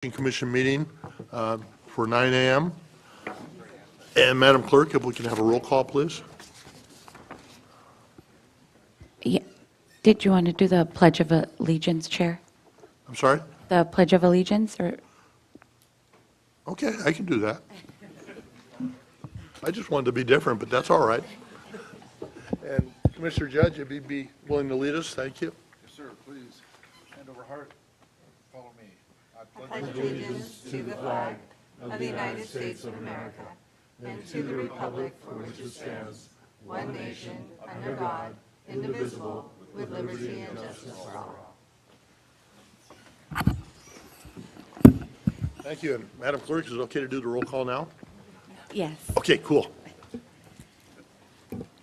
Commission meeting for 9 a.m. And Madam Clerk, if we can have a roll call, please. Yeah. Did you want to do the Pledge of Allegiance, Chair? I'm sorry? The Pledge of Allegiance, or? Okay, I can do that. I just wanted to be different, but that's all right. And Commissioner Judge, if you'd be willing to lead us, thank you. Yes, sir, please. Hand over heart. Follow me. I pledge allegiance to the flag of the United States of America and to the republic for which it stands, one nation, under God, indivisible, with liberty and justice for all. Thank you. And Madam Clerk, is it okay to do the roll call now? Yes. Okay, cool.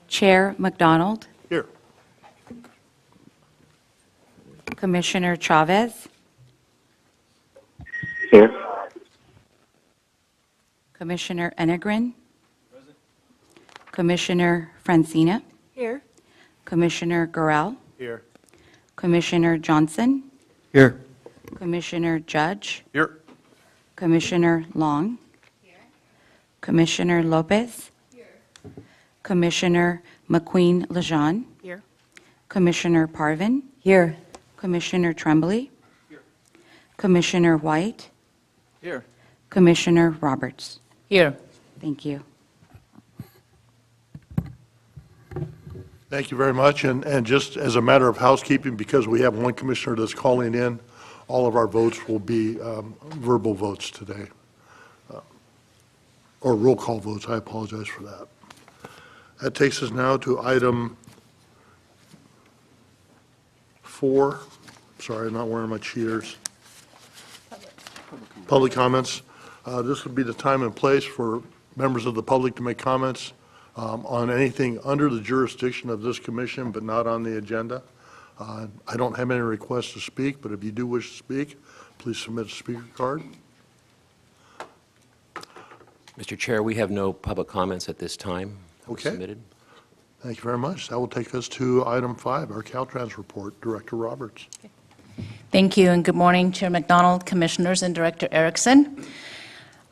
Chair McDonald, Here. Commissioner Chavez, Here. Commissioner Enegren, Commissioner Francina, Here. Commissioner Gorel, Here. Commissioner Johnson, Here. Commissioner Judge, Here. Commissioner Long, Commissioner Lopez, Commissioner McQueen-Lejeune, Here. Commissioner Parvin, here. Commissioner Tremblay, Commissioner White, Here. Commissioner Roberts. Here. Thank you. Thank you very much. And just as a matter of housekeeping, because we have one commissioner that's calling in, all of our votes will be verbal votes today. Or roll call votes. I apologize for that. That takes us now to item 4. Sorry, I'm not wearing my cheaters. Public comments. This would be the time and place for members of the public to make comments on anything under the jurisdiction of this commission, but not on the agenda. I don't have any requests to speak, but if you do wish to speak, please submit a speaker card. Mr. Chair, we have no public comments at this time. Okay. Submitted. Thank you very much. That will take us to item 5, our Caltrans report. Director Roberts. Thank you, and good morning, Chair McDonald, Commissioners, and Director Erickson.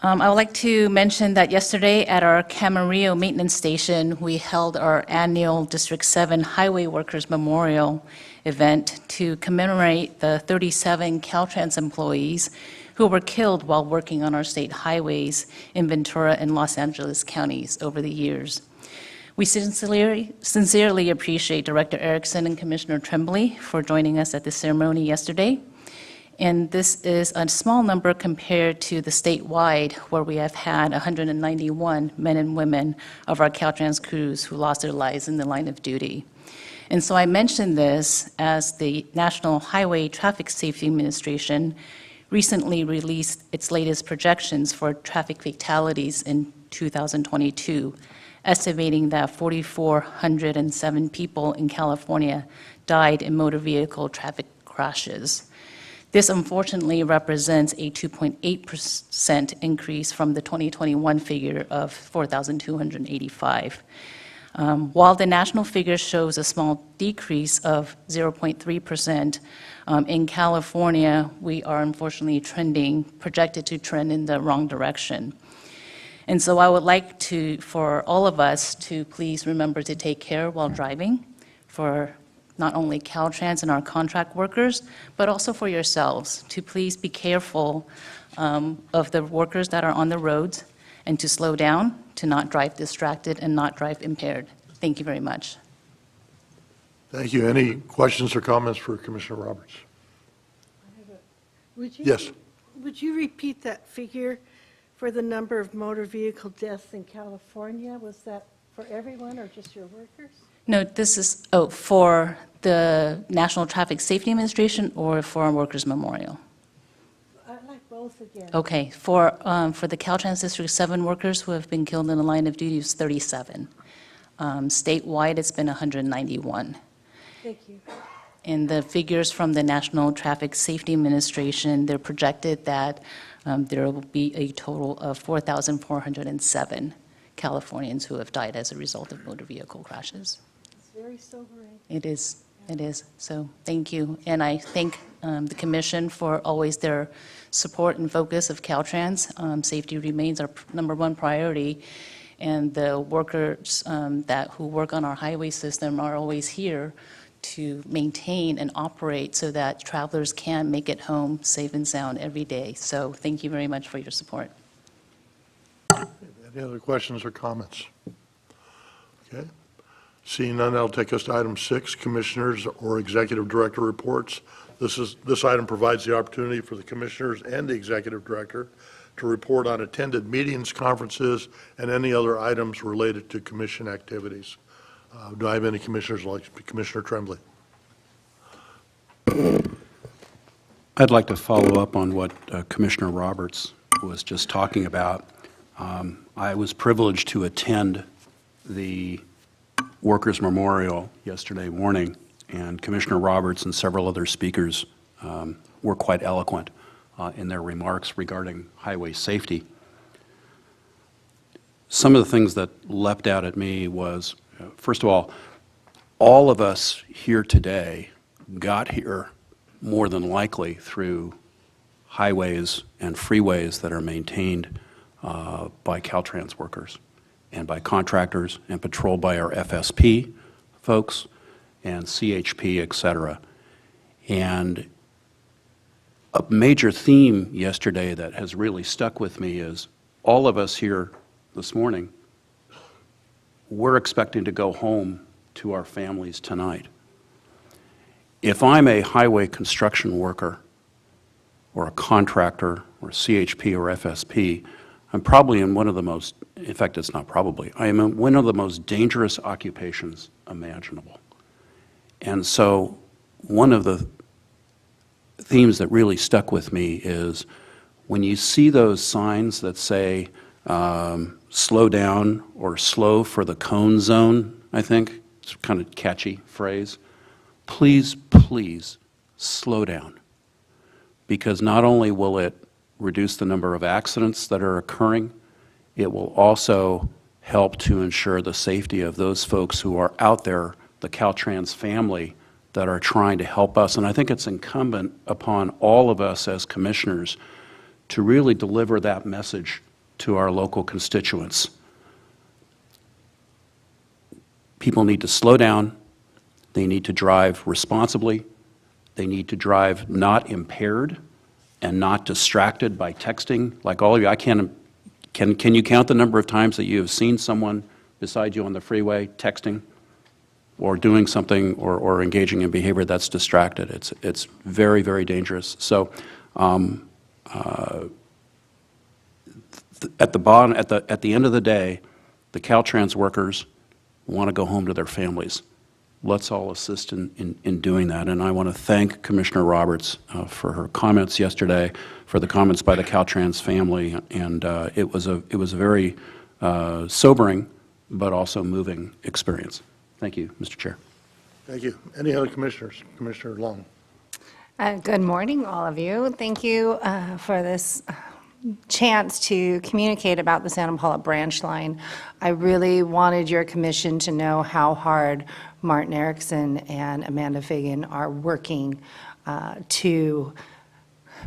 I would like to mention that yesterday at our Camarillo Maintenance Station, we held our annual District 7 Highway Workers Memorial event to commemorate the 37 Caltrans employees who were killed while working on our state highways in Ventura and Los Angeles counties over the years. We sincerely appreciate Director Erickson and Commissioner Tremblay for joining us at the ceremony yesterday. And this is a small number compared to the statewide, where we have had 191 men and women of our Caltrans crews who lost their lives in the line of duty. And so I mention this as the National Highway Traffic Safety Administration recently released its latest projections for traffic fatalities in 2022, estimating that 4,407 people in California died in motor vehicle traffic crashes. This unfortunately represents a 2.8% increase from the 2021 figure of 4,285. While the national figure shows a small decrease of 0.3%, in California, we are unfortunately projected to trend in the wrong direction. And so I would like for all of us to please remember to take care while driving, for not only Caltrans and our contract workers, but also for yourselves, to please be careful of the workers that are on the roads, and to slow down, to not drive distracted and not drive impaired. Thank you very much. Thank you. Any questions or comments for Commissioner Roberts? Yes. Would you repeat that figure for the number of motor vehicle deaths in California? Was that for everyone or just your workers? No, this is for the National Traffic Safety Administration or for our Workers' Memorial? I'd like both again. Okay, for the Caltrans District 7 workers who have been killed in the line of duty is 37. Statewide, it's been 191. Thank you. And the figures from the National Traffic Safety Administration, they're projected that there will be a total of 4,407 Californians who have died as a result of motor vehicle crashes. It's very sobering. It is. So thank you. And I thank the commission for always their support and focus of Caltrans. Safety remains our number one priority, and the workers who work on our highway system are always here to maintain and operate so that travelers can make it home safe and sound every day. So thank you very much for your support. Any other questions or comments? Okay. Seeing none, that'll take us to item 6, Commissioners or Executive Director reports. This item provides the opportunity for the Commissioners and the Executive Director to report on attended meetings, conferences, and any other items related to Commission activities. Do I have any Commissioners like Commissioner Tremblay? I'd like to follow up on what Commissioner Roberts was just talking about. I was privileged to attend the Workers' Memorial yesterday morning, and Commissioner Roberts and several other speakers were quite eloquent in their remarks regarding highway safety. Some of the things that leapt out at me was, first of all of us here today got here more than likely through highways and freeways that are maintained by Caltrans workers and by contractors and patrolled by our FSP folks and CHP, et cetera. And a major theme yesterday that has really stuck with me is all of us here this morning, we're expecting to go home to our families tonight. If I'm a highway construction worker or a contractor or CHP or FSP, I'm probably in one of the most, in fact, it's not probably, I am in one of the most dangerous occupations imaginable. And so one of the themes that really stuck with me is when you see those signs that say slow down or slow for the cone zone, I think, it's kind of catchy phrase, please, please slow down. Because not only will it reduce the number of accidents that are occurring, it will also help to ensure the safety of those folks who are out there, the Caltrans family, that are trying to help us. And I think it's incumbent upon all of us as commissioners to really deliver that message to our local constituents. People need to slow down. They need to drive responsibly. They need to drive not impaired and not distracted by texting. Like all of you, can you count the number of times that you have seen someone beside you on the freeway texting or doing something or engaging in behavior that's distracted? It's very, very dangerous. So at the end of the day, the Caltrans workers want to go home to their families. Let's all assist in doing that. And I want to thank Commissioner Roberts for her comments yesterday, for the comments by the Caltrans family, and it was a very sobering but also moving experience. Thank you, Mr. Chair. Thank you. Any other commissioners? Commissioner Long. Good morning, all of you. Thank you for this chance to communicate about the Santa Paula branch line. I really wanted your commission to know how hard Martin Erickson and Amanda Fagan are working to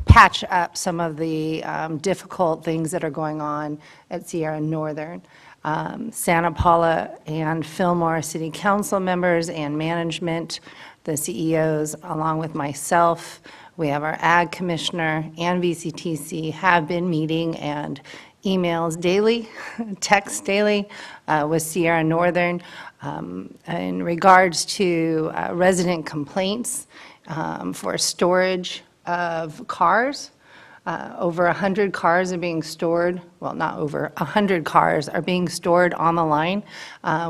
patch up some of the difficult things that are going on at Sierra Northern. Santa Paula and Fillmore City Council members and management, the CEOs, along with myself, we have our Ag Commissioner and VCTC have been meeting and emails daily, text daily with Sierra Northern in regards to resident complaints for storage of cars. Over 100 cars are being stored, well, not over, 100 cars are being stored on the line,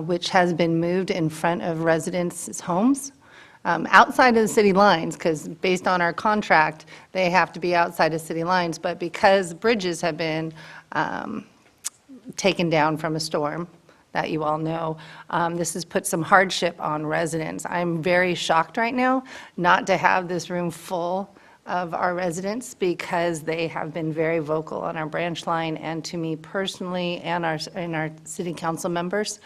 which has been moved in front of residents' homes. Outside of the city lines, because based on our contract, they have to be outside of city lines, but because bridges have been taken down from a storm, that you all know, this has put some hardship on residents. I'm very shocked right now not to have this room full of our residents because they have been very vocal on our branch line and to me personally and our city council members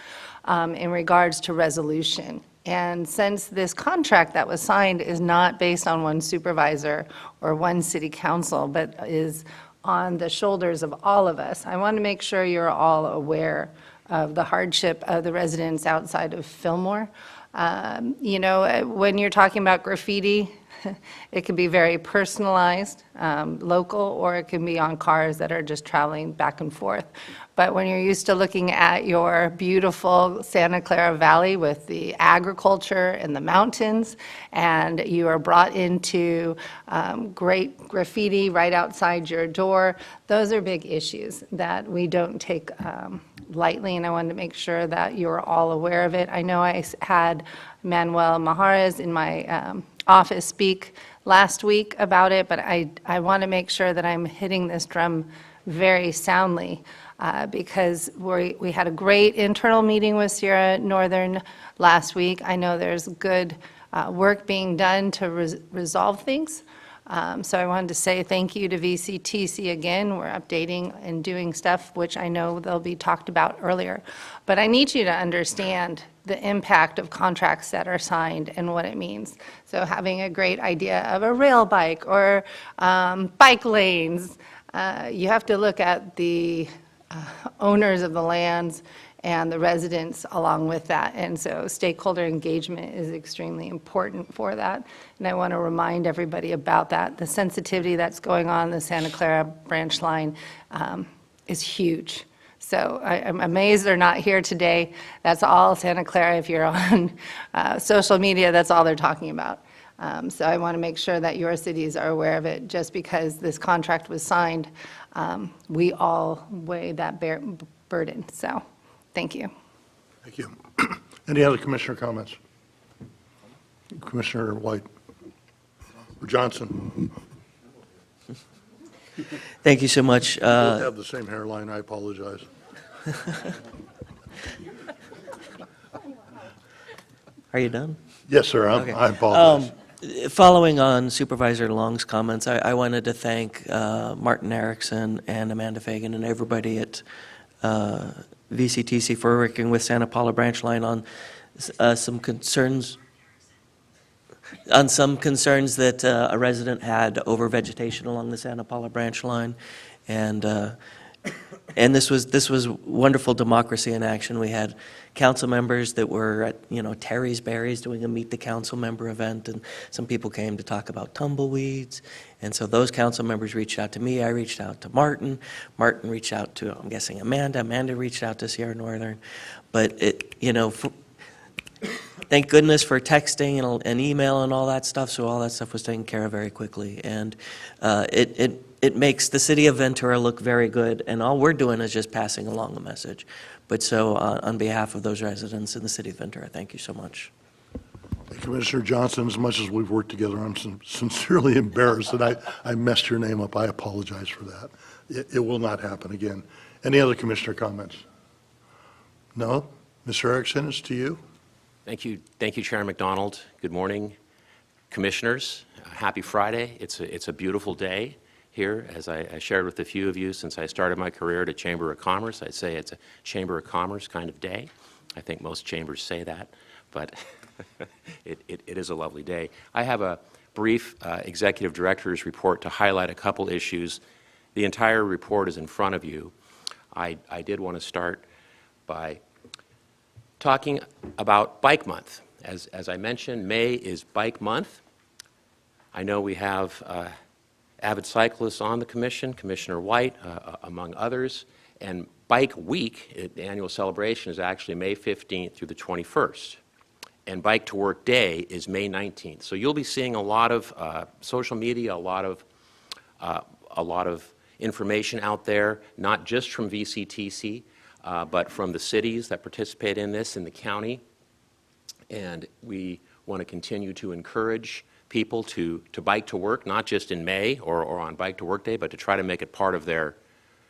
in regards to resolution. And since this contract that was signed is not based on one supervisor or one city council, but is on the shoulders of all of us, I want to make sure you're all aware of the hardship of the residents outside of Fillmore. You know, when you're talking about graffiti, it can be very personalized, local, or it can be on cars that are just traveling back and forth. But when you're used to looking at your beautiful Santa Clara Valley with the agriculture and the mountains, and you are brought into great graffiti right outside your door, those are big issues that we don't take lightly, and I wanted to make sure that you're all aware of it. I know I had Manuel Majares in my office speak last week about it, but I want to make sure that I'm hitting this drum very soundly because we had a great internal meeting with Sierra Northern last week. I know there's good work being done to resolve things. So I wanted to say thank you to VCTC again. We're updating and doing stuff, which I know they'll be talked about earlier. But I need you to understand the impact of contracts that are signed and what it means. So having a great idea of a rail bike or bike lanes, you have to look at the owners of the lands and the residents along with that. And so stakeholder engagement is extremely important for that. And I want to remind everybody about that. The sensitivity that's going on in the Santa Clara branch line is huge. So I'm amazed they're not here today. That's all Santa Clara. If you're on social media, that's all they're talking about. So I want to make sure that your cities are aware of it. Just because this contract was signed, we all weigh that burden. So thank you. Thank you. Any other commissioner comments? Commissioner White or Johnson? Thank you so much. Both have the same hairline. I apologize. Are you done? Yes, sir. Okay. I apologize. Following on Supervisor Long's comments, I wanted to thank Martin Erickson and Amanda Fagan and everybody at VCTC for working with Santa Paula Branch Line on some concerns that a resident had over vegetation along the Santa Paula Branch Line, and this was wonderful democracy in action. We had council members that were at Terry's Berries doing a Meet the Council Member event, and some people came to talk about tumbleweeds, and so those council members reached out to me. I reached out to Martin. Martin reached out to, I'm guessing, Amanda. Amanda reached out to Sierra Northern, but thank goodness for texting and email and all that stuff, so all that stuff was taken care of very quickly. And it makes the city of Ventura look very good, and all we're doing is just passing along a message. But so on behalf of those residents in the city of Ventura, thank you so much. Commissioner Johnson, as much as we've worked together, I'm sincerely embarrassed that I messed your name up. I apologize for that. It will not happen again. Any other commissioner comments? No? Mr. Erickson, it's to you. Thank you, Chair McDonald. Good morning, commissioners. Happy Friday. It's a beautiful day here. As I shared with a few of you since I started my career at a Chamber of Commerce, I'd say it's a Chamber of Commerce kind of day. I think most chambers say that, but it is a lovely day. I have a brief executive director's report to highlight a couple issues. The entire report is in front of you. I did want to start by talking about Bike Month. As I mentioned, May is Bike Month. I know we have avid cyclists on the commission, Commissioner White, among others, and Bike Week, the annual celebration, is actually May 15th through the 21st. And Bike to Work Day is May 19th. So you'll be seeing a lot of social media, a lot of information out there, not just from VCTC, but from the cities that participate in this in the county. And we want to continue to encourage people to bike to work, not just in May or on Bike to Work Day, but to try to make it part of their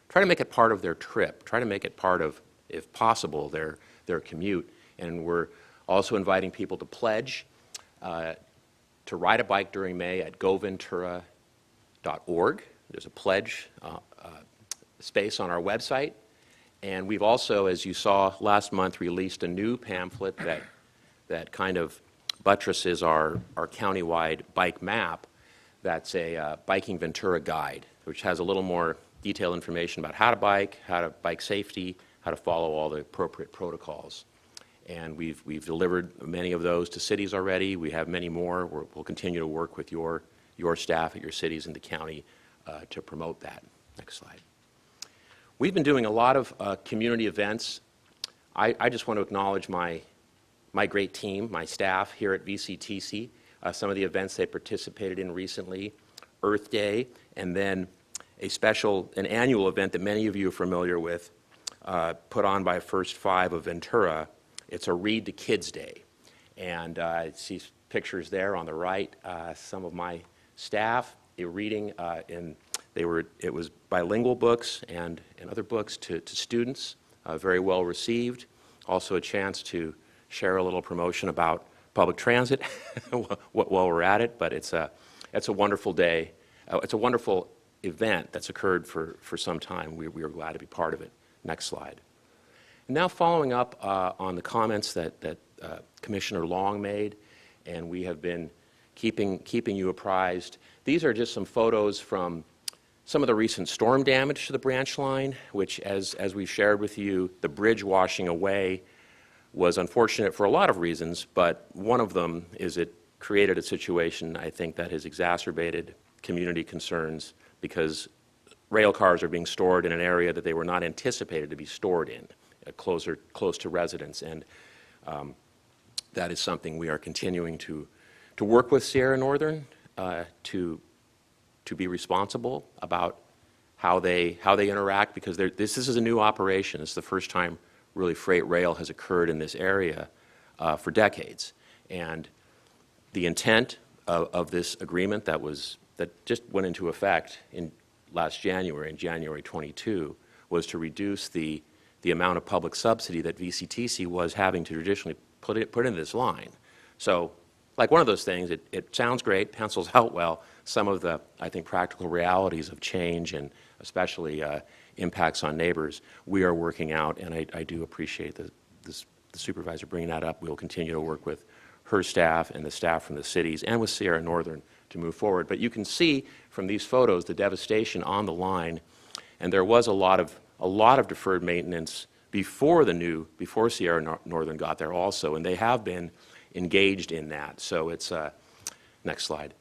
trip, try to make it part of, if possible, their commute. And we're also inviting people to pledge to ride a bike during May at goventura.org. There's a pledge space on our website. And we've also, as you saw last month, released a new pamphlet that that kind of buttresses our countywide bike map. That's a Biking Ventura guide, which has a little more detailed information about how to bike safety, how to follow all the appropriate protocols. And we've delivered many of those to cities already. We have many more. We'll continue to work with your staff at your cities and the county to promote that. Next slide. We've been doing a lot of community events. I just want to acknowledge my great team, my staff here at VCTC, some of the events they participated in recently, Earth Day, and then an annual event that many of you are familiar with, put on by First Five of Ventura. It's a Read to Kids Day. And I see pictures there on the right. Some of my staff reading, it was bilingual books and other books to students, very well received. Also a chance to share a little promotion about public transit while we're at it, but it's a wonderful day. It's a wonderful event that's occurred for some time. We are glad to be part of it. Next slide. Now following up on the comments that Commissioner Long made, and we have been keeping you apprised. These are just some photos from some of the recent storm damage to the branch line, which as we shared with you, the bridge washing away was unfortunate for a lot of reasons, but one of them is it created a situation, I think, that has exacerbated community concerns because rail cars are being stored in an area that they were not anticipated to be stored in, close to residents, and that is something we are continuing to work with Sierra Northern to be responsible about how they interact, because this is a new operation. It's the first time really freight rail has occurred in this area for decades, and the intent of this agreement that just went into effect in January 22, was to reduce the amount of public subsidy that VCTC was having to traditionally put into this line. So, like one of those things, it sounds great, pencils out well. Some of the, I think, practical realities of change and especially impacts on neighbors, we are working out, and I do appreciate the supervisor bringing that up. We will continue to work with her staff and the staff from the cities and with Sierra Northern to move forward. But you can see from these photos the devastation on the line, and there was a lot of deferred maintenance before Sierra Northern got there also, and they have been engaged in that. So it's next slide.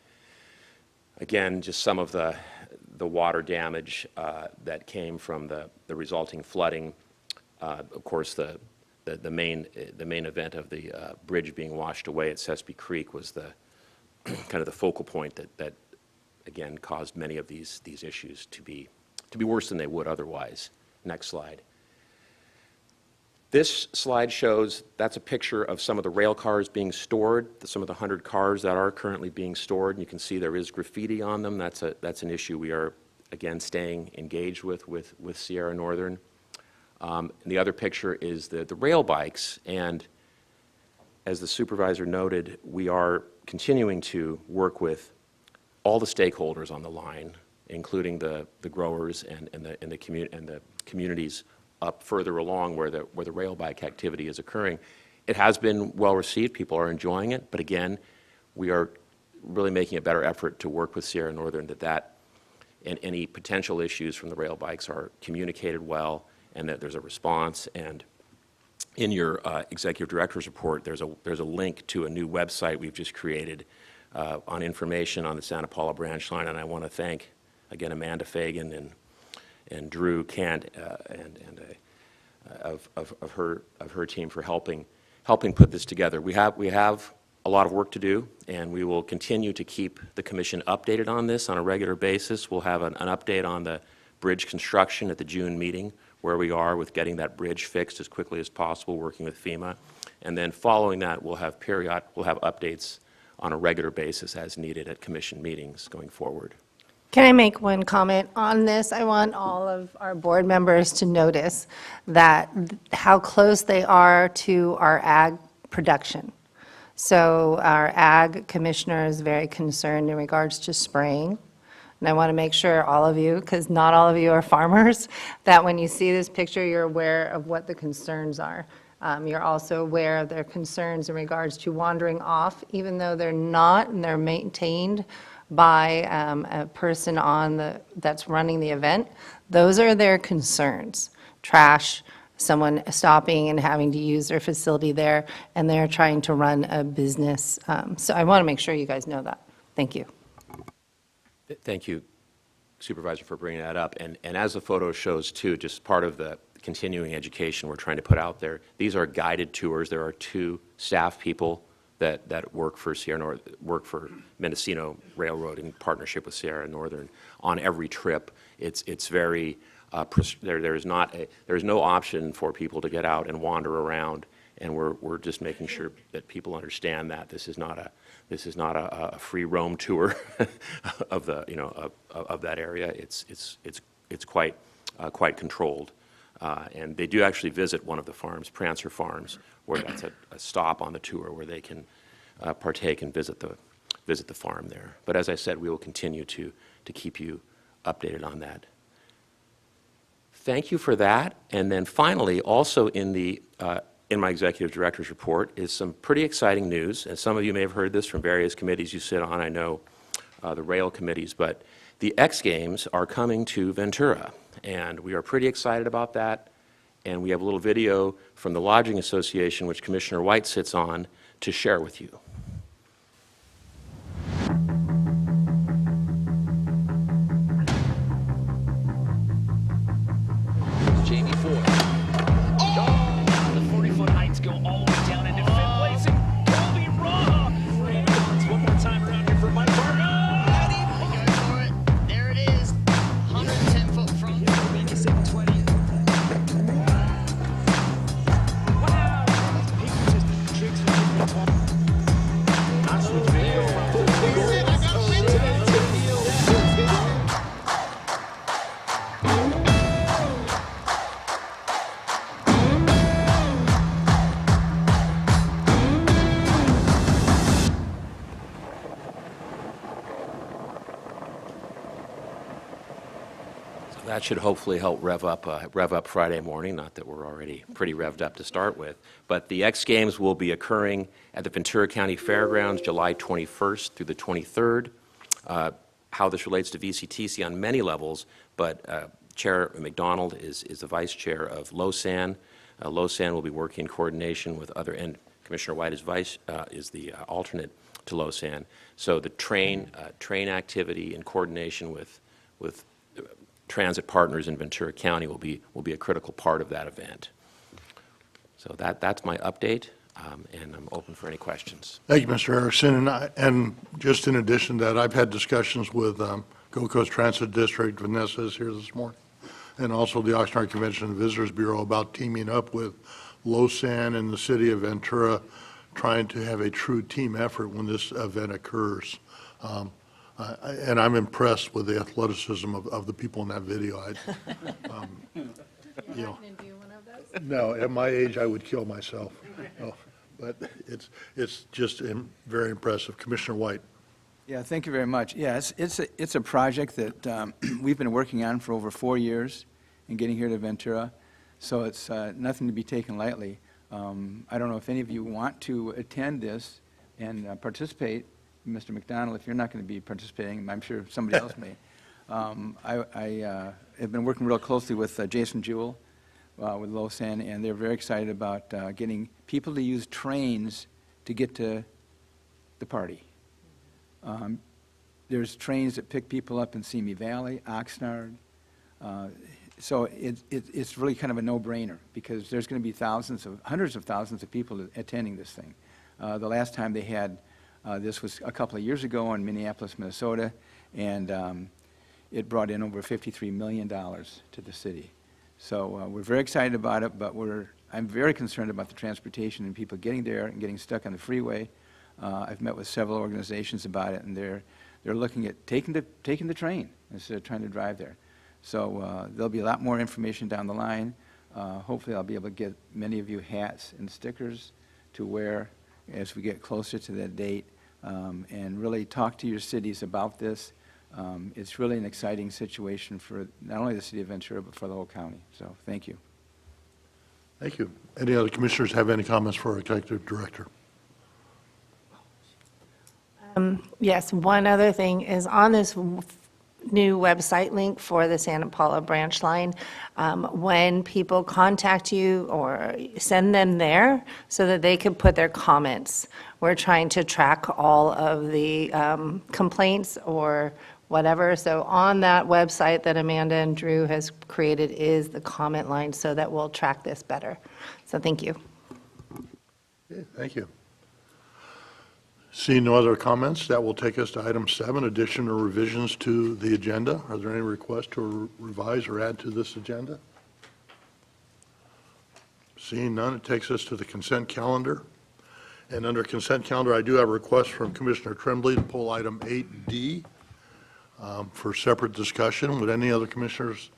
Again, just some of the water damage that came from the resulting flooding. Of course, the main event of the bridge being washed away at Sespe Creek was the kind of the focal point that again caused many of these issues to be worse than they would otherwise. Next slide. This slide shows, that's a picture of some of the rail cars being stored, some of the 100 cars that are currently being stored. And you can see there is graffiti on them. That's an issue we are, again, staying engaged with Sierra Northern. And the other picture is the rail bikes. And as the supervisor noted, we are continuing to work with all the stakeholders on the line, including the growers and the communities up further along where the rail bike activity is occurring. It has been well received. People are enjoying it. But again, we are really making a better effort to work with Sierra Northern that and any potential issues from the rail bikes are communicated well and that there's a response. And in your executive director's report, there's a link to a new website we've just created on information on the Santa Paula branch line. And I want to thank, again, Amanda Fagan and Drew Kent of her team for helping put this together. We have a lot of work to do, and we will continue to keep the commission updated on this on a regular basis. We'll have an update on the bridge construction at the June meeting, where we are with getting that bridge fixed as quickly as possible, working with FEMA, and then following that, we'll have updates on a regular basis as needed at commission meetings going forward. Can I make one comment on this? I want all of our board members to notice that how close they are to our ag production. So our ag commissioner is very concerned in regards to spraying. And I want to make sure all of you, because not all of you are farmers, that when you see this picture, you're aware of what the concerns are. You're also aware of their concerns in regards to wandering off, even though they're not, and they're maintained by a person that's running the event. Those are their concerns. Trash, someone stopping and having to use their facility there, and they're trying to run a business. So I want to make sure you guys know that. Thank you. Thank you, Supervisor, for bringing that up. And as the photo shows too, just part of the continuing education we're trying to put out there, these are guided tours. There are 2 staff people that work for work for Mendocino Railroad in partnership with Sierra Northern on every trip. It's very there's no option for people to get out and wander around, and we're just making sure that people understand that this is not a free roam tour of the of that area. It's quite controlled, and they do actually visit one of the farms, Prancer Farms, where that's a stop on the tour where they can partake and visit the farm there. But as I said, we will continue to keep you updated on that. Thank you for that. And then finally, also in my executive director's report is some pretty exciting news. And some of you may have heard this from various committees you sit on. I know the rail committees, but the X Games are coming to Ventura, and we are pretty excited about that. And we have a little video from the Lodging Association, which Commissioner White sits on, to share with you. Jamie Ford. Oh! The 40-foot heights go all the way down into fifth place, and Colby Raw. One more time around here for Mike Barker. Go for it. There it is. 110-foot front. 27-20. Wow! People just tricks for people to talk. Not so video. That should hopefully help rev up Friday morning, not that we're already pretty revved up to start with. But the X Games will be occurring at the Ventura County Fairgrounds July 21st through the 23rd. How this relates to VCTC on many levels, but Chair McDonald is the vice chair of LOSAN. LOSAN will be working in coordination with other, and Commissioner White is the alternate to LOSAN. So the train activity in coordination with transit partners in Ventura County will be a critical part of that event. So that's my update, and I'm open for any questions. Thank you, Mr. Erickson. And just in addition to that, I've had discussions with Gold Coast Transit District, Vanessa is here this morning, and also the Oxnard Convention and Visitors Bureau about teaming up with LOSAN and the city of Ventura, trying to have a true team effort when this event occurs. And I'm impressed with the athleticism of the people in that video. No, at my age, I would kill myself. No, but it's just very impressive. Commissioner White. Yeah, thank you very much. Yeah, it's a project that we've been working on for over 4 years and getting here to Ventura, so it's nothing to be taken lightly. I don't know if any of you want to attend this and participate. Mr. McDonald, if you're not going to be participating, I'm sure somebody else may. I have been working real closely with Jason Jewell with LOSAN, and they're very excited about getting people to use trains to get to the party. There's trains that pick people up in Simi Valley, Oxnard. So it's really kind of a no-brainer because there's going to be hundreds of thousands of people attending this thing. The last time they had this was a couple of years ago in Minneapolis, Minnesota, and it brought in over $53 million to the city. So we're very excited about it, but I'm very concerned about the transportation and people getting there and getting stuck on the freeway. I've met with several organizations about it, and they're looking at taking the train instead of trying to drive there. So there'll be a lot more information down the line. Hopefully I'll be able to get many of you hats and stickers to wear as we get closer to that date, and really talk to your cities about this. It's really an exciting situation for not only the city of Ventura, but for the whole county. So thank you. Thank you. Any other commissioners have any comments for our executive director? Yes, one other thing is on this new website link for the Santa Paula branch line, when people contact you or send them there so that they can put their comments. We're trying to track all of the complaints or whatever. So on that website that Amanda and Drew has created is the comment line so that we'll track this better. So thank you. Okay, thank you. Seeing no other comments, that will take us to item 7, addition or revisions to the agenda. Are there any requests to revise or add to this agenda? Seeing none, it takes us to the consent calendar. And under consent calendar, I do have a request from Commissioner Tremblay to pull item 8D for separate discussion. Would any other commissioners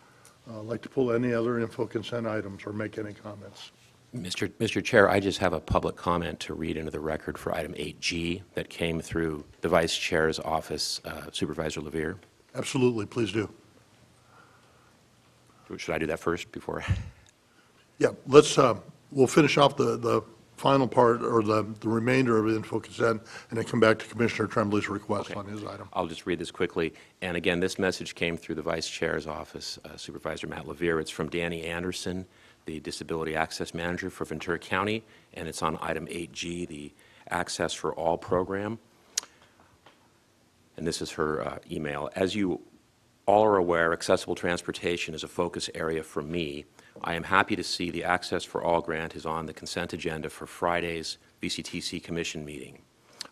like to pull any other info consent items or make any comments? Mr. Chair, I just have a public comment to read into the record for item 8G that came through the Vice Chair's office, Supervisor Levere. Absolutely, please do. Should I do that first before? Yeah, let's, we'll finish off the final part or the remainder of the info consent and then come back to Commissioner Tremblay's request Okay. on his item. I'll just read this quickly. And again, this message came through the Vice Chair's office, Supervisor Matt Levere. It's from Danny Anderson, the Disability Access Manager for Ventura County, and it's on item 8G, the Access for All program. And this is her email. As you all are aware, accessible transportation is a focus area for me. I am happy to see the Access for All grant is on the consent agenda for Friday's VCTC Commission meeting.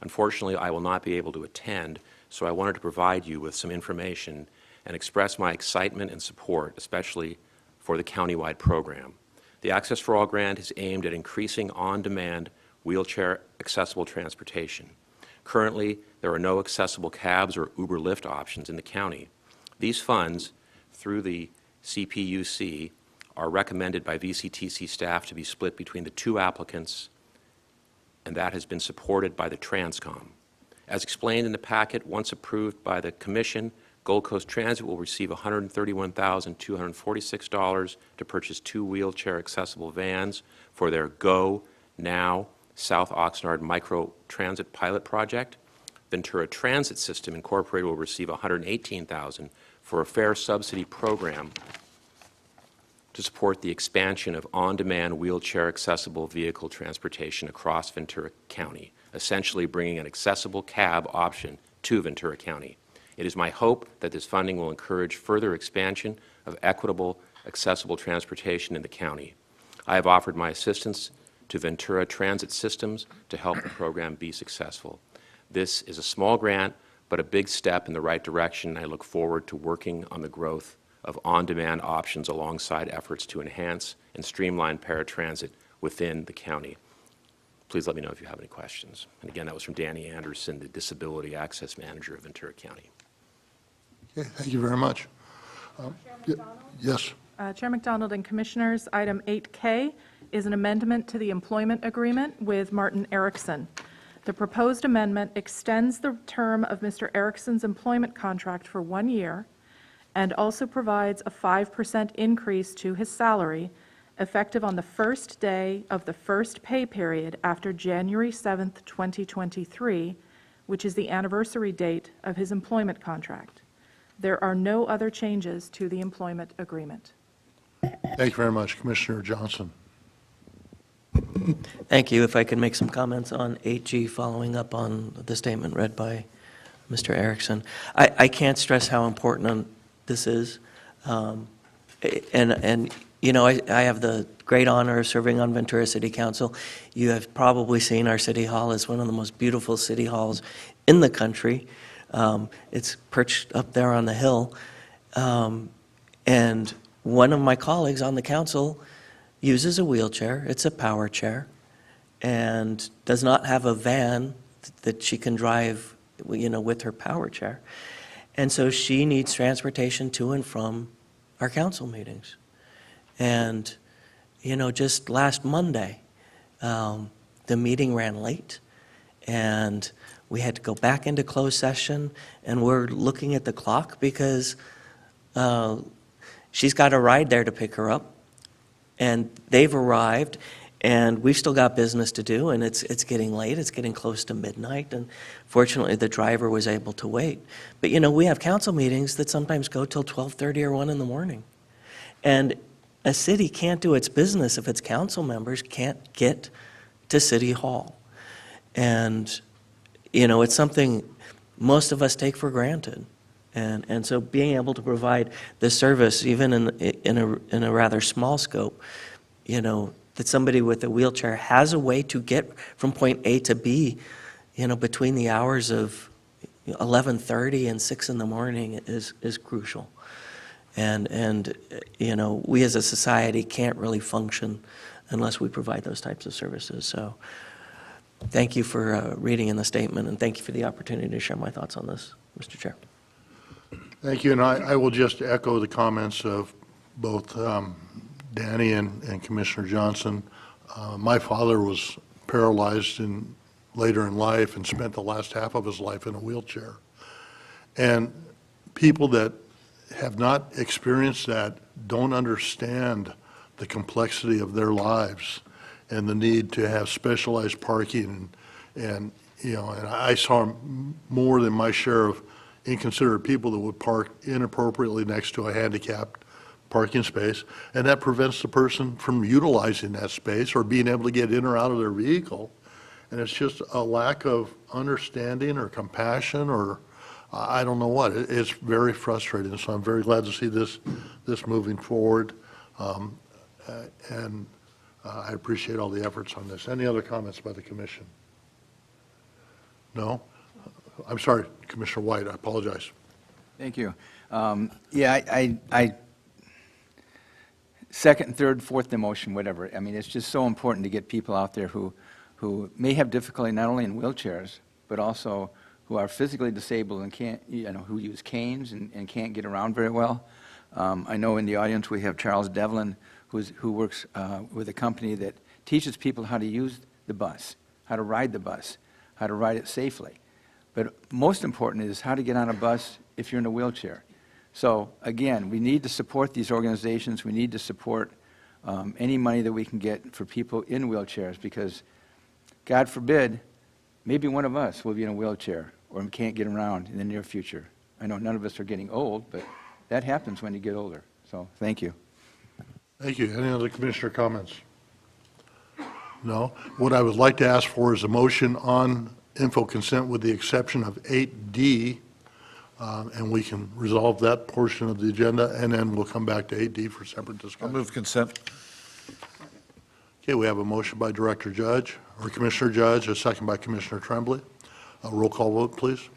Unfortunately, I will not be able to attend, so I wanted to provide you with some information and express my excitement and support, especially for the countywide program. The Access for All grant is aimed at increasing on-demand wheelchair accessible transportation. Currently, there are no accessible cabs or Uber Lyft options in the county. These funds, through the CPUC, are recommended by VCTC staff to be split between the two applicants, and that has been supported by the Transcom. As explained in the packet, once approved by the Commission, Gold Coast Transit will receive $131,246 to purchase 2 wheelchair-accessible vans for their Go Now South Oxnard Micro-Transit Pilot Project. Ventura Transit System Incorporated will receive $118,000 for a fare subsidy program to support the expansion of on-demand wheelchair-accessible vehicle transportation across Ventura County, essentially bringing an accessible cab option to Ventura County. It is my hope that this funding will encourage further expansion of equitable, accessible transportation in the county. I have offered my assistance to Ventura Transit Systems to help the program be successful. This is a small grant, but a big step in the right direction. I look forward to working on the growth of on-demand options alongside efforts to enhance and streamline paratransit within the county. Please let me know if you have any questions. And again, that was from Danny Anderson, the Disability Access Manager of Ventura County. Okay, thank you very much. Yes. Chair McDonald and Commissioners, item 8K is an amendment to the employment agreement with Martin Erickson. The proposed amendment extends the term of Mr. Erickson's employment contract for 1 year and also provides a 5% increase to his salary effective on the first day of the first pay period after January 7th, 2023, which is the anniversary date of his employment contract. There are no other changes to the employment agreement. Thank you very much, Commissioner Johnson. Thank you. If I could make some comments on 8G following up on the statement read by Mr. Erickson. I can't stress how important this is. And you know, I have the great honor of serving on Ventura City Council. You have probably seen our city hall as one of the most beautiful city halls in the country. It's perched up there on the hill. And one of my colleagues on the council uses a wheelchair. It's a power chair and does not have a van that she can drive, you know, with her power chair. And so she needs transportation to and from our council meetings. And, you know, just last Monday, the meeting ran late, and we had to go back into closed session, and we're looking at the clock because she's got a ride there to pick her up, And they've arrived, and we've still got business to do, and it's getting late, it's getting close to midnight, and fortunately, the driver was able to wait. But, we have council meetings that sometimes go till 12:30 or 1 in the morning. And a city can't do its business if its council members can't get to City Hall. And, it's something most of us take for granted. And so being able to provide this service, even in a rather small scope, that somebody with a wheelchair has a way to get from point A to B, between the hours of 11:30 and 6 in the morning is crucial. And we as a society can't really function unless we provide those types of services. So thank you for reading in the statement, and thank you for the opportunity to share my thoughts on this, Mr. Chair. Thank you, and I will just echo the comments of both Danny and Commissioner Johnson. My father was paralyzed later in life and spent the last half of his life in a wheelchair. And people that have not experienced that don't understand the complexity of their lives and the need to have specialized parking and I saw more than my share of inconsiderate people that would park inappropriately next to a handicapped parking space, and that prevents the person from utilizing that space or being able to get in or out of their vehicle. And it's just a lack of understanding or compassion, or I don't know what. It's very frustrating, so I'm very glad to see this moving forward. And I appreciate all the efforts on this. Any other comments by the commission? No? I'm sorry, Commissioner White, I apologize. Thank you. Yeah, I second, third, fourth the motion, whatever. I mean, it's just so important to get people out there who may have difficulty not only in wheelchairs, but also who are physically disabled and can't, who use canes and can't get around very well. I know in the audience we have Charles Devlin, who works with a company that teaches people how to use the bus, how to ride the bus, how to ride it safely. But most important is how to get on a bus if you're in a wheelchair. So again, we need to support these organizations. We need to support any money that we can get for people in wheelchairs, because God forbid, maybe one of us will be in a wheelchair or can't get around in the near future. I know none of us are getting old, but that happens when you get older. So thank you. Thank you. Any other commissioner comments? No? What I would like to ask for is a motion on info consent with the exception of 8D, and we can resolve that portion of the agenda, and then we'll come back to 8D for separate discussion. I'll move consent. Okay, we have a motion by Director Judge, or Commissioner Judge, a second by Commissioner Tremblay. A roll call vote, please.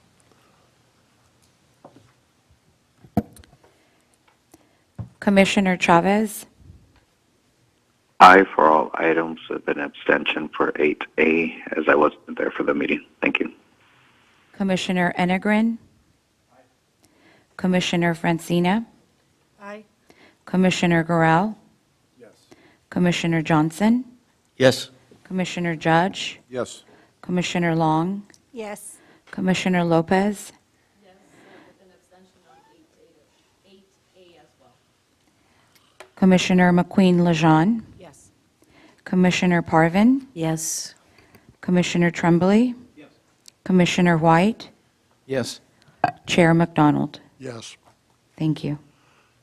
Commissioner Chavez, Aye for all items, with an abstention for 8A, as I wasn't there for the meeting. Thank you. Commissioner Enegren, Commissioner Francina, Aye. Commissioner Gorel, Yes. Commissioner Johnson, Yes. Commissioner Judge, Yes. Commissioner Long, Yes. Commissioner Lopez, Commissioner McQueen-Lejeune, Yes. Commissioner Parvin, Yes. Commissioner Tremblay, Commissioner White, Yes. Chair McDonald. Yes. Thank you.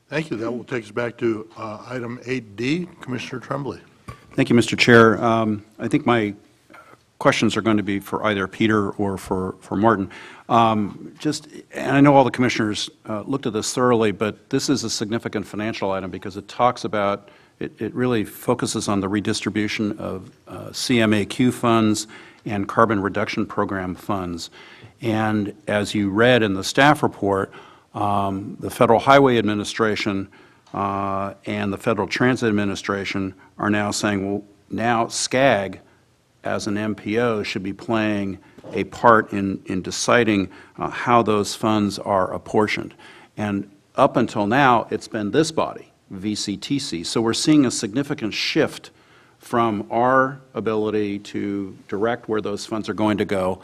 Thank you. That will take us back to item 8D. Commissioner Tremblay. Thank you, Mr. Chair. I think my questions are going to be for either Peter or for Martin. And I know all the commissioners looked at this thoroughly, but this is a significant financial item because it talks about, it really focuses on the redistribution of CMAQ funds and carbon reduction program funds. And as you read in the staff report, the Federal Highway Administration and the Federal Transit Administration are now saying, well, now SCAG as an MPO should be playing a part in deciding how those funds are apportioned. And up until now, it's been this body, VCTC. So we're seeing a significant shift from our ability to direct where those funds are going to go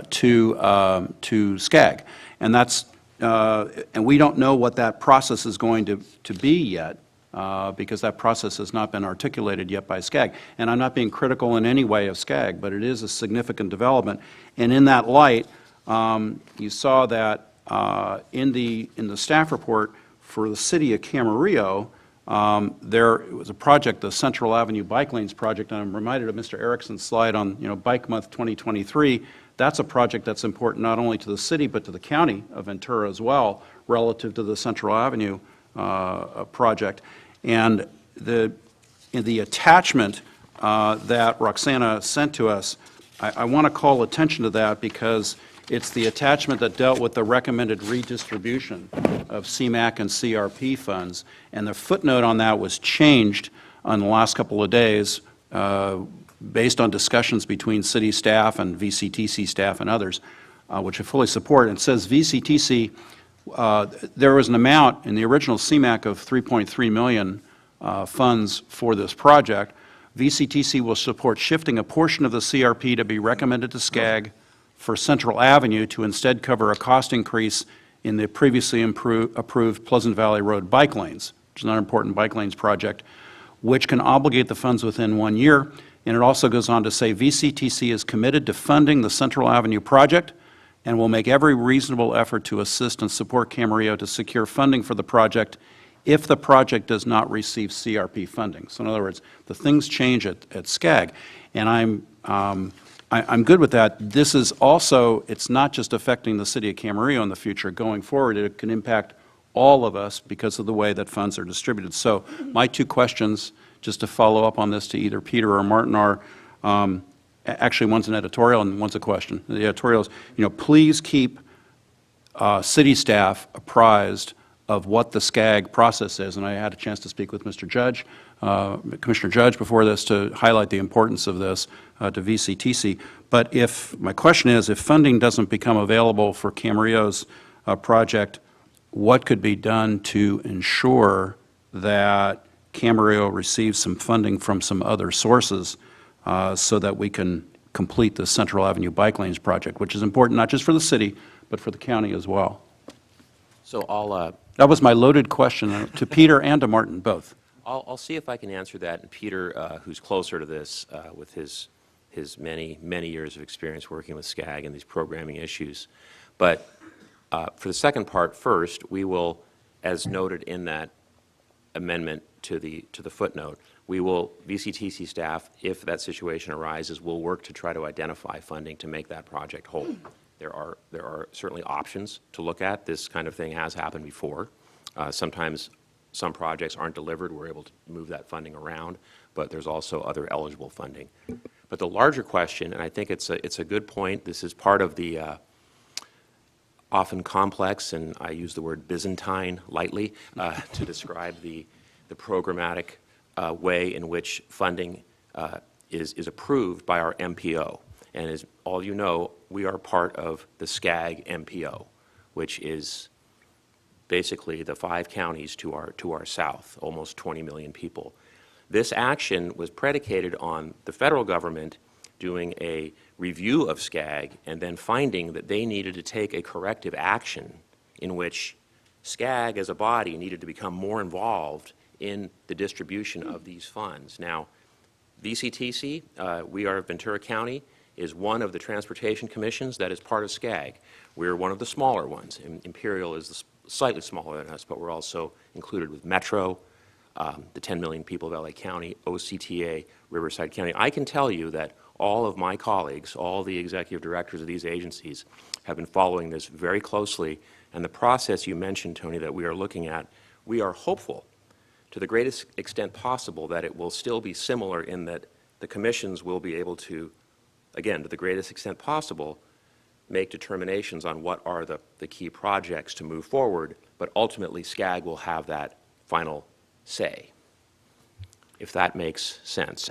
to SCAG. And that's and we don't know what that process is going to be yet, because that process has not been articulated yet by SCAG. And I'm not being critical in any way of SCAG, but it is a significant development. And in that light, you saw that in the staff report for the city of Camarillo, there was a project, the Central Avenue Bike Lanes project, and I'm reminded of Mr. Erickson's slide on, Bike Month 2023. That's a project that's important not only to the city, but to the county of Ventura as well, relative to the Central Avenue project. And in the attachment that Roxana sent to us, I want to call attention to that because it's the attachment that dealt with the recommended redistribution of CMAQ and CRP funds. And the footnote on that was changed on the last couple of days based on discussions between city staff and VCTC staff and others, which I fully support. And it says VCTC, there was an amount in the original CMAQ of $3.3 million funds for this project. VCTC will support shifting a portion of the CRP to be recommended to SCAG for Central Avenue to instead cover a cost increase in the previously approved Pleasant Valley Road bike lanes, which is an important bike lanes project, which can obligate the funds within 1 year. And it also goes on to say VCTC is committed to funding the Central Avenue project and will make every reasonable effort to assist and support Camarillo to secure funding for the project if the project does not receive CRP funding. So in other words, the things change at SCAG. And I'm good with that. This is also, it's not just affecting the city of Camarillo in the future. Going forward, it can impact all of us because of the way that funds are distributed. So my two questions, just to follow up on this to either Peter or Martin, are actually one's an editorial and one's a question. The editorial is, please keep city staff apprised of what the SCAG process is. And I had a chance to speak with Mr. Judge, Commissioner Judge before this to highlight the importance of this to VCTC. But my question is, if funding doesn't become available for Camarillo's project, what could be done to ensure that Camarillo receives some funding from some other sources so that we can complete the Central Avenue Bike Lanes project, which is important not just for the city, but for the county as well? So that was my loaded question to Peter and to Martin, both. I'll see if I can answer that. And Peter, who's closer to this with his many, many years of experience working with SCAG and these programming issues. But for the second part first, we will, as noted in that amendment to the footnote, we will, VCTC staff, if that situation arises, will work to try to identify funding to make that project whole. There are certainly options to look at. This kind of thing has happened before. Sometimes some projects aren't delivered. We're able to move that funding around, but there's also other eligible funding. But the larger question, and I think it's a good point, this is part of the often complex, and I use the word Byzantine lightly to describe the programmatic way in which funding is approved by our MPO. And as all you know, we are part of the SCAG MPO, which is basically the 5 counties to our south, almost 20 million people. This action was predicated on the federal government doing a review of SCAG and then finding that they needed to take a corrective action in which SCAG as a body needed to become more involved in the distribution of these funds. Now, VCTC, we are Ventura County, is one of the transportation commissions that is part of SCAG. We're one of the smaller ones. Imperial is slightly smaller than us, but we're also included with Metro, the 10 million people of LA County, OCTA, Riverside County. I can tell you that all of my colleagues, all the executive directors of these agencies have been following this very closely, and the process you mentioned, Tony, that we are looking at, we are hopeful to the greatest extent possible that it will still be similar in that the commissions will be able to, again, to the greatest extent possible, make determinations on what are the key projects to move forward, but ultimately SCAG will have that final say, if that makes sense.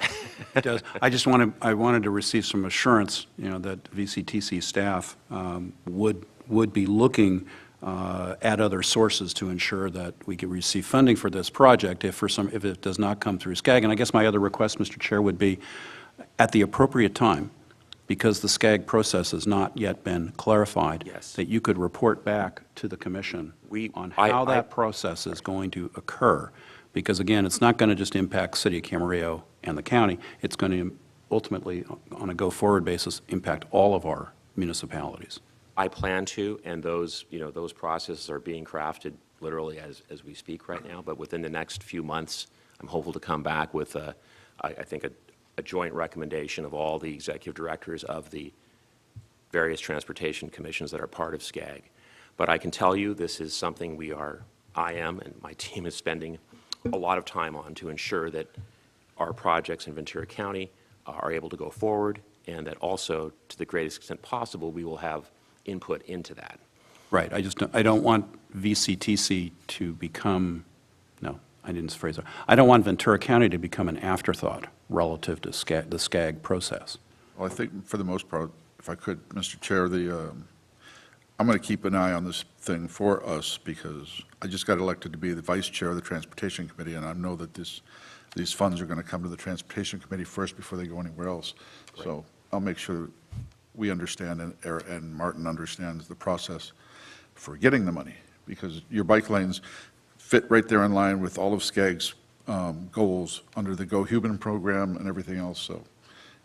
It does. I wanted to receive some assurance, that VCTC staff would be looking at other sources to ensure that we can receive funding for this project if it does not come through SCAG. And I guess my other request, Mr. Chair, would be at the appropriate time, because the SCAG process has not yet been clarified, yes, that you could report back to the Commission on how that process is going to occur, Because again, it's not going to just impact City of Camarillo and the county, it's going to ultimately, on a go-forward basis, impact all of our municipalities. I plan to, and those, those processes are being crafted literally as we speak right now, but within the next few months, I'm hopeful to come back with, I think, a joint recommendation of all the executive directors of the various transportation commissions that are part of SCAG. But I can tell you this is something I am and my team is spending a lot of time on to ensure that our projects in Ventura County are able to go forward, and that also, to the greatest extent possible, we will have input into that. Right, I don't want VCTC to become, no, I didn't phrase it. I don't want Ventura County to become an afterthought relative to the SCAG process. Well, I think for the most part, if I could, Mr. Chair, I'm going to keep an eye on this thing for us because I just got elected to be the vice chair of the Transportation Committee, and I know that these funds are going to come to the Transportation Committee first before they go anywhere else. Right. So I'll make sure we understand and Martin understands the process for getting the money, because your bike lanes fit right there in line with all of SCAG's goals under the Go Human program and everything else. So,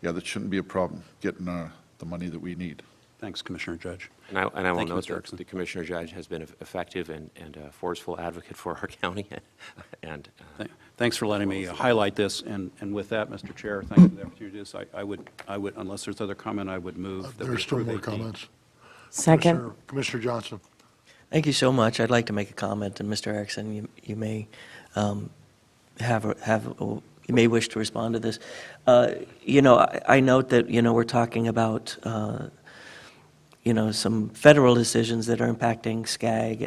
yeah, that shouldn't be a problem getting the money that we need. Thanks, Commissioner Judge. And I will Thank you, note Mr. that Erickson. the Commissioner Judge has been effective and a forceful advocate for our county. And Thanks for letting me highlight this, and with that, Mr. Chair, thank you for the opportunity to do this. I would, unless there's other comment, I would move that we There's still approve more 8D. comments. Second. Commissioner Johnson. Thank you so much. I'd like to make a comment, and Mr. Erickson, you may you may wish to respond to this. I note that, we're talking about, some federal decisions that are impacting SCAG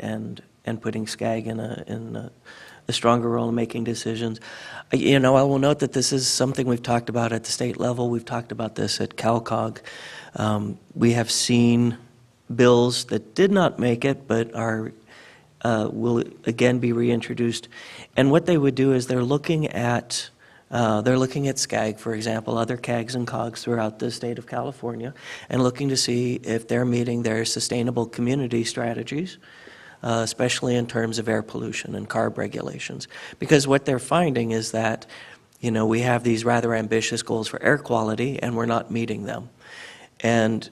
and putting SCAG in a stronger role in making decisions. I will note that this is something we've talked about at the state level. We've talked about this at CalCog. We have seen bills that did not make it, but will again be reintroduced. And what they would do is they're looking at SCAG, for example, other CAGs and COGs throughout the state of California, and looking to see if they're meeting their sustainable community strategies, especially in terms of air pollution and CARB regulations. Because what they're finding is that, we have these rather ambitious goals for air quality, and we're not meeting them. And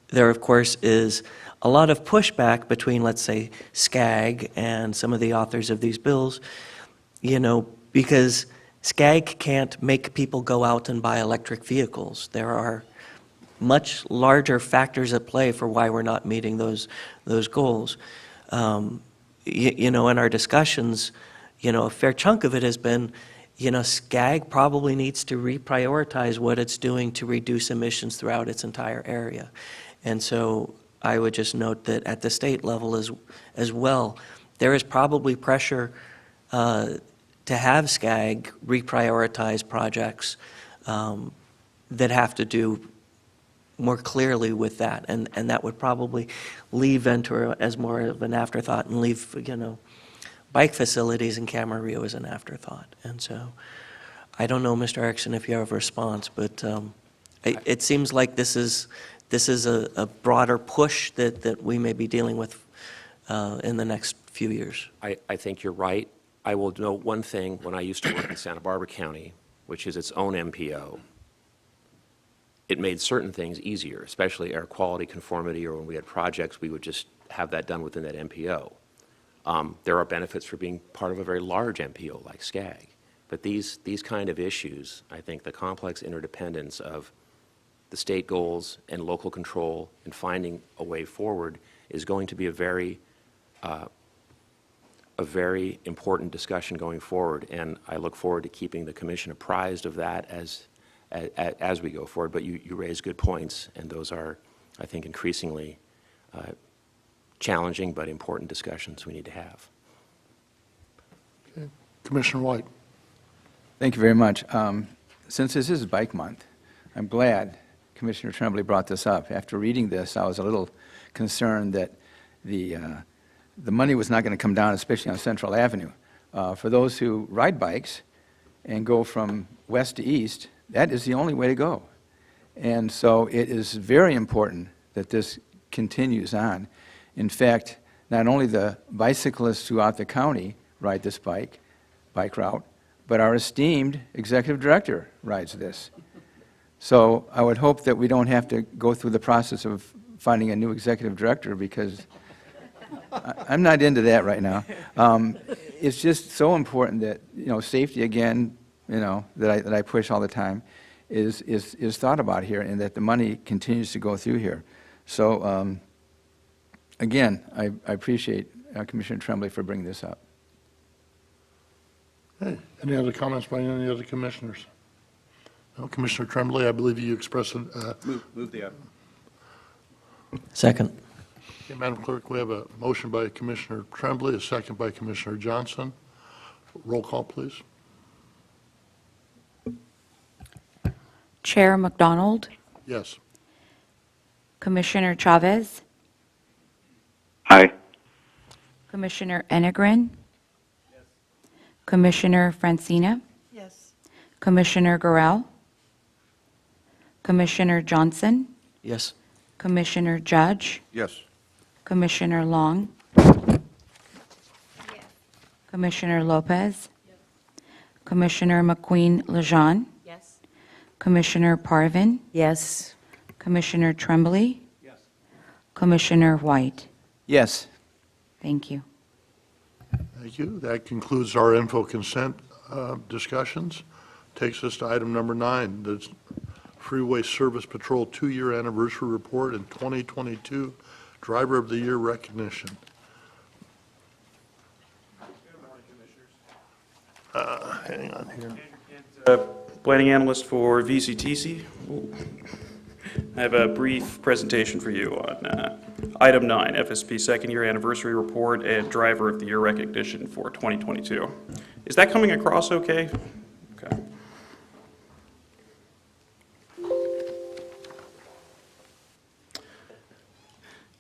there, of course, is a lot of pushback between, let's say, SCAG and some of the authors of these bills, because SCAG can't make people go out and buy electric vehicles. There are much larger factors at play for why we're not meeting those goals. In our discussions, a fair chunk of it has been, SCAG probably needs to reprioritize what it's doing to reduce emissions throughout its entire area. And so I would just note that at the state level as well, there is probably pressure to have SCAG reprioritize projects that have to do more clearly with that, and that would probably leave Ventura as more of an afterthought and leave, bike facilities in Camarillo as an afterthought. And so I don't know, Mr. Erickson, if you have a response, but it seems like this is a broader push that we may be dealing with in the next few years. I think you're right. I will note one thing. When I used to work in Santa Barbara County, which is its own MPO, it made certain things easier, especially air quality conformity, or when we had projects, we would just have that done within that MPO. There are benefits for being part of a very large MPO like SCAG. But these kind of issues, I think the complex interdependence of the state goals and local control and finding a way forward is going to be a very important discussion going forward, and I look forward to keeping the commission apprised of that as we go forward. But you raise good points, and those are, I think, increasingly challenging but important discussions we need to have. Okay. Commissioner White. Thank you very much. Since this is Bike Month, I'm glad Commissioner Tremblay brought this up. After reading this, I was a little concerned that the money was not going to come down, especially on Central Avenue. For those who ride bikes and go from west to east, that is the only way to go. And so it is very important that this continues on. In fact, not only the bicyclists throughout the county ride this bike, bike route, but our esteemed executive director rides this. So I would hope that we don't have to go through the process of finding a new executive director, because I'm not into that right now. It's just so important that, safety, again, that I push all the time, is thought about here, and that the money continues to go through here. So, again, I appreciate Commissioner Tremblay for bringing this up. Okay. Any other comments by any other commissioners? No, Commissioner Tremblay, I believe you expressed an, Move the item. Second. okay, Madam Clerk, we have a motion by Commissioner Tremblay, a second by Commissioner Johnson. Roll call, please. Chair McDonald, Yes. Commissioner Chavez, Aye. Commissioner Enegren, Commissioner Francina, Yes. Commissioner Gorel, Commissioner Johnson, Yes. Commissioner Judge, Yes. Commissioner Long, Commissioner Lopez, Commissioner McQueen-Lejeune, Yes. Commissioner Parvin, Yes. Commissioner Tremblay, Commissioner White. Yes. Thank you. Thank you. That concludes our info consent discussions. Takes us to item number 9, the Freeway Service Patrol 2-year anniversary report and 2022 Driver of the Year recognition. Hang on here. Planning analyst for VCTC. I have a brief presentation for you on item 9, FSP second year anniversary report and driver of the year recognition for 2022. Is that coming across okay? Okay.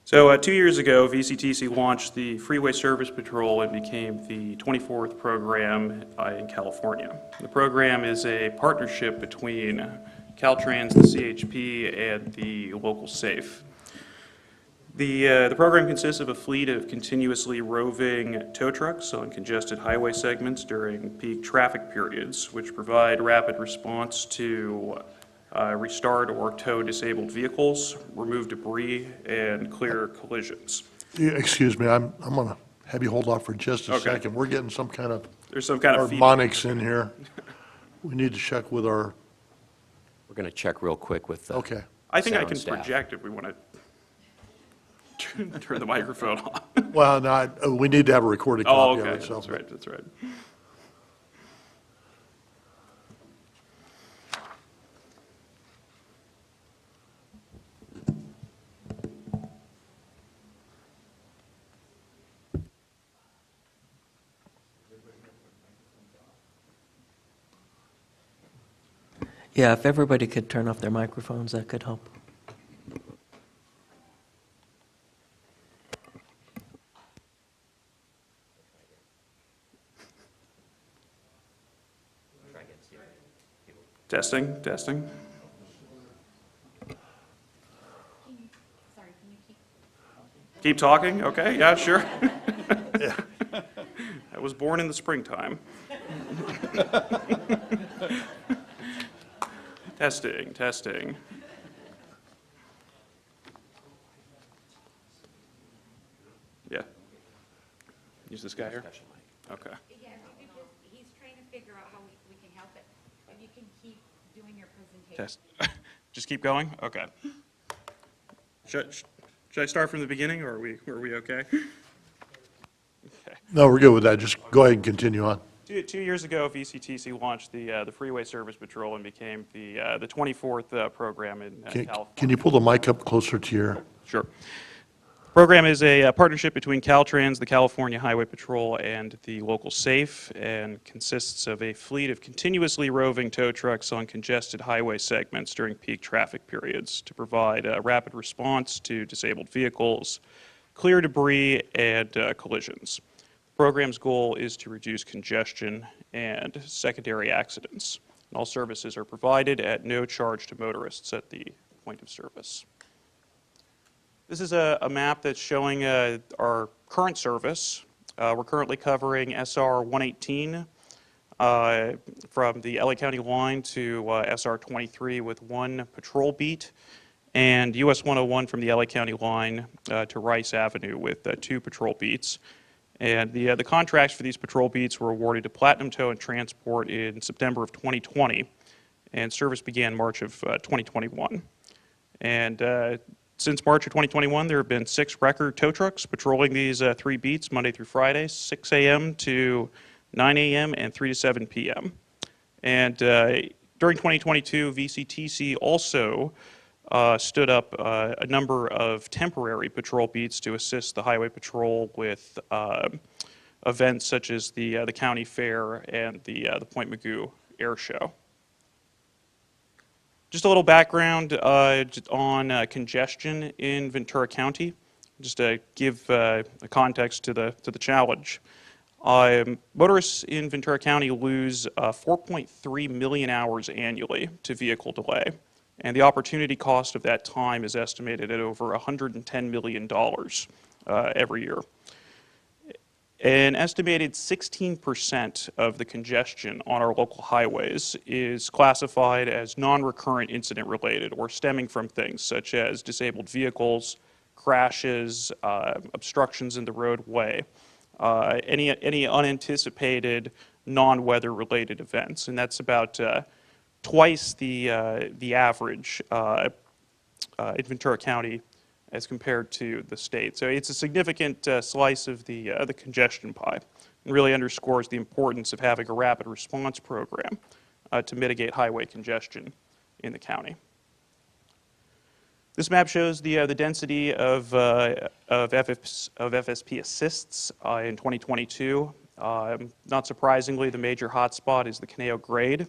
So 2 years ago, VCTC launched the Freeway Service Patrol and became the 24th program in California. The program is a partnership between Caltrans, the CHP, and the local SAFE. The program consists of a fleet of continuously roving tow trucks on congested highway segments during peak traffic periods, which provide rapid response to restart or tow disabled vehicles, remove debris, and clear collisions. Excuse me, I'm going to have you hold off for just a Okay. second. We're getting some kind of There's some kind of feedback. harmonics in here. We need to check with our, We're going to check real quick with the okay. I think I sound can staff. project if we want to turn the microphone on. Well, no, we need to have a recorded Oh, copy of okay, it. so- that's right, that's right. Yeah, if everybody could turn off their microphones, that could help. Testing, testing. Keep talking? Okay, yeah, sure. I was born in the springtime. Testing, testing. Yeah. Use this guy here? Okay. Yeah, he's trying to figure out how we can help it. If you can keep doing your presentation. Test. Just keep going? Okay. Should I start from the beginning, or are we okay? Okay. No, we're good with that. Just go ahead and continue on. 2 years ago, VCTC launched the Freeway Service Patrol and became the 24th program in California. Can you pull the mic up closer to your, Sure. Program is a partnership between Caltrans, the California Highway Patrol, and the local SAFE, and consists of a fleet of continuously roving tow trucks on congested highway segments during peak traffic periods to provide a rapid response to disabled vehicles, clear debris, and collisions. The program's goal is to reduce congestion and secondary accidents. And all services are provided at no charge to motorists at the point of service. This is a map that's showing our current service. We're currently covering SR 118 from the LA County line to SR 23 with 1 patrol beat, and US 101 from the LA County line to Rice Avenue with 2 patrol beats. And the contracts for these patrol beats were awarded to Platinum Tow and Transport in September of 2020, and service began March of 2021. And since March of 2021, there have been 6 record tow trucks patrolling these 3 beats Monday through Friday, 6 a.m. to 9 a.m. and 3 to 7 p.m. And during 2022, VCTC also stood up a number of temporary patrol beats to assist the highway patrol with events such as the county fair and the Point Mugu Air Show. Just a little background on congestion in Ventura County, just to give a context to the challenge. Motorists in Ventura County lose 4.3 million hours annually to vehicle delay, and the opportunity cost of that time is estimated at over $110 million every year. An estimated 16% of the congestion on our local highways is classified as non-recurrent incident related or stemming from things such as disabled vehicles, crashes, obstructions in the roadway, any unanticipated non-weather related events, and that's about twice the average in Ventura County as compared to the state. So it's a significant slice of the congestion pie, and really underscores the importance of having a rapid response program to mitigate highway congestion in the county. This map shows the density of FSP assists in 2022. Not surprisingly, the major hotspot is the Conejo Grade.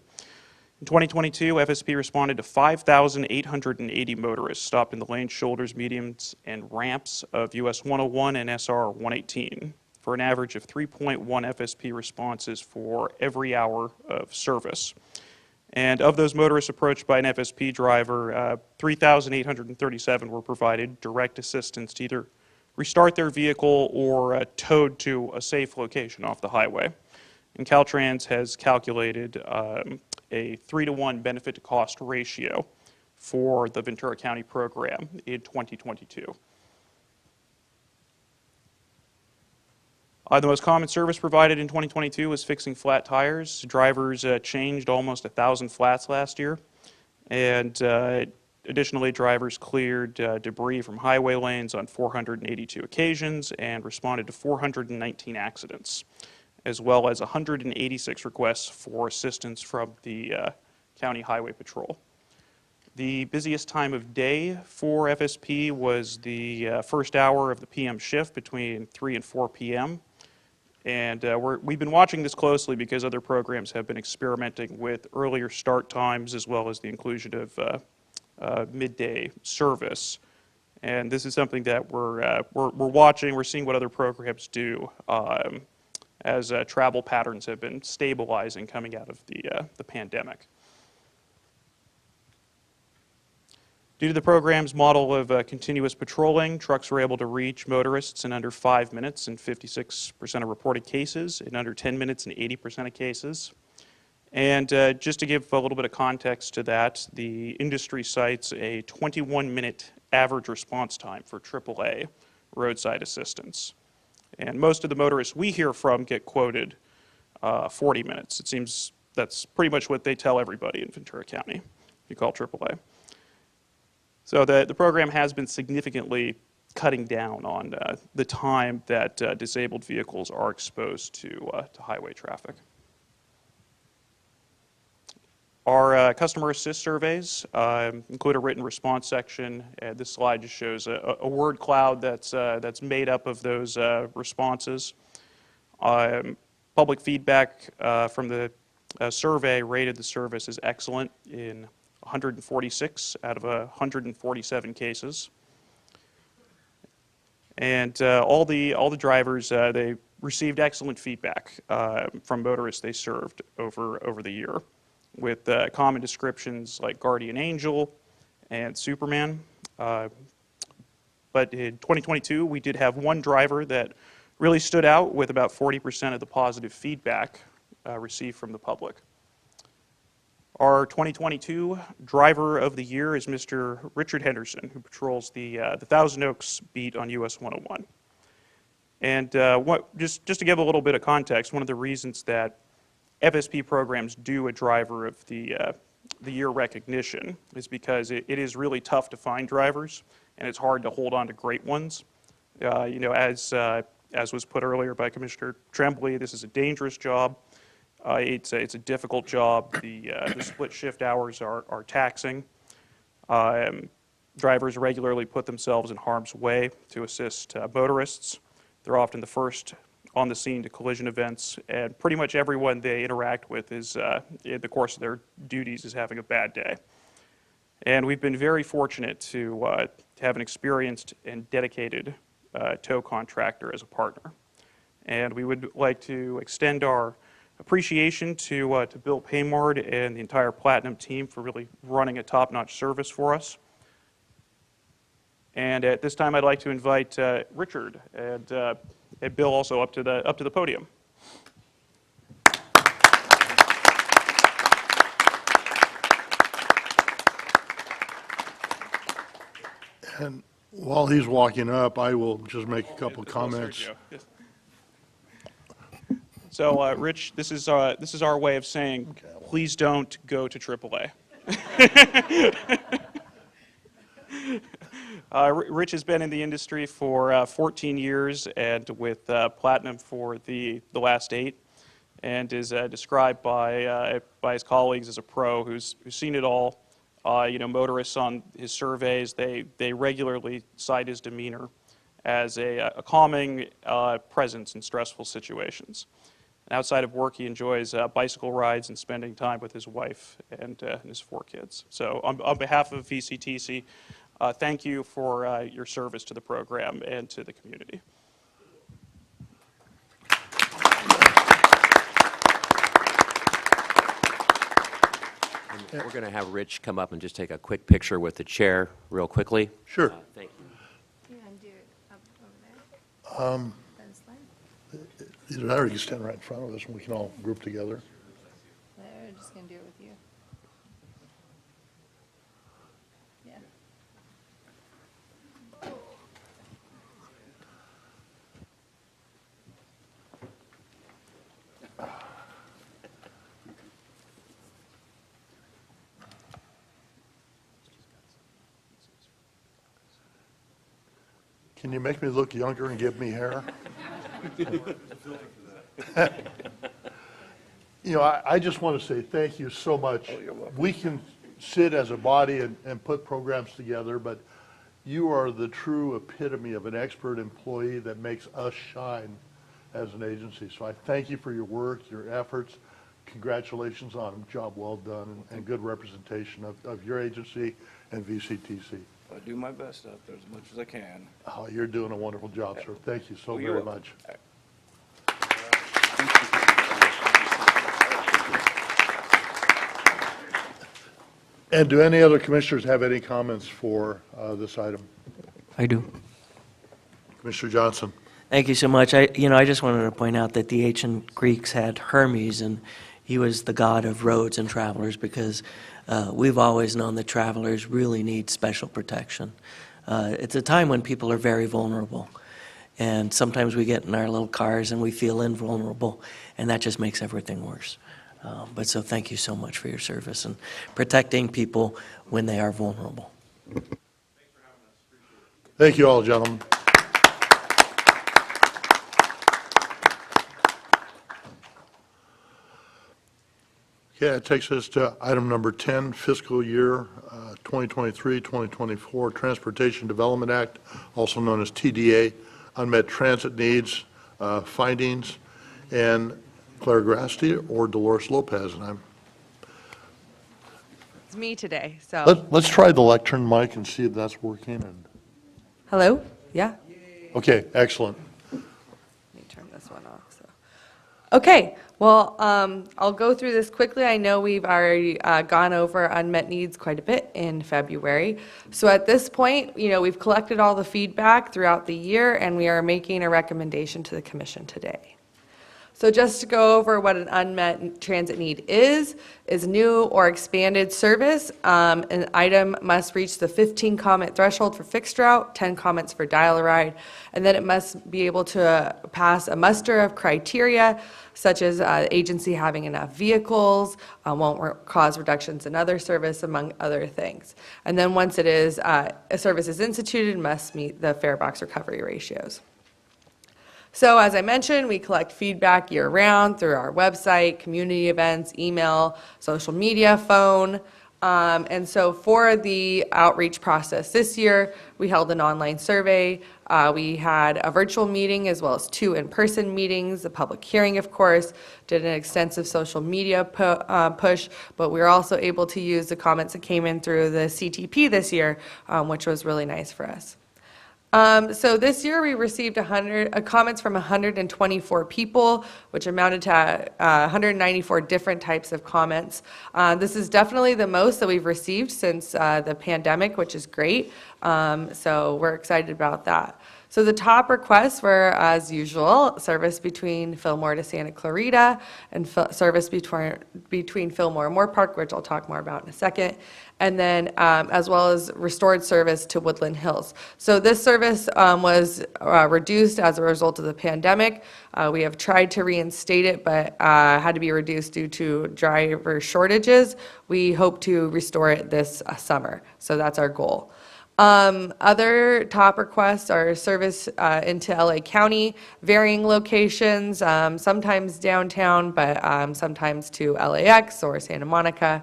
In 2022, FSP responded to 5,880 motorists stopped in the lanes, shoulders, medians, and ramps of US 101 and SR 118 for an average of 3.1 FSP responses for every hour of service. And of those motorists approached by an FSP driver, 3,837 were provided direct assistance to either restart their vehicle or towed to a safe location off the highway. And Caltrans has calculated a 3-to-1 benefit to cost ratio for the Ventura County program in 2022. The most common service provided in 2022 was fixing flat tires. Drivers changed almost 1,000 flats last year, and additionally, drivers cleared debris from highway lanes on 482 occasions and responded to 419 accidents, as well as 186 requests for assistance from the County Highway Patrol. The busiest time of day for FSP was the first hour of the PM shift between 3 and 4 p.m. And we've been watching this closely because other programs have been experimenting with earlier start times as well as the inclusion of midday service. And this is something that we're watching. We're seeing what other programs do as travel patterns have been stabilizing coming out of the pandemic. Due to the program's model of continuous patrolling, trucks were able to reach motorists in under 5 minutes in 56% of reported cases, in under 10 minutes in 80% of cases. And just to give a little bit of context to that, the industry cites a 21-minute average response time for AAA roadside assistance. And most of the motorists we hear from get quoted 40 minutes. It seems that's pretty much what they tell everybody in Ventura County if you call AAA. So the program has been significantly cutting down on the time that disabled vehicles are exposed to highway traffic. Our customer assist surveys include a written response section. This slide just shows a word cloud that's made up of those responses. Public feedback from the survey rated the service as excellent in 146 out of 147 cases. And all the drivers, they received excellent feedback from motorists they served over the year, with common descriptions like Guardian Angel and Superman. But in 2022, we did have one driver that really stood out with about 40% of the positive feedback received from the public. Our 2022 Driver of the Year is Mr. Richard Henderson, who patrols the Thousand Oaks beat on US 101. And just to give a little bit of context, one of the reasons that FSP programs do a Driver of the Year recognition is because it is really tough to find drivers, and it's hard to hold on to great ones. You know, as was put earlier by Commissioner Tremblay, this is a dangerous job. It's a difficult job. The split shift hours are taxing. Drivers regularly put themselves in harm's way to assist motorists. They're often the first on the scene to collision events, and pretty much everyone they interact with is, in the course of their duties, is having a bad day. And we've been very fortunate to have an experienced and dedicated tow contractor as a partner. And we would like to extend our appreciation to Bill Paymard and the entire Platinum team for really running a top-notch service for us. And at this time, I'd like to invite Richard and Bill also up to the podium. And while he's walking up, I will just make a couple comments. So, Rich, this is our way of saying, please don't go to AAA. Rich has been in the industry for 14 years and with Platinum for the last 8, and is described by his colleagues as a pro who's seen it all. You know, motorists on his surveys, they regularly cite his demeanor as a calming presence in stressful situations. And outside of work, he enjoys bicycle rides and spending time with his wife and his 4 kids. So on behalf of VCTC, thank you for your service to the program and to the community. And we're going to have Rich come up and just take a quick picture with the chair real quickly. Sure. Thank you. You want to do it up over there? That's fine. Either that or you can stand right in front of us and we can all group together. They're just going to do it with you. Yeah. Can you make me look younger and give me hair? You know, I just want to say thank you so much. We can sit as a body and put programs together, but you are the true epitome of an expert employee that makes us shine as an agency. So I thank you for your work, your efforts. Congratulations on a job well done and good representation of your agency and VCTC. I do my best out there as much as I can. Oh, you're doing a wonderful job, sir. Thank you so very much. And do any other commissioners have any comments for this item? I do. Commissioner Johnson. Thank you so much. I just wanted to point out that the ancient Greeks had Hermes, and he was the god of roads and travelers, because we've always known that travelers really need special protection. It's a time when people are very vulnerable, and sometimes we get in our little cars and we feel invulnerable, and that just makes everything worse. But so thank you so much for your service and protecting people when they are vulnerable. Thank you all, gentlemen. Okay, that takes us to item number 10, fiscal year 2023-2024 Transportation Development Act, also known as TDA, Unmet Transit Needs, Findings, and Claire Grasti or Dolores Lopez. And It's me today, so. let's try the lectern mic and see if that's working. And Hello? Yeah? okay, excellent. Let me turn this one off, so. Okay, well, I'll go through this quickly. I know we've already gone over unmet needs quite a bit in February. So at this point, we've collected all the feedback throughout the year, and we are making a recommendation to the commission today. So just to go over what an unmet transit need is new or expanded service. An item must reach the 15 comment threshold for fixed route, 10 comments for dial-a-ride, and then it must be able to pass a muster of criteria such as agency having enough vehicles, won't cause reductions in other service, among other things. And then once it is, a service is instituted, must meet the fare box recovery ratios. So as I mentioned, we collect feedback year-round through our website, community events, email, social media, phone. And so for the outreach process this year, we held an online survey. We had a virtual meeting as well as 2 in-person meetings, a public hearing, of course, did an extensive social media push, but we were also able to use the comments that came in through the CTP this year, which was really nice for us. So this year we received comments from 124 people, which amounted to 194 different types of comments. This is definitely the most that we've received since the pandemic, which is great. So we're excited about that. So the top requests were, as usual, service between Fillmore to Santa Clarita and service between Fillmore and Moore Park, which I'll talk more about in a second, and then as well as restored service to Woodland Hills. So this service was reduced as a result of the pandemic. We have tried to reinstate it, but had to be reduced due to driver shortages. We hope to restore it this summer, so that's our goal. Other top requests are service into LA County, varying locations, sometimes downtown, but sometimes to LAX or Santa Monica.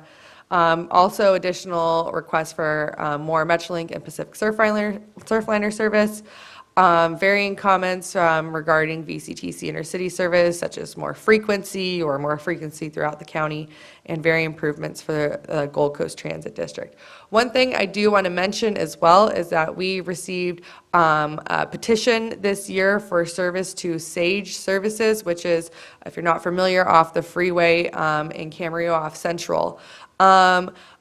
Also additional requests for more Metrolink and Pacific Surfliner service. Varying comments regarding VCTC intercity service, such as more frequency throughout the county, and varying improvements for the Gold Coast Transit District. One thing I do want to mention as well is that we received a petition this year for service to Sage Services, which is, if you're not familiar, off the freeway in Camarillo off Central.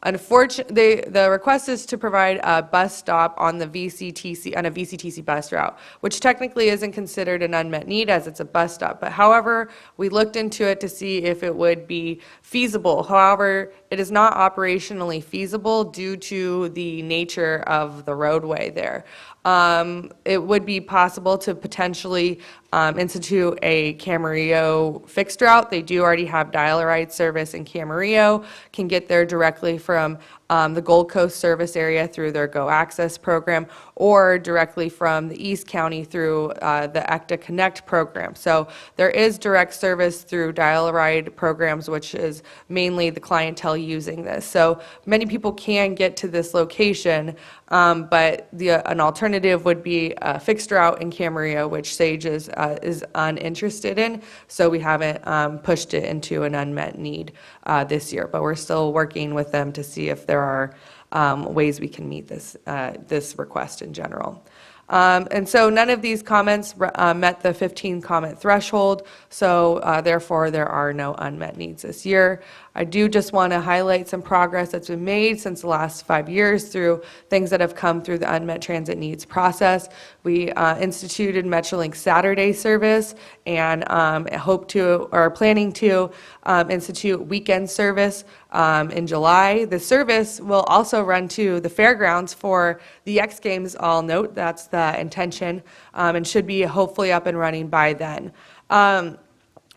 Unfortunately, the request is to provide a bus stop on a VCTC bus route, which technically isn't considered an unmet need as it's a bus stop. But however, we looked into it to see if it would be feasible. However, it is not operationally feasible due to the nature of the roadway there. It would be possible to potentially institute a Camarillo fixed route. They do already have dial-a-ride service in Camarillo, can get there directly from the Gold Coast service area through their Go Access program, or directly from the East County through the ECTA Connect program. So there is direct service through dial-a-ride programs, which is mainly the clientele using this. So many people can get to this location, but an alternative would be a fixed route in Camarillo, which Sage is uninterested in. So we haven't pushed it into an unmet need this year, but we're still working with them to see if there are ways we can meet this request in general. And so none of these comments met the 15 comment threshold, so therefore there are no unmet needs this year. I do just want to highlight some progress that's been made since the last 5 years through things that have come through the unmet transit needs process. We instituted Metrolink Saturday service and are planning to institute weekend service in July. The service will also run to the fairgrounds for the X Games, I'll note. That's the intention, and should be hopefully up and running by then.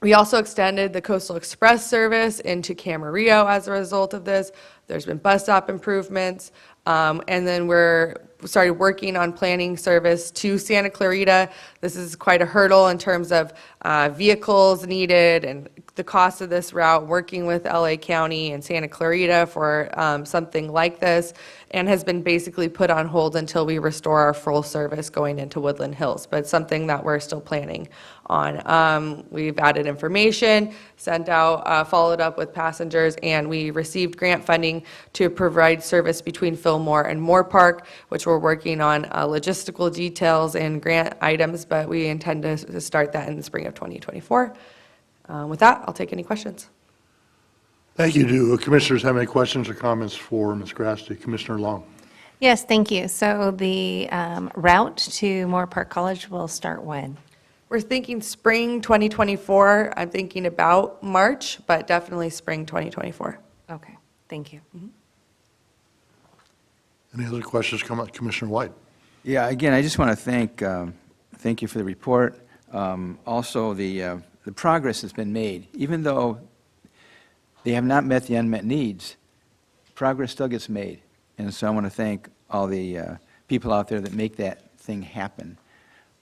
We also extended the Coastal Express service into Camarillo as a result of this. There's been bus stop improvements, and then we're started working on planning service to Santa Clarita. This is quite a hurdle in terms of vehicles needed and the cost of this route, working with LA County and Santa Clarita for something like this, and has been basically put on hold until we restore our full service going into Woodland Hills, but something that we're still planning on. We've added information, sent out, followed up with passengers, and we received grant funding to provide service between Fillmore and Moore Park, which we're working on logistical details and grant items, but we intend to start that in the spring of 2024. With that, I'll take any questions. Thank you. Do commissioners have any questions or comments for Ms. Grasty? Commissioner Long. Yes, thank you. So the route to Moore Park College will start when? We're thinking spring 2024. I'm thinking about March, but definitely spring 2024. Okay, thank you. Any other questions come up? Commissioner White? Yeah, again, I just want to thank you for the report. Also, the progress has been made. Even though they have not met the unmet needs, progress still gets made. And so I want to thank all the people out there that make that thing happen,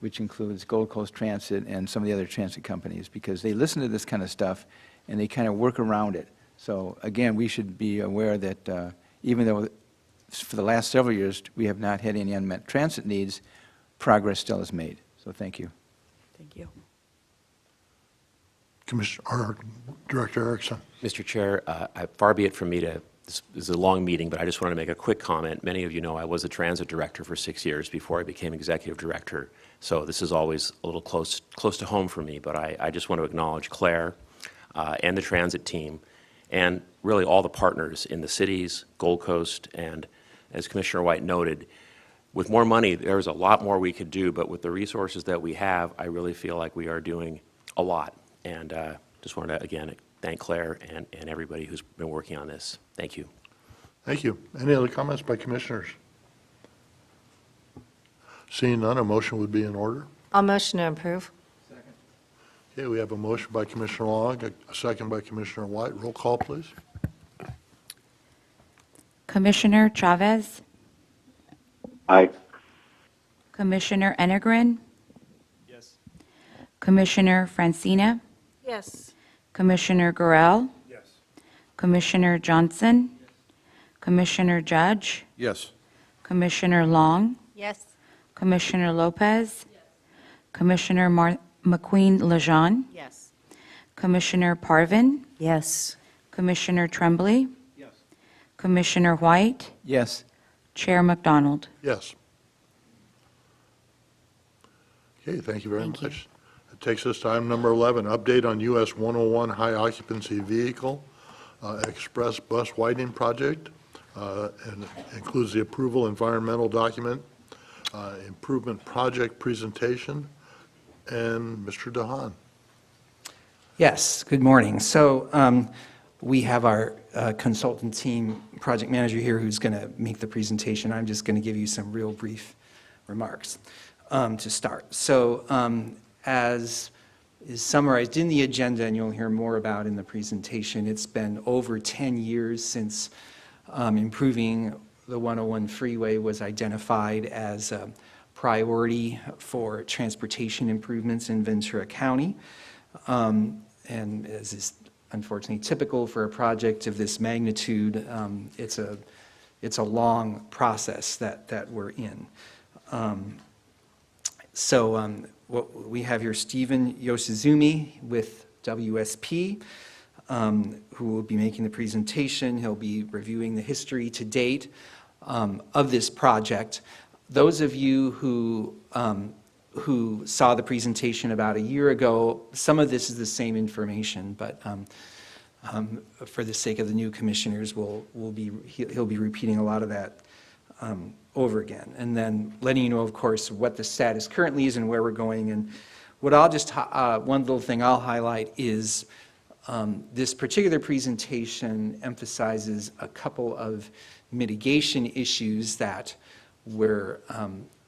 which includes Gold Coast Transit and some of the other transit companies, because they listen to this kind of stuff and they kind of work around it. So again, we should be aware that even though for the last several years we have not had any unmet transit needs, progress still is made. So thank you. Thank you. Commissioner, or Director Erickson? Mr. Chair, far be it from me this is a long meeting, but I just wanted to make a quick comment. Many of you know I was a transit director for 6 years before I became executive director, so this is always a little close to home for me, but I just want to acknowledge Claire and the transit team and really all the partners in the cities, Gold Coast, and as Commissioner White noted, with more money, there's a lot more we could do, but with the resources that we have, I really feel like we are doing a lot. And just wanted to, again, thank Claire and everybody who's been working on this. Thank you. Thank you. Any other comments by commissioners? Seeing none, a motion would be in order. I'll motion to approve. Okay, we have a motion by Commissioner Long, a second by Commissioner White. Roll call, please. Commissioner Chavez, Aye. Commissioner Enegren, Yes. Commissioner Francina, Yes. Commissioner Gorel, Yes. Commissioner Johnson, Commissioner Judge, Yes. Commissioner Long, Yes. Commissioner Lopez, Commissioner McQueen-Lejeune, Yes. Commissioner Parvin, Yes. Commissioner Tremblay, Yes. Commissioner White, Yes. Chair McDonald. Yes. Okay, thank you very much. It takes us to item number 11, update on US 101 high occupancy vehicle express bus widening project, and includes the approval environmental document, improvement project presentation, and Mr. DeHaan. Yes, good morning. So we have our consultant team, project manager here, who's going to make the presentation. I'm just going to give you some real brief remarks to start. So as is summarized in the agenda, and you'll hear more about in the presentation, it's been over 10 years since improving the 101 freeway was identified as a priority for transportation improvements in Ventura County. And as is unfortunately typical for a project of this magnitude, it's a long process that we're in. What we have here, Stephen Yoshizumi with WSP, who will be making the presentation. He'll be reviewing the history to date of this project. Those of you who saw the presentation about a year ago, some of this is the same information, but for the sake of the new commissioners, he'll be repeating a lot of that over again. And then letting you know, of course, what the status currently is and where we're going. And what I'll just, one little thing I'll highlight is this particular presentation emphasizes a couple of mitigation issues that we're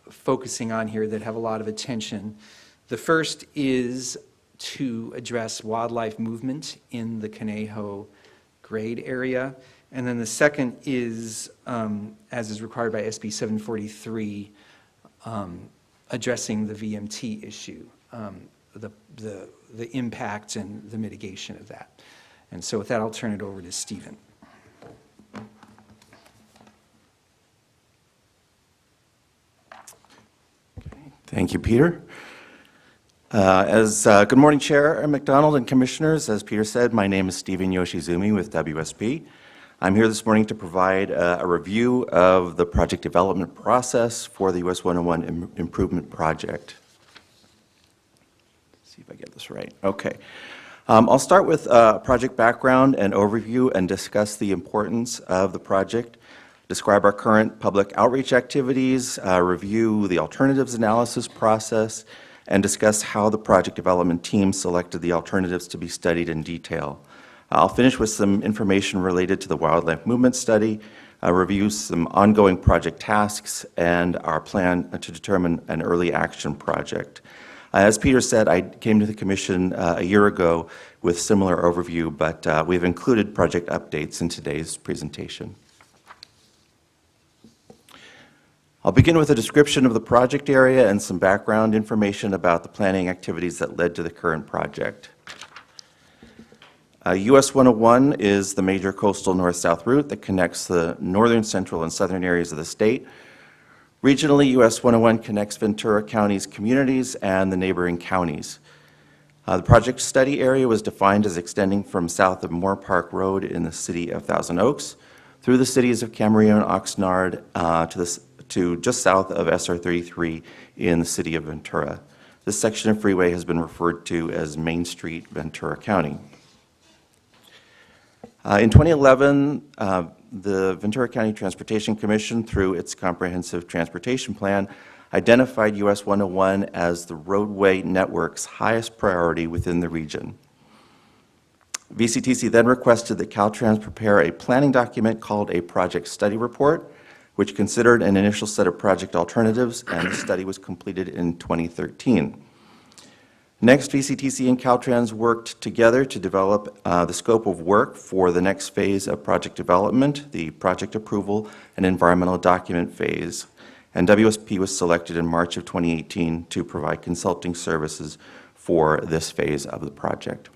focusing on here that have a lot of attention. The first is to address wildlife movement in the Conejo grade area. And then the second is, as is required by SB 743, addressing the VMT issue, the impact and the mitigation of that. And so with that, I'll turn it over to Stephen. Thank you, Peter. Good morning, Chair McDonald and Commissioners. As Peter said, my name is Stephen Yoshizumi with WSP. I'm here this morning to provide a review of the project development process for the US 101 Improvement Project. Let's see if I get this right. Okay. I'll start with project background and overview and discuss the importance of the project, describe our current public outreach activities, review the alternatives analysis process, and discuss how the project development team selected the alternatives to be studied in detail. I'll finish with some information related to the wildlife movement study, review some ongoing project tasks, and our plan to determine an early action project. As Peter said, I came to the Commission a year ago with similar overview, but we've included project updates in today's presentation. I'll begin with a description of the project area and some background information about the planning activities that led to the current project. US 101 is the major coastal north-south route that connects the northern, central, and southern areas of the state. Regionally, US 101 connects Ventura County's communities and the neighboring counties. The project study area was defined as extending from south of Moore Park Road in the city of Thousand Oaks through the cities of Camarillo and Oxnard to just south of SR 33 in the city of Ventura. This section of freeway has been referred to as Main Street, Ventura County. In 2011, the Ventura County Transportation Commission, through its comprehensive transportation plan, identified US 101 as the roadway network's highest priority within the region. VCTC then requested that Caltrans prepare a planning document called a project study report, which considered an initial set of project alternatives, and the study was completed in 2013. Next, VCTC and Caltrans worked together to develop the scope of work for the next phase of project development, the project approval and environmental document phase. And WSP was selected in March of 2018 to provide consulting services for this phase of the project.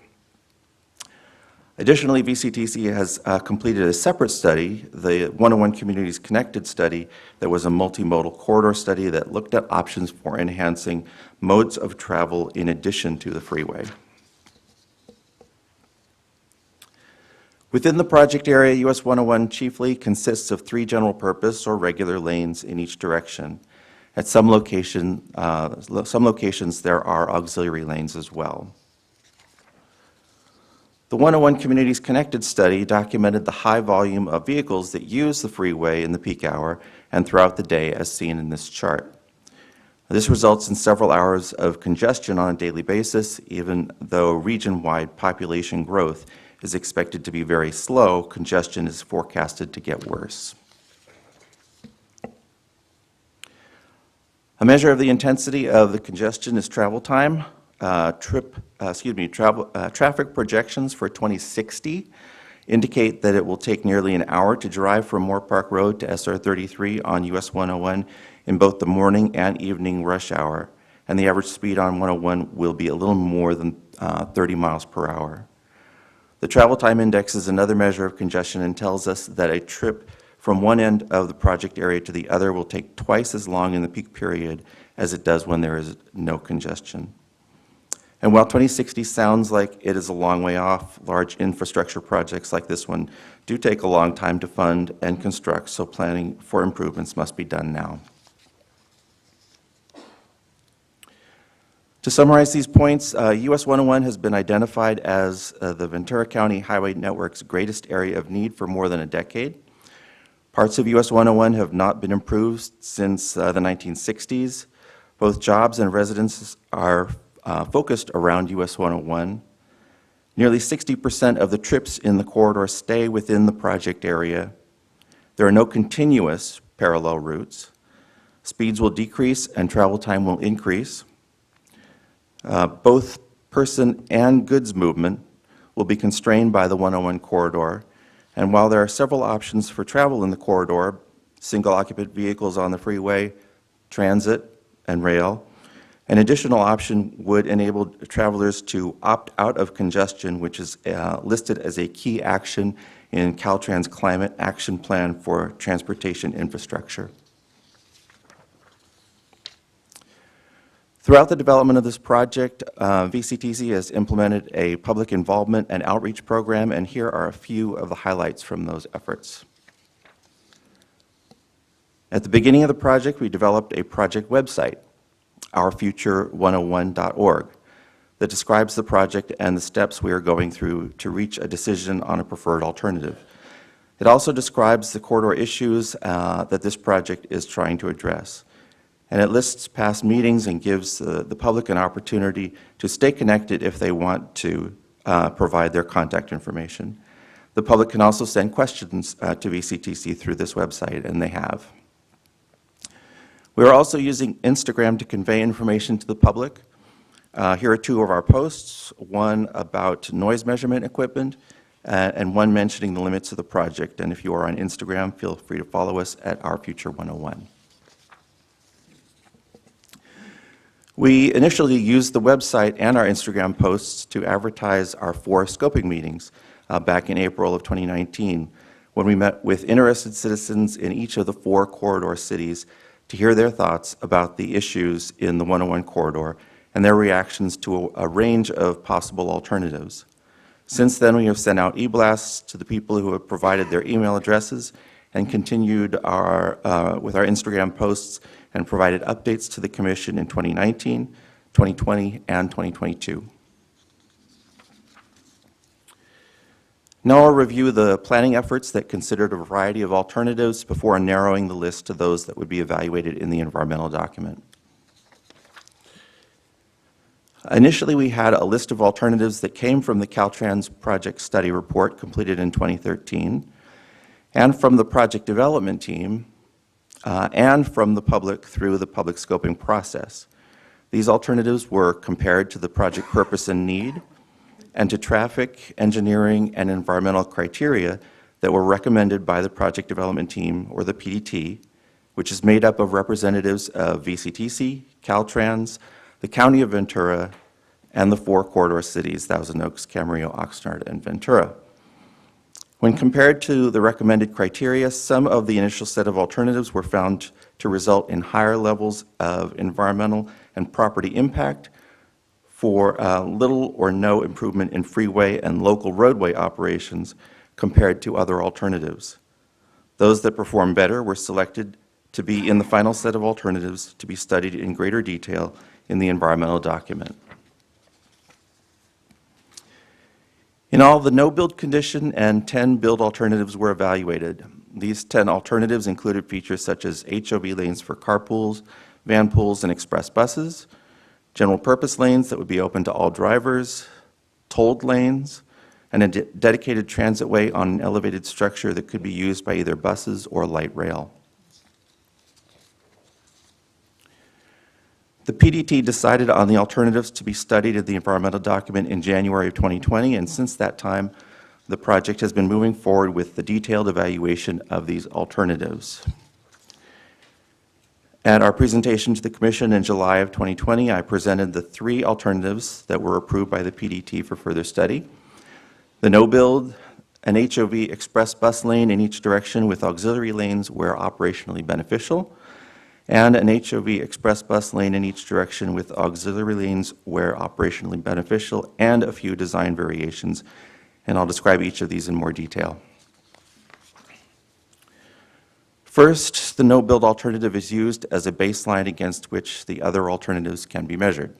Additionally, VCTC has completed a separate study, the 101 Communities Connected study, that was a multimodal corridor study that looked at options for enhancing modes of travel in addition to the freeway. Within the project area, US 101 chiefly consists of 3 general purpose or regular lanes in each direction. At some locations, there are auxiliary lanes as well. The 101 Communities Connected study documented the high volume of vehicles that use the freeway in the peak hour and throughout the day, as seen in this chart. This results in several hours of congestion on a daily basis. Even though region-wide population growth is expected to be very slow, congestion is forecasted to get worse. A measure of the intensity of the congestion is travel time. Traffic projections for 2060 indicate that it will take nearly an hour to drive from Moore Park Road to SR 33 on US 101 in both the morning and evening rush hour, and the average speed on 101 will be a little more than 30 miles per hour. The travel time index is another measure of congestion and tells us that a trip from one end of the project area to the other will take twice as long in the peak period as it does when there is no congestion. And while 2060 sounds like it is a long way off, large infrastructure projects like this one do take a long time to fund and construct, so planning for improvements must be done now. To summarize these points, US 101 has been identified as the Ventura County Highway Network's greatest area of need for more than a decade. Parts of US 101 have not been improved since the 1960s. Both jobs and residences are focused around US 101. Nearly 60% of the trips in the corridor stay within the project area. There are no continuous parallel routes. Speeds will decrease and travel time will increase. Both person and goods movement will be constrained by the 101 corridor. And while there are several options for travel in the corridor, single occupant vehicles on the freeway, transit, and rail, an additional option would enable travelers to opt out of congestion, which is listed as a key action in Caltrans' Climate Action Plan for Transportation Infrastructure. Throughout the development of this project, VCTC has implemented a public involvement and outreach program, and here are a few of the highlights from those efforts. At the beginning of the project, we developed a project website, ourfuture101.org, that describes the project and the steps we are going through to reach a decision on a preferred alternative. It also describes the corridor issues that this project is trying to address. and it lists past meetings and gives the public an opportunity to stay connected if they want to provide their contact information. The public can also send questions to VCTC through this website, and they have. We are also using Instagram to convey information to the public. Here are two of our posts, one about noise measurement equipment and one mentioning the limits of the project. And if you are on Instagram, feel free to follow us at Our Future 101. We initially used the website and our Instagram posts to advertise our 4 scoping meetings back in April of 2019, when we met with interested citizens in each of the 4 corridor cities to hear their thoughts about the issues in the 101 corridor and their reactions to a range of possible alternatives. Since then, we have sent out e-blasts to the people who have provided their email addresses and continued with our Instagram posts and provided updates to the Commission in 2019, 2020, and 2022. Now I'll review the planning efforts that considered a variety of alternatives before narrowing the list to those that would be evaluated in the environmental document. Initially, we had a list of alternatives that came from the Caltrans project study report completed in 2013, and from the project development team, and from the public through the public scoping process. These alternatives were compared to the project purpose and need, and to traffic, engineering, and environmental criteria that were recommended by the project development team, or the PDT, which is made up of representatives of VCTC, Caltrans, the County of Ventura, and the 4 corridor cities, Thousand Oaks, Camarillo, Oxnard, and Ventura. When compared to the recommended criteria, some of the initial set of alternatives were found to result in higher levels of environmental and property impact for little or no improvement in freeway and local roadway operations compared to other alternatives. Those that performed better were selected to be in the final set of alternatives to be studied in greater detail in the environmental document. In all, the no-build condition and 10 build alternatives were evaluated. These 10 alternatives included features such as HOV lanes for carpools, van pools, and express buses, general purpose lanes that would be open to all drivers, tolled lanes, and a dedicated transit way on an elevated structure that could be used by either buses or light rail. The PDT decided on the alternatives to be studied in the environmental document in January of 2020, and since that time, the project has been moving forward with the detailed evaluation of these alternatives. At our presentation to the Commission in July of 2020, I presented the 3 alternatives that were approved by the PDT for further study. The no-build, an HOV express bus lane in each direction with auxiliary lanes where operationally beneficial, and an HOV express bus lane in each direction with auxiliary lanes where operationally beneficial, and a few design variations, and I'll describe each of these in more detail. First, the no-build alternative is used as a baseline against which the other alternatives can be measured.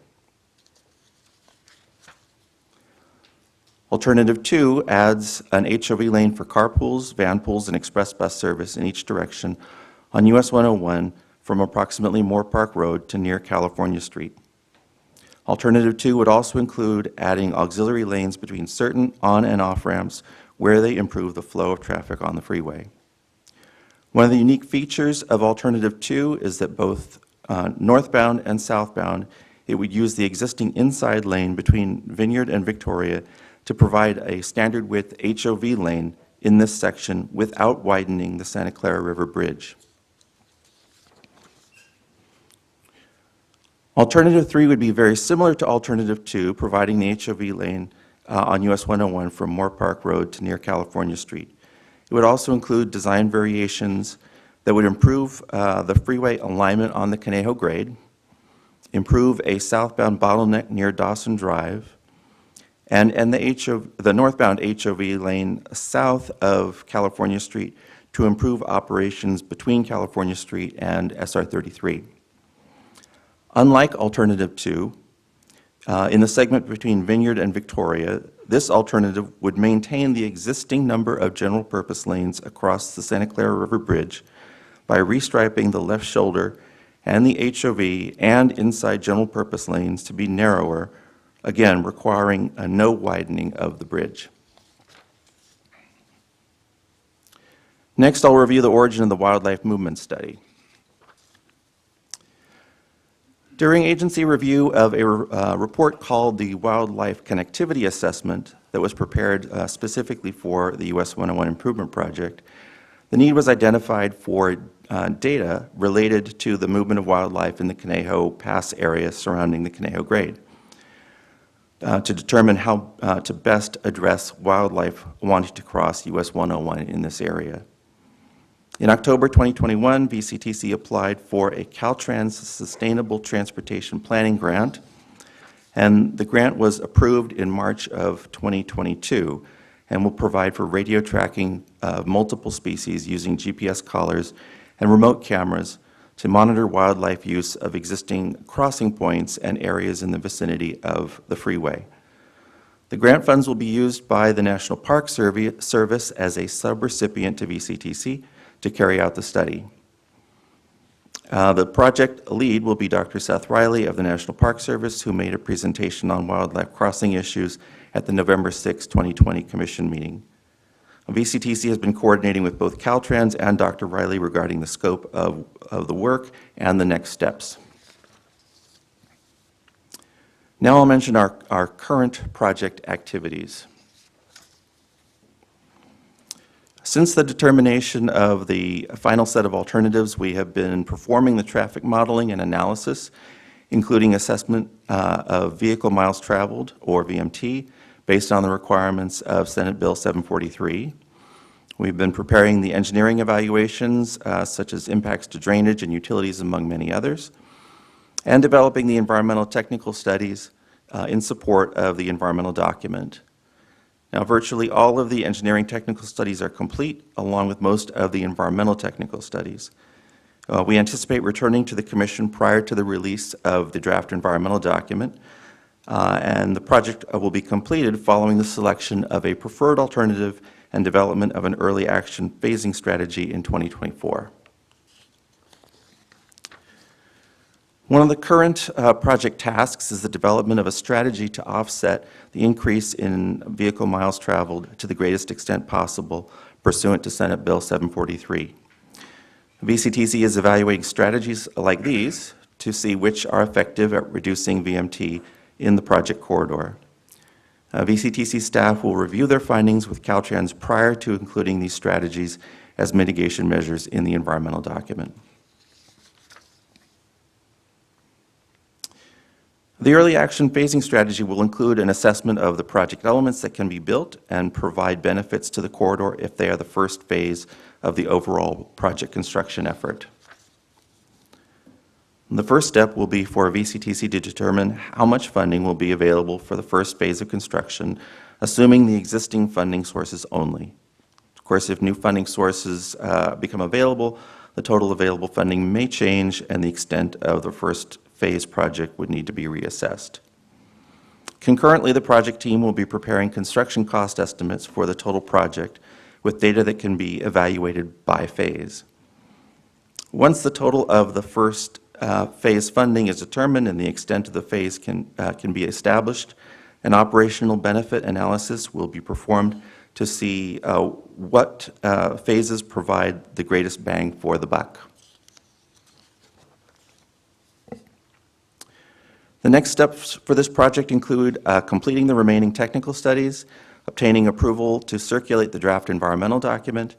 Alternative 2 adds an HOV lane for carpools, van pools, and express bus service in each direction on US 101 from approximately Moore Park Road to near California Street. Alternative 2 would also include adding auxiliary lanes between certain on and off ramps where they improve the flow of traffic on the freeway. One of the unique features of Alternative 2 is that both northbound and southbound, it would use the existing inside lane between Vineyard and Victoria to provide a standard width HOV lane in this section without widening the Santa Clara River Bridge. Alternative 3 would be very similar to Alternative 2, providing the HOV lane on US 101 from Moore Park Road to near California Street. It would also include design variations that would improve the freeway alignment on the Conejo grade, improve a southbound bottleneck near Dawson Drive, and the northbound HOV lane south of California Street to improve operations between California Street and SR 33. Unlike Alternative 2, in the segment between Vineyard and Victoria, this alternative would maintain the existing number of general purpose lanes across the Santa Clara River Bridge by restriping the left shoulder and the HOV and inside general purpose lanes to be narrower, again requiring a no widening of the bridge. Next, I'll review the origin of the wildlife movement study. During agency review of a report called the Wildlife Connectivity Assessment that was prepared specifically for the US 101 Improvement Project, the need was identified for data related to the movement of wildlife in the Conejo Pass area surrounding the Conejo Grade to determine how to best address wildlife wanting to cross US 101 in this area. In October 2021, VCTC applied for a Caltrans Sustainable Transportation Planning Grant, and the grant was approved in March of 2022 and will provide for radio tracking of multiple species using GPS collars and remote cameras to monitor wildlife use of existing crossing points and areas in the vicinity of the freeway. The grant funds will be used by the National Park Service as a subrecipient to VCTC to carry out the study. The project lead will be Dr. Seth Riley of the National Park Service, who made a presentation on wildlife crossing issues at the November 6, 2020 Commission meeting. VCTC has been coordinating with both Caltrans and Dr. Riley regarding the scope of the work and the next steps. Now I'll mention our current project activities. Since the determination of the final set of alternatives, we have been performing the traffic modeling and analysis, including assessment of vehicle miles traveled, or VMT, based on the requirements of Senate Bill 743. We've been preparing the engineering evaluations, such as impacts to drainage and utilities, among many others, and developing the environmental technical studies in support of the environmental document. Now, virtually all of the engineering technical studies are complete, along with most of the environmental technical studies. We anticipate returning to the Commission prior to the release of the draft environmental document, and the project will be completed following the selection of a preferred alternative and development of an early action phasing strategy in 2024. One of the current project tasks is the development of a strategy to offset the increase in vehicle miles traveled to the greatest extent possible pursuant to Senate Bill 743. VCTC is evaluating strategies like these to see which are effective at reducing VMT in the project corridor. VCTC staff will review their findings with Caltrans prior to including these strategies as mitigation measures in the environmental document. The early action phasing strategy will include an assessment of the project elements that can be built and provide benefits to the corridor if they are the first phase of the overall project construction effort. The first step will be for VCTC to determine how much funding will be available for the first phase of construction, assuming the existing funding sources only. Of course, if new funding sources become available, the total available funding may change and the extent of the first phase project would need to be reassessed. Concurrently, the project team will be preparing construction cost estimates for the total project with data that can be evaluated by phase. Once the total of the first phase funding is determined and the extent of the phase can be established, an operational benefit analysis will be performed to see what phases provide the greatest bang for the buck. The next steps for this project include completing the remaining technical studies, obtaining approval to circulate the draft environmental document,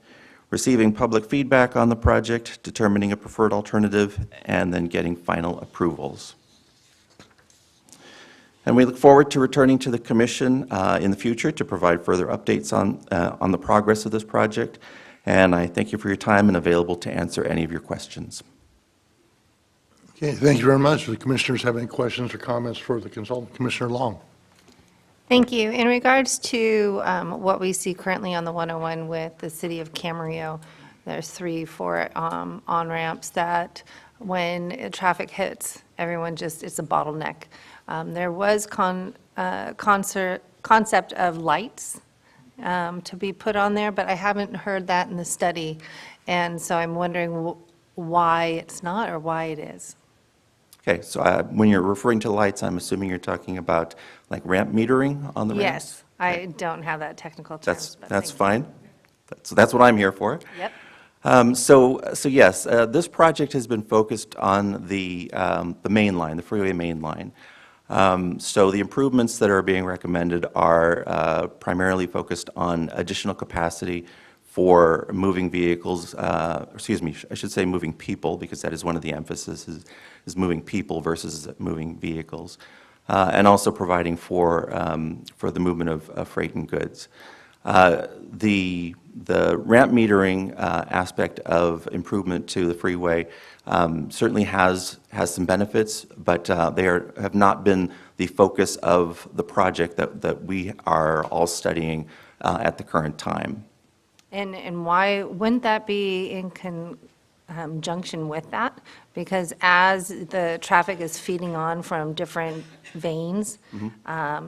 receiving public feedback on the project, determining a preferred alternative, and then getting final approvals. And we look forward to returning to the Commission in the future to provide further updates on the progress of this project. And I thank you for your time and available to answer any of your questions. Okay, thank you very much. Do the commissioners have any questions or comments for the consultant? Commissioner Long. Thank you. In regards to what we see currently on the 101 with the city of Camarillo, there's 3-4 on-ramps that when traffic hits, everyone just, it's a bottleneck. There was concept of lights to be put on there, but I haven't heard that in the study. And so I'm wondering why it's not or why it is. Okay, so when you're referring to lights, I'm assuming you're talking about like ramp metering on the ramps? Yes, I don't have that technical terms, but That's thank you. fine. That's what I'm here for. Yep. So yes, this project has been focused on the main line, the freeway main line. So the improvements that are being recommended are primarily focused on additional capacity for moving vehicles, excuse me, I should say moving people, because that is one of the emphasis, is moving people versus moving vehicles, and also providing for the movement of freight and goods. The ramp metering aspect of improvement to the freeway certainly has some benefits, but they have not been the focus of the project that we are all studying at the current time. And why wouldn't that be in conjunction with that? Because as the traffic is feeding on from different veins,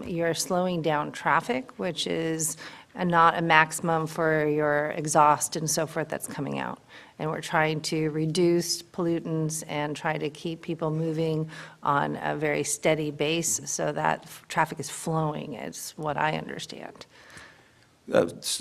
you're slowing down traffic, which is not a maximum for your exhaust and so forth that's coming out. And we're trying to reduce pollutants and try to keep people moving on a very steady base so that traffic is flowing, is what I understand.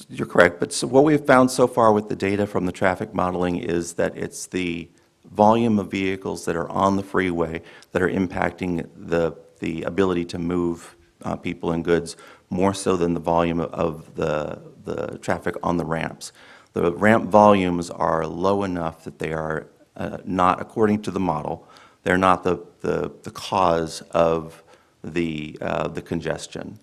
You're correct, but so what we've found so far with the data from the traffic modeling is that it's the volume of vehicles that are on the freeway that are impacting the ability to move people and goods more so than the volume of the traffic on the ramps. The ramp volumes are low enough that they are not, according to the model, they're not the cause of the congestion.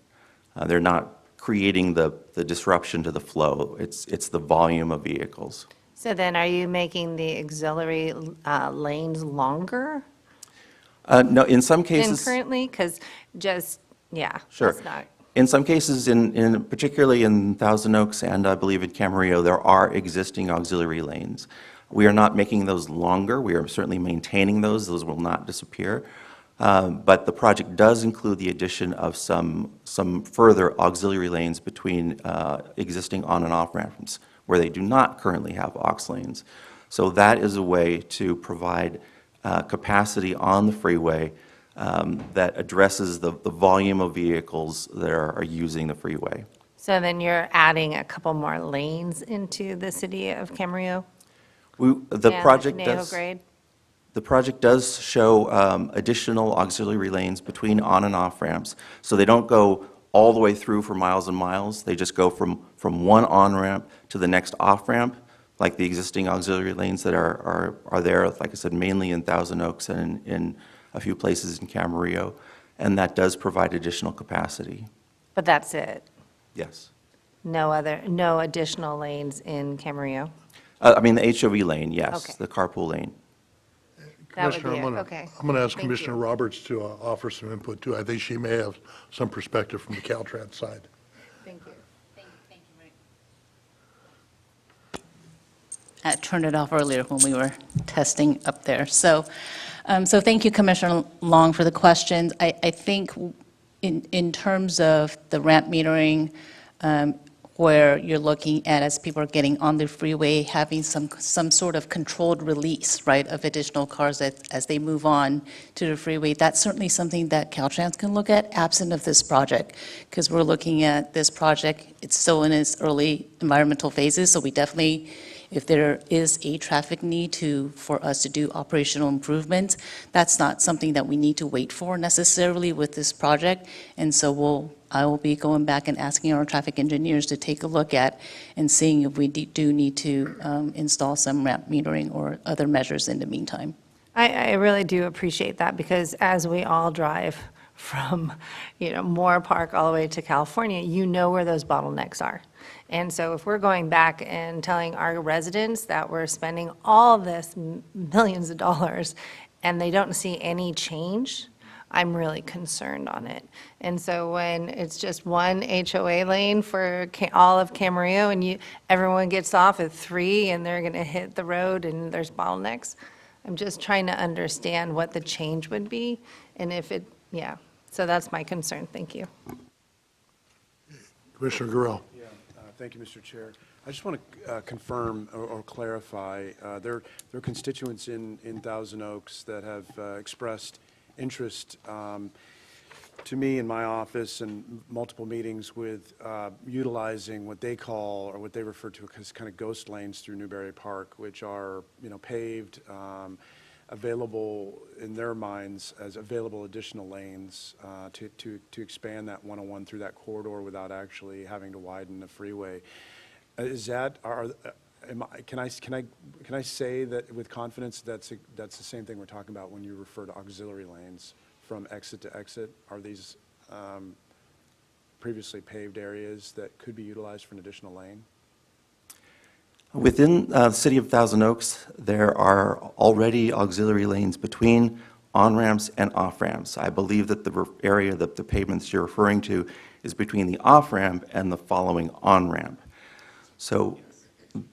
They're not creating the disruption to the flow. It's the volume of vehicles. So then are you making the auxiliary lanes longer No, in some than cases. currently? Because yeah. Sure. That's not. In some cases, particularly in Thousand Oaks and I believe in Camarillo, there are existing auxiliary lanes. We are not making those longer. We are certainly maintaining those. Those will not disappear. But the project does include the addition of some further auxiliary lanes between existing on and off ramps where they do not currently have aux lanes. So that is a way to provide capacity on the freeway that addresses the volume of vehicles that are using the freeway. So then you're adding a couple more lanes into the city of Camarillo? The and project Conejo does. Grade? The project does show additional auxiliary lanes between on and off ramps. So they don't go all the way through for miles and miles. They just go from one on-ramp to the next off-ramp, like the existing auxiliary lanes that are there, like I said, mainly in Thousand Oaks and in a few places in Camarillo. And that does provide additional capacity. But that's it? Yes. No additional lanes in Camarillo? I mean, the HOV lane, yes, Okay. the carpool lane. That would Commissioner, be it, okay. I'm going to ask Thank Commissioner you. Roberts to offer some input, too. I think she may have some perspective from the Caltrans side. Thank you. Thank you, Mike. I turned it off earlier when we were testing up there. So thank you, Commissioner Long, for the questions. I think in terms of the ramp metering, where you're looking at, as people are getting on the freeway, having some sort of controlled release, right, of additional cars as they move on to the freeway, that's certainly something that Caltrans can look at, absent of this project, because we're looking at this project, it's still in its early environmental phases, so we definitely, if there is a traffic need for us to do operational improvements, that's not something that we need to wait for necessarily with this project. And so I will be going back and asking our traffic engineers to take a look at and seeing if we do need to install some ramp metering or other measures in the meantime. I really do appreciate that, because as we all drive from, Moore Park all the way to California, you know where those bottlenecks are. And so if we're going back and telling our residents that we're spending all this millions of dollars and they don't see any change, I'm really concerned on it. And so when it's just one HOA lane for all of Camarillo and everyone gets off at 3 and they're going to hit the road and there's bottlenecks, I'm just trying to understand what the change would be and so that's my concern. Thank you. Commissioner Gurrell. Thank you, Mr. Chair. I just want to confirm or clarify, there are constituents in Thousand Oaks that have expressed interest to me in my office and multiple meetings with utilizing what they call, or what they refer to as kind of ghost lanes through Newberry Park, which are, paved, available in their minds as available additional lanes to expand that 101 through that corridor without actually having to widen the freeway. Is that, can I say that with confidence that's the same thing we're talking about when you refer to auxiliary lanes from exit to exit? Are these previously paved areas that could be utilized for an additional lane? Within the city of Thousand Oaks, there are already auxiliary lanes between on-ramps and off-ramps. I believe that the area, the pavements you're referring to, is between the off-ramp and the following on-ramp. So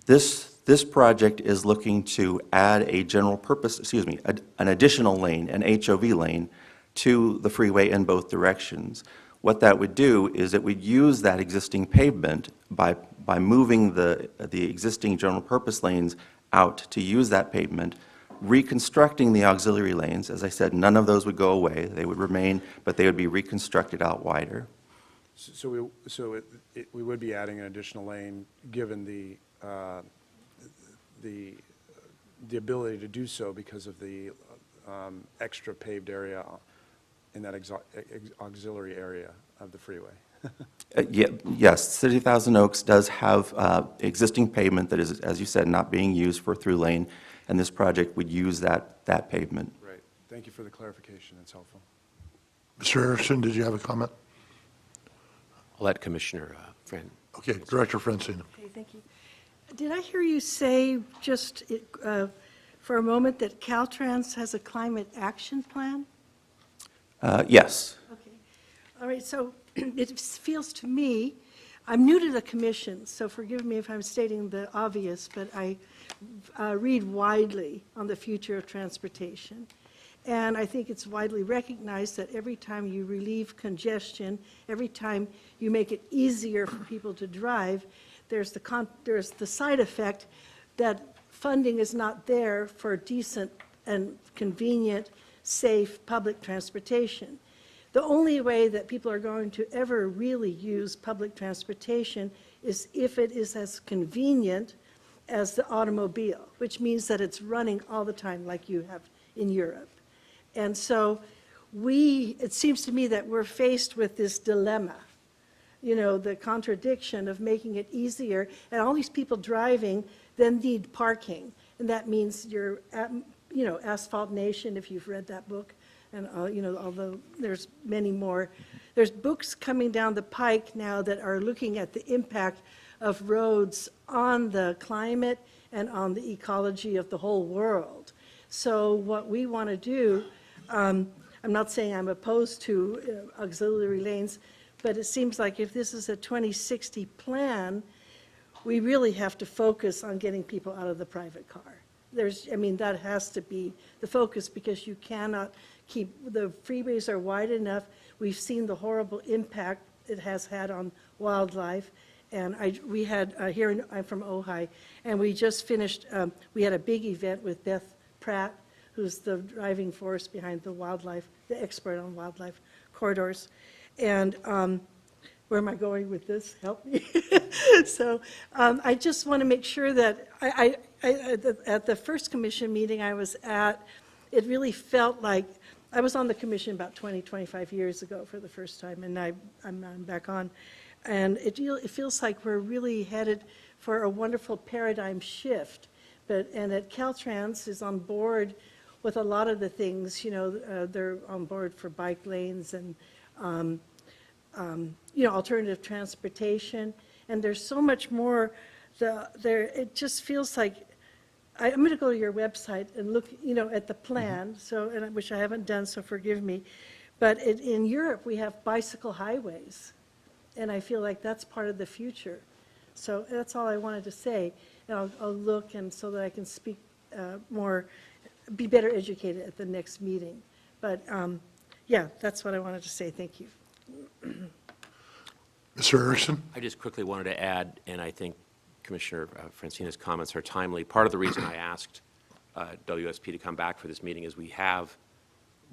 this project is looking to add a general purpose, an additional lane, an HOV lane, to the freeway in both directions. What that would do is it would use that existing pavement by moving the existing general purpose lanes out to use that pavement, reconstructing the auxiliary lanes. As I said, none of those would go away. They would remain, but they would be reconstructed out wider. So we would be adding an additional lane, given the ability to do so because of the extra paved area in that auxiliary area of the freeway. Yes, City of Thousand Oaks does have existing pavement that is, as you said, not being used for a through lane, and this project would use that pavement. Right. Thank you for the clarification. That's helpful. Mr. Erickson, did you have a comment? I'll let Commissioner Friend. Okay, Director Francina. Okay, thank you. Did I hear you say just for a moment that Caltrans has a climate action plan? Yes. Okay. All right, so it feels to me, I'm new to the commission, so forgive me if I'm stating the obvious, but I read widely on the future of transportation. And I think it's widely recognized that every time you relieve congestion, every time you make it easier for people to drive, there's the side effect that funding is not there for decent and convenient, safe public transportation. The only way that people are going to ever really use public transportation is if it is as convenient as the automobile, which means that it's running all the time like you have in Europe. And so it seems to me that we're faced with this dilemma, the contradiction of making it easier, and all these people driving then need parking. And that means you're, Asphalt Nation, if you've read that book, and, although there's many more, there's books coming down the pike now that are looking at the impact of roads on the climate and on the ecology of the whole world. So what we want to do, I'm not saying I'm opposed to auxiliary lanes, but it seems like if this is a 2060 plan, we really have to focus on getting people out of the private car. That has to be the focus, because you cannot keep, the freeways are wide enough. We've seen the horrible impact it has had on wildlife. And I'm from Ojai, and we just finished, we had a big event with Beth Pratt, who's the driving force behind the expert on wildlife corridors. And where am I going with this? Help me. So I just want to make sure that at the first commission meeting I was at, it really felt like, I was on the commission about 20, 25 years ago for the first time, and I'm back on. And it feels like we're really headed for a wonderful paradigm shift. And that Caltrans is on board with a lot of the things, they're on board for bike lanes and, alternative transportation. And there's so much more it just feels like, I'm going to go to your website and look, at the plan, which I haven't done, so forgive me. But in Europe, we have bicycle highways. And I feel like that's part of the future. So that's all I wanted to say. And I'll look, and so that I can speak be better educated at the next meeting. But yeah, that's what I wanted to say. Thank you. Mr. Erickson? I just quickly wanted to add, and I think Commissioner Francina's comments are timely. Part of the reason I asked WSP to come back for this meeting is we have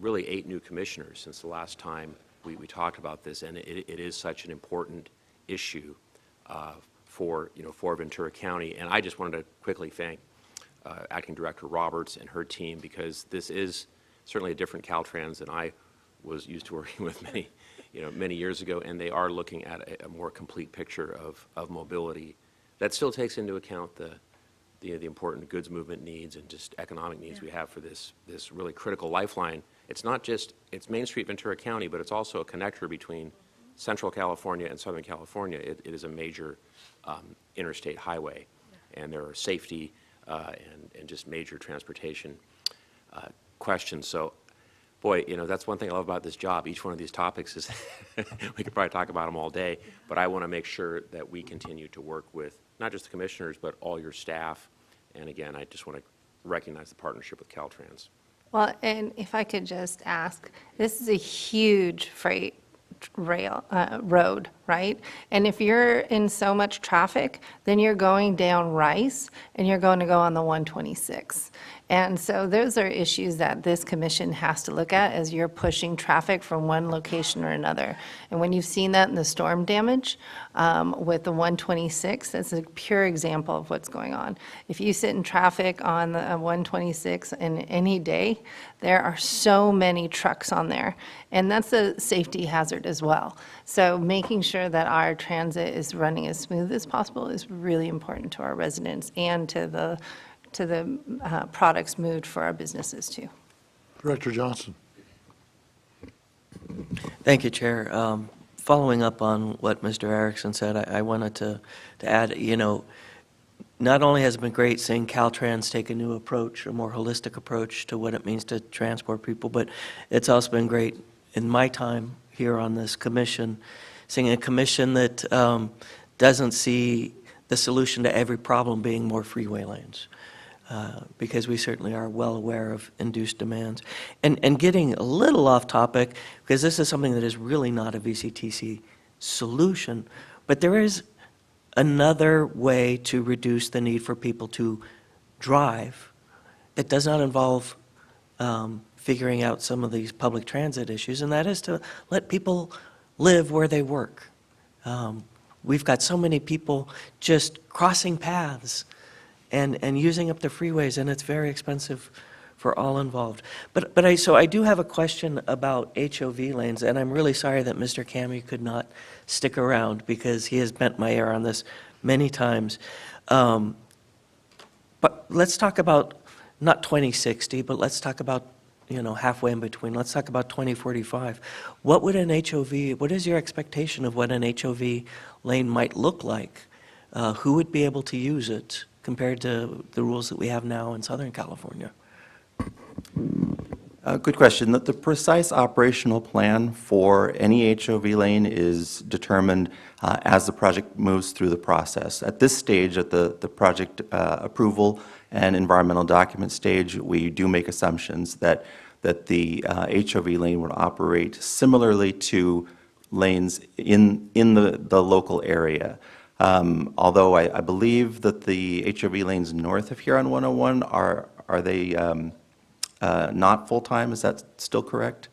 really 8 new commissioners since the last time we talked about this, and it is such an important issue for Ventura County. And I just wanted to quickly thank Acting Director Roberts and her team, because this is certainly a different Caltrans than I was used to working with many years ago, and they are looking at a more complete picture of mobility that still takes into account the important goods movement needs and just economic needs we have for this really critical lifeline. It's not just, it's Main Street, Ventura County, but it's also a connector between Central California and Southern California. It is a major interstate highway, and there are safety and just major transportation questions. So, boy, that's one thing I love about this job. Each one of these topics is, we could probably talk about them all day, but I want to make sure that we continue to work with not just the commissioners, but all your staff. And again, I just want to recognize the partnership with Caltrans. Well, and if I could just ask, this is a huge freight road, right? And if you're in so much traffic, then you're going down Rice and you're going to go on the 126. And so those are issues that this commission has to look at as you're pushing traffic from one location or another. And when you've seen that in the storm damage with the 126, that's a pure example of what's going on. If you sit in traffic on the 126 in any day, there are so many trucks on there. And that's a safety hazard as well. So making sure that our transit is running as smooth as possible is really important to our residents and to the products moved for our businesses too. Director Johnson. Thank you, Chair. Following up on what Mr. Erickson said, I wanted to add, not only has it been great seeing Caltrans take a new approach, a more holistic approach to what it means to transport people, but it's also been great in my time here on this commission, seeing a commission that doesn't see the solution to every problem being more freeway lanes. Because we certainly are well aware of induced demands. And getting a little off topic, because this is something that is really not a VCTC solution, but there is another way to reduce the need for people to drive that does not involve figuring out some of these public transit issues, and that is to let people live where they work. We've got so many people just crossing paths and using up the freeways, and it's very expensive for all involved. So I do have a question about HOV lanes, and I'm really sorry that Mr. Cammey could not stick around because he has bent my ear on this many times. But let's talk about not 2060, but let's talk about halfway in between. Let's talk about 2045. What would an HOV? What is your expectation of what an HOV lane might look like? Who would be able to use it compared to the rules that we have now in Southern California? Good question. The precise operational plan for any HOV lane is determined as the project moves through the process. At this stage, at the project approval and environmental document stage, we do make assumptions that the HOV lane would operate similarly to lanes in the local area. Although I believe that the HOV lanes north of here on 101 are they not full-time? Is that still correct?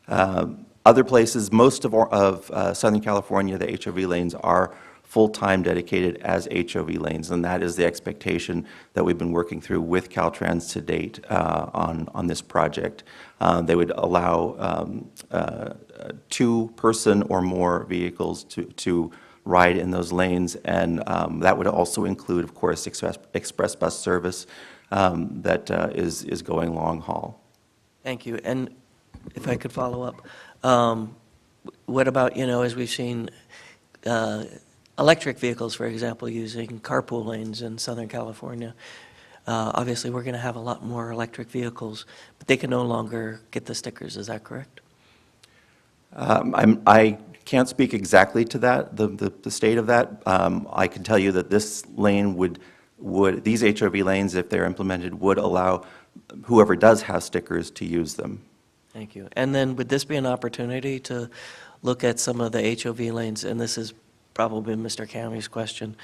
Other places, most of Southern California, the HOV lanes are full-time dedicated as HOV lanes, and that is the expectation that we've been working through with Caltrans to date on this project. They would allow 2-person or more vehicles to ride in those lanes, and that would also include, of course, express bus service that is going long haul. Thank you. And if I could follow up, what about, as we've seen electric vehicles, for example, using carpool lanes in Southern California? Obviously, we're going to have a lot more electric vehicles, but they can no longer get the stickers. Is that correct? I can't speak exactly to that, the state of that. I can tell you that this lane these HOV lanes, if they're implemented, would allow whoever does have stickers to use them. Thank you. And then would this be an opportunity to look at some of the HOV lanes, and this is probably Mr. Cammey's question,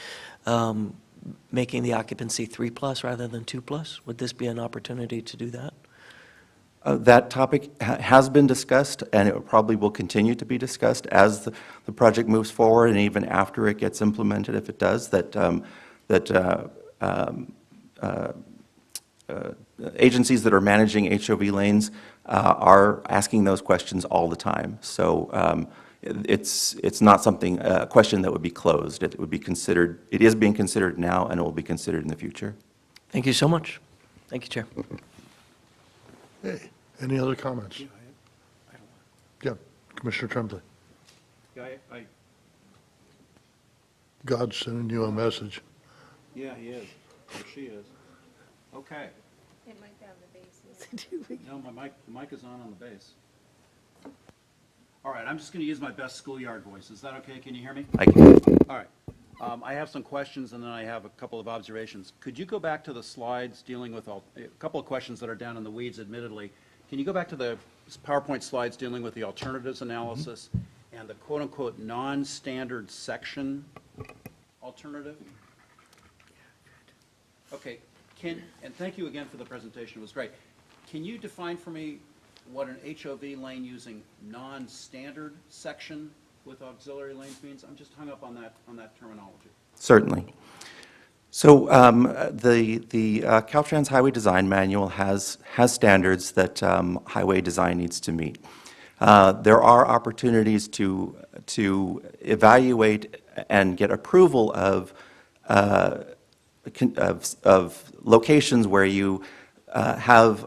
making the occupancy 3+ rather than 2+? Would this be an opportunity to do that? That topic has been discussed, and it probably will continue to be discussed as the project moves forward, and even after it gets implemented, if it does, agencies that are managing HOV lanes are asking those questions all the time. So it's not a question that would be closed. It would be considered, it is being considered now, and it will be considered in the future. Thank you so much. Thank you, Chair. Hey, any other comments? Yeah, Commissioner Tremblay. Yeah, God's sending you a message. yeah, he is, or she is. Okay. It might be on the basis. No, the mic is on the base. All right, I'm just going to use my best schoolyard voice. Is that okay? Can you hear me? I can. All right. I have some questions, and then I have a couple of observations. Could you go back to the slides dealing with a couple of questions that are down in the weeds, admittedly. Can you go back to the PowerPoint slides dealing with the alternatives analysis and the quote-unquote non-standard section alternative? Okay. And thank you again for the presentation. It was great. Can you define for me what an HOV lane using non-standard section with auxiliary lanes means? I'm just hung up on that terminology. Certainly. So the Caltrans Highway Design Manual has standards that highway design needs to meet. There are opportunities to evaluate and get approval of locations where you have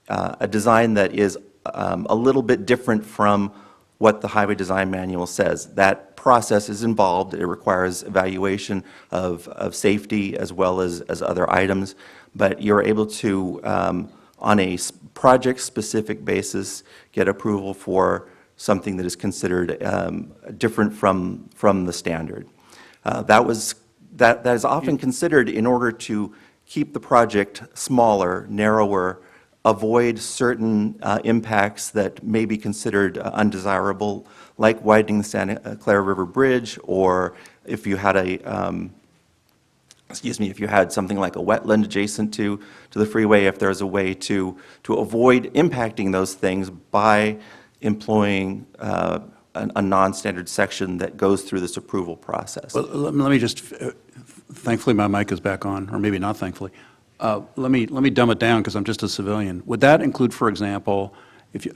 a design that is a little bit different from what the Highway Design Manual says. That process is involved. It requires evaluation of safety as well as other items, but you're able to, on a project-specific basis, get approval for something that is considered different from the standard. That is often considered in order to keep the project smaller, narrower, avoid certain impacts that may be considered undesirable, like widening the Santa Clara River Bridge, or if you had if you had something like a wetland adjacent to the freeway, if there's a way to avoid impacting those things by employing a non-standard section that goes through this approval process. Well, let me just, thankfully my mic is back on, or maybe not thankfully. Let me dumb it down because I'm just a civilian. Would that include, for example, if you,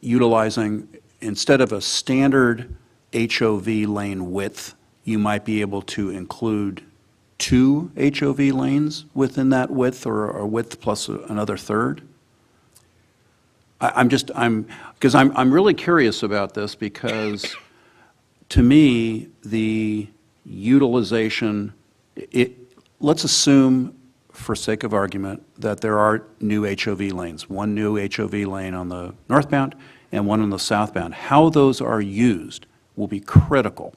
utilizing, instead of a standard HOV lane width, you might be able to include 2 HOV lanes within that width, or width plus another third? Because I'm really curious about this, because to me, the utilization, let's assume, for sake of argument, that there are new HOV lanes, one new HOV lane on the northbound and one on the southbound. How those are used will be critical.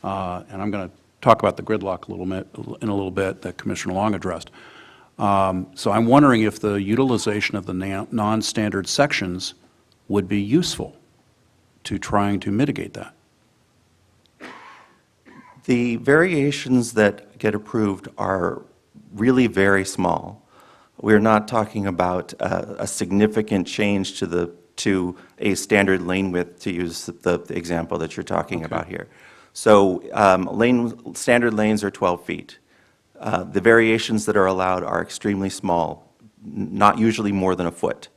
And I'm going to talk about the gridlock in a little bit that Commissioner Long addressed. So I'm wondering if the utilization of the non-standard sections would be useful to trying to mitigate that. The variations that get approved are really very small. We're not talking about a significant change to a standard lane width, to use the example that you're talking about here. So standard lanes are 12 feet. The variations that are allowed are extremely small, not usually more than a foot.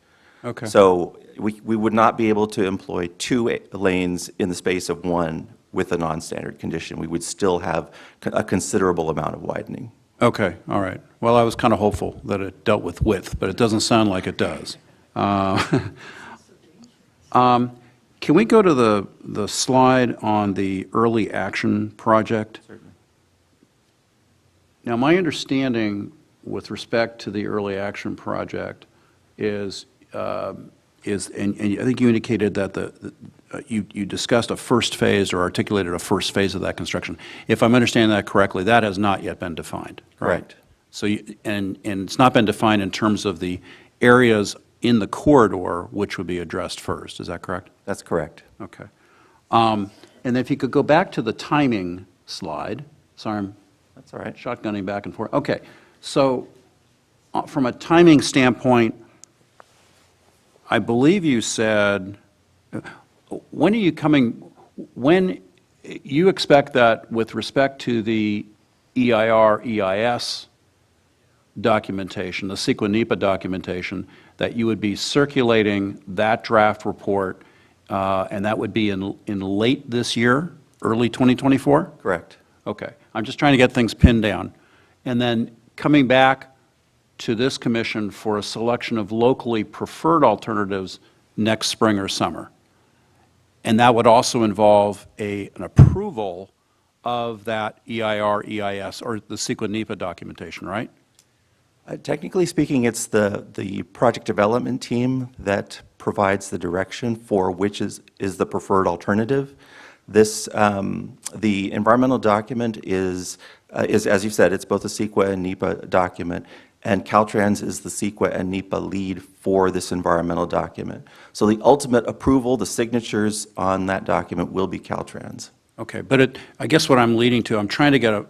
Okay. So we would not be able to employ 2 lanes in the space of 1 with a non-standard condition. We would still have a considerable amount of widening. Okay, all right. Well, I was kind of hopeful that it dealt with width, but it doesn't sound like it does. Can we go to the slide on the early action project? Certainly. Now, my understanding with respect to the early action project is and I think you indicated that you discussed a first phase, or articulated a first phase of that construction. If I'm understanding that correctly, that has not yet been defined, right? Correct. So, and it's not been defined in terms of the areas in the corridor which would be addressed first. Is that correct? That's correct. Okay. And if you could go back to the timing slide. Sorry, I'm That's all right. shotgunning back and forth. Okay. So from a timing standpoint, I believe you said, when are you coming, when, you expect that with respect to the EIR, EIS documentation, the CEQA NEPA documentation, that you would be circulating that draft report, and that would be in late this year, early 2024? Correct. Okay. I'm just trying to get things pinned down. And then coming back to this commission for a selection of locally preferred alternatives next spring or summer. And that would also involve an approval of that EIR, EIS, or the CEQA NEPA documentation, right? Technically speaking, it's the project development team that provides the direction for which is the preferred alternative. This, the environmental document is, as you said, it's both a CEQA and NEPA document, and Caltrans is the CEQA and NEPA lead for this environmental document. So the ultimate approval, the signatures on that document will be Caltrans. Okay, but I guess what I'm leading to, I'm trying to get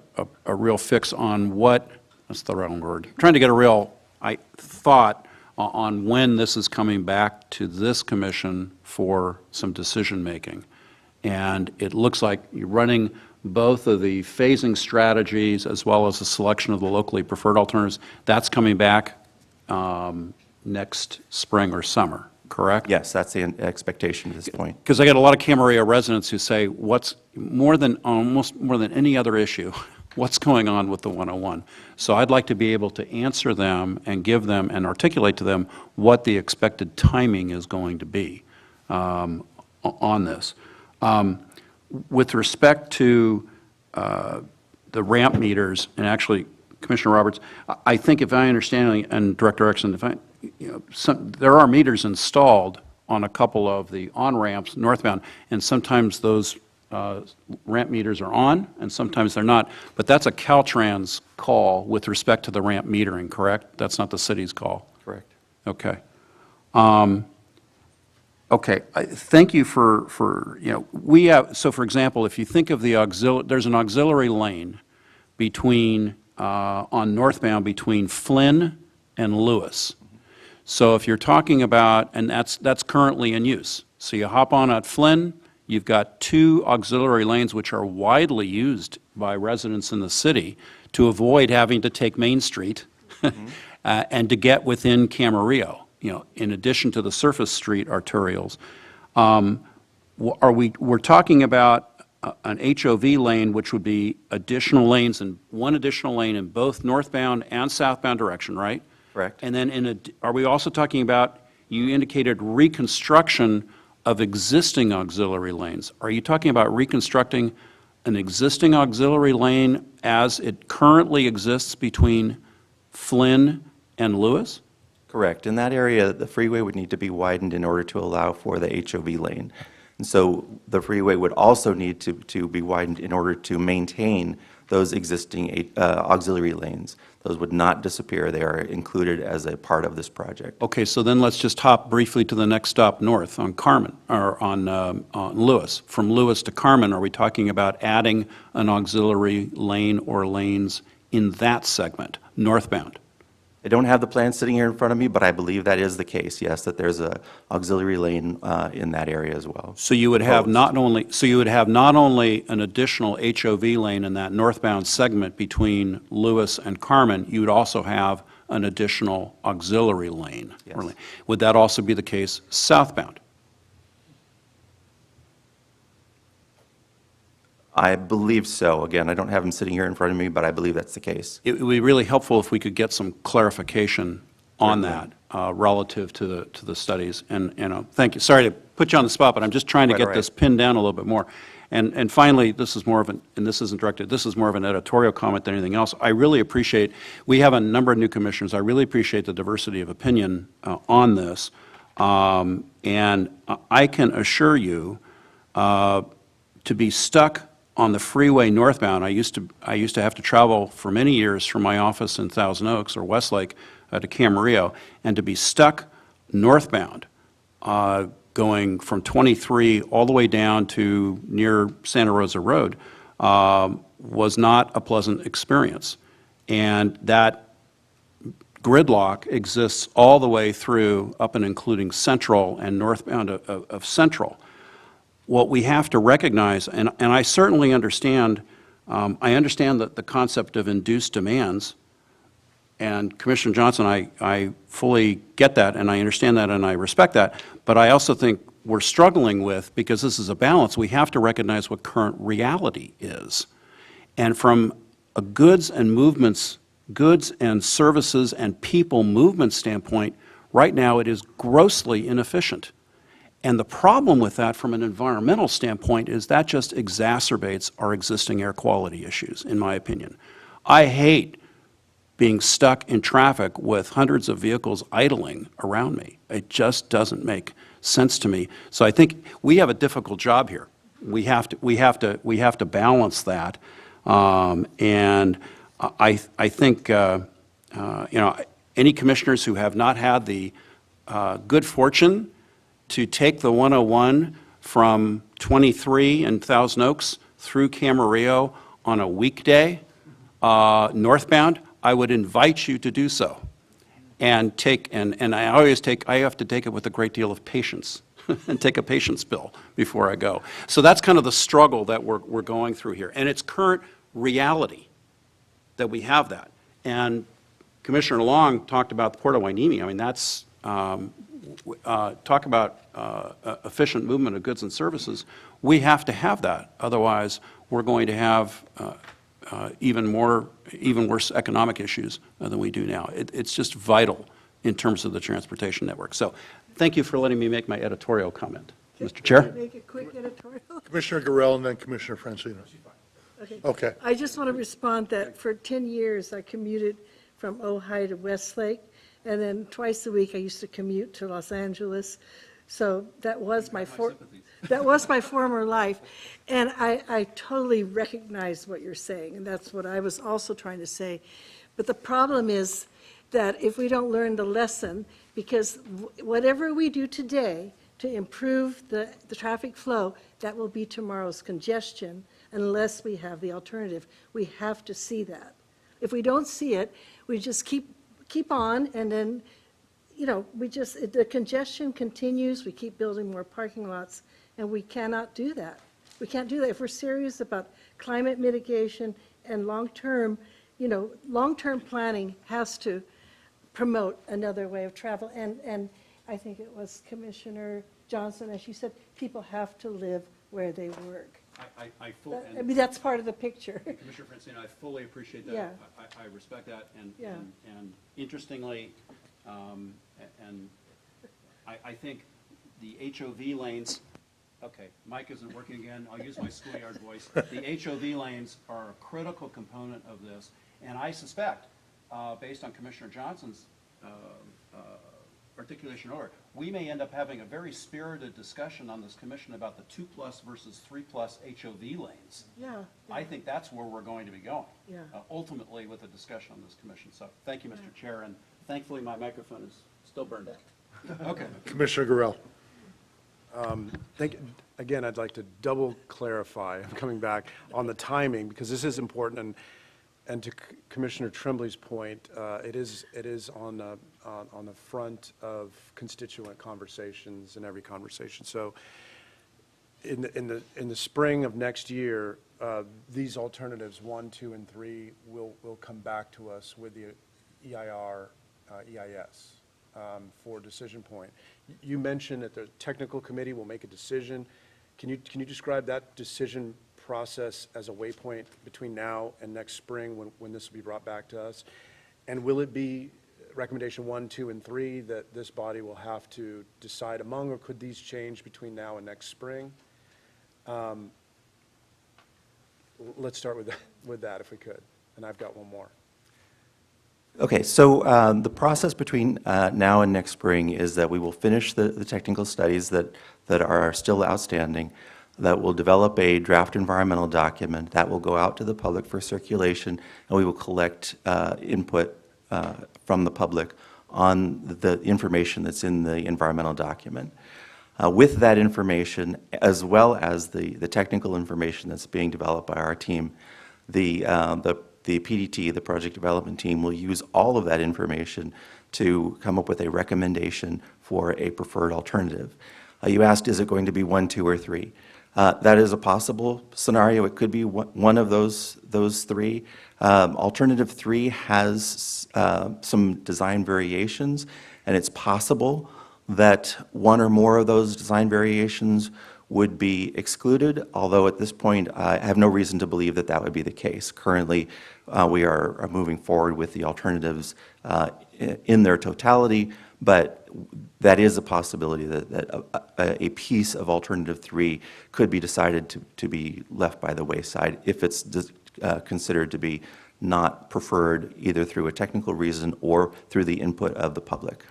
a real fix on what, that's the wrong word, I'm trying to get a real thought on when this is coming back to this commission for some decision-making. And it looks like you're running both of the phasing strategies as well as the selection of the locally preferred alternatives. That's coming back next spring or summer, correct? Yes, that's the expectation at this point. Because I get a lot of Camarillo residents who say, what's almost more than any other issue, what's going on with the 101? So I'd like to be able to answer them and give them and articulate to them what the expected timing is going to be on this. With respect to the ramp meters, and actually, Commissioner Roberts, I think if I understand, and Director Erickson, there are meters installed on a couple of the on-ramps northbound, and sometimes those ramp meters are on, and sometimes they're not. But that's a Caltrans call with respect to the ramp metering, correct? That's not the city's call? Correct. Okay. Okay, thank you for, we have, so for example, if you think of the there's an auxiliary lane between, on northbound between Flynn and Lewis. So if you're talking about, and that's currently in use. So you hop on at Flynn, you've got two auxiliary lanes which are widely used by residents in the city to avoid having to take Main Street and to get within Camarillo. In addition to the surface street arterials. We're talking about an HOV lane, which would be additional lanes, and one additional lane in both northbound and southbound direction, right? Correct. And then are we also talking about, you indicated reconstruction of existing auxiliary lanes. Are you talking about reconstructing an existing auxiliary lane as it currently exists between Flynn and Lewis? Correct. In that area, the freeway would need to be widened in order to allow for the HOV lane. And so the freeway would also need to be widened in order to maintain those existing auxiliary lanes. Those would not disappear. They are included as a part of this project. Okay, so then let's just hop briefly to the next stop north on Carmen, or on Lewis. From Lewis to Carmen, are we talking about adding an auxiliary lane or lanes in that segment, northbound? I don't have the plan sitting here in front of me, but I believe that is the case, yes, that there's a auxiliary lane in that area as well. So you would have not only an additional HOV lane in that northbound segment between Lewis and Carmen, you would also have an additional auxiliary lane. Yes. Would that also be the case southbound? I believe so. Again, I don't have them sitting here in front of me, but I believe that's the case. It would be really helpful if we could get some clarification on that relative to the studies. And thank you. Sorry to put you on the spot, but I'm just trying to get this pinned down a little bit more. And finally, this is more of an, and this isn't directed, this is more of an editorial comment than anything else. I really appreciate, we have a number of new commissioners. I really appreciate the diversity of opinion on this. And I can assure you, to be stuck on the freeway northbound, I used to have to travel for many years from my office in Thousand Oaks or Westlake to Camarillo, and to be stuck northbound, going from 23 all the way down to near Santa Rosa Road, was not a pleasant experience. And that gridlock exists all the way through, up and including Central and northbound of Central. What we have to recognize, and I certainly understand, I understand that the concept of induced demands, and Commissioner Johnson, I fully get that, and I understand that, and I respect that, but I also think we're struggling with, because this is a balance, we have to recognize what current reality is. And from a goods and services and people movement standpoint, right now it is grossly inefficient. And the problem with that from an environmental standpoint is that just exacerbates our existing air quality issues, in my opinion. I hate being stuck in traffic with hundreds of vehicles idling around me. It just doesn't make sense to me. So I think we have a difficult job here. We have to balance that. And I think, any commissioners who have not had the good fortune to take the 101 from 23 in Thousand Oaks through Camarillo on a weekday, northbound, I would invite you to do so. And I have to take it with a great deal of patience and take a patience bill before I go. So that's kind of the struggle that we're going through here. And it's current reality that we have that. And Commissioner Long talked about the Port of Hueneme. I mean, that's, talk about efficient movement of goods and services. We have to have that. Otherwise, we're going to have even worse economic issues than we do now. It's just vital in terms of the transportation network. So thank you for letting me make my editorial comment, Mr. Chair. Can I make a quick editorial? Commissioner Gorell and then Commissioner Francino. Okay. I just want to respond that for 10 years, I commuted from Ojai to Westlake, and then twice a week, I used to commute to Los Angeles. So that was my former life. And I totally recognize what you're saying, and that's what I was also trying to say. But the problem is that if we don't learn the lesson, because whatever we do today to improve the traffic flow, that will be tomorrow's congestion unless we have the alternative. We have to see that. If we don't see it, we just keep on, and then, the congestion continues, we keep building more parking lots, and we cannot do that. We can't do that. If we're serious about climate mitigation and long-term planning has to promote another way of travel. And I think it was Commissioner Johnson, as you said, people have to live where they work. I mean, that's part of the picture. Commissioner Francino, I fully appreciate that. Yeah. I respect that. Yeah. And interestingly, and I think the HOV lanes, okay, mic isn't working again. I'll use my schoolyard voice. The HOV lanes are a critical component of this. And I suspect, based on Commissioner Johnson's articulation earlier, we may end up having a very spirited discussion on this commission about the 2+ versus 3+ HOV lanes. Yeah. I think that's where we're going to be going, Yeah. Ultimately with a discussion on this commission. So thank you, Mr. Chair, and thankfully my microphone is still burned out. Okay. Commissioner Gorell. Again, I'd like to double clarify, I'm coming back, on the timing, because this is important, and to Commissioner Tremblay's point, it is on the front of constituent conversations in every conversation. So in the spring of next year, these alternatives 1, 2, and 3 will come back to us with the EIR, EIS for decision point. You mentioned that the technical committee will make a decision. Can you describe that decision process as a waypoint between now and next spring when this will be brought back to us? And will it be recommendation 1, 2, and 3 that this body will have to decide among, or could these change between now and next spring? Let's start with that if we could, and I've got one more. Okay, so the process between now and next spring is that we will finish the technical studies that are still outstanding, that will develop a draft environmental document that will go out to the public for circulation, and we will collect input from the public on the information that's in the environmental document. With that information, as well as the technical information that's being developed by our team, the the PDT, the project development team, will use all of that information to come up with a recommendation for a preferred alternative. You asked, is it going to be 1, 2, or 3? That is a possible scenario. It could be one of those three. Alternative 3 has some design variations, and it's possible that one or more of those design variations would be excluded, although at this point I have no reason to believe that that would be the case. Currently, we are moving forward with the alternatives in their totality, but that is a possibility that a piece of Alternative 3 could be decided to be left by the wayside if it's considered to be not preferred either through a technical reason or through the input of the public.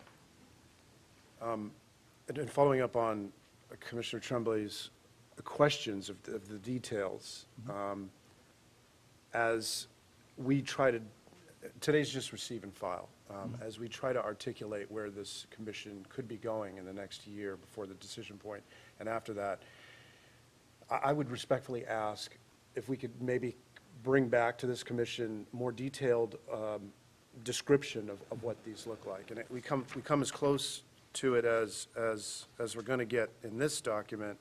And following up on Commissioner Tremblay's questions of the details, as we try to, today's just receive and file, as we try to articulate where this commission could be going in the next year before the decision point, and after that, I would respectfully ask if we could maybe bring back to this commission more detailed description of what these look like. And we come as close to it as we're going to get in this document,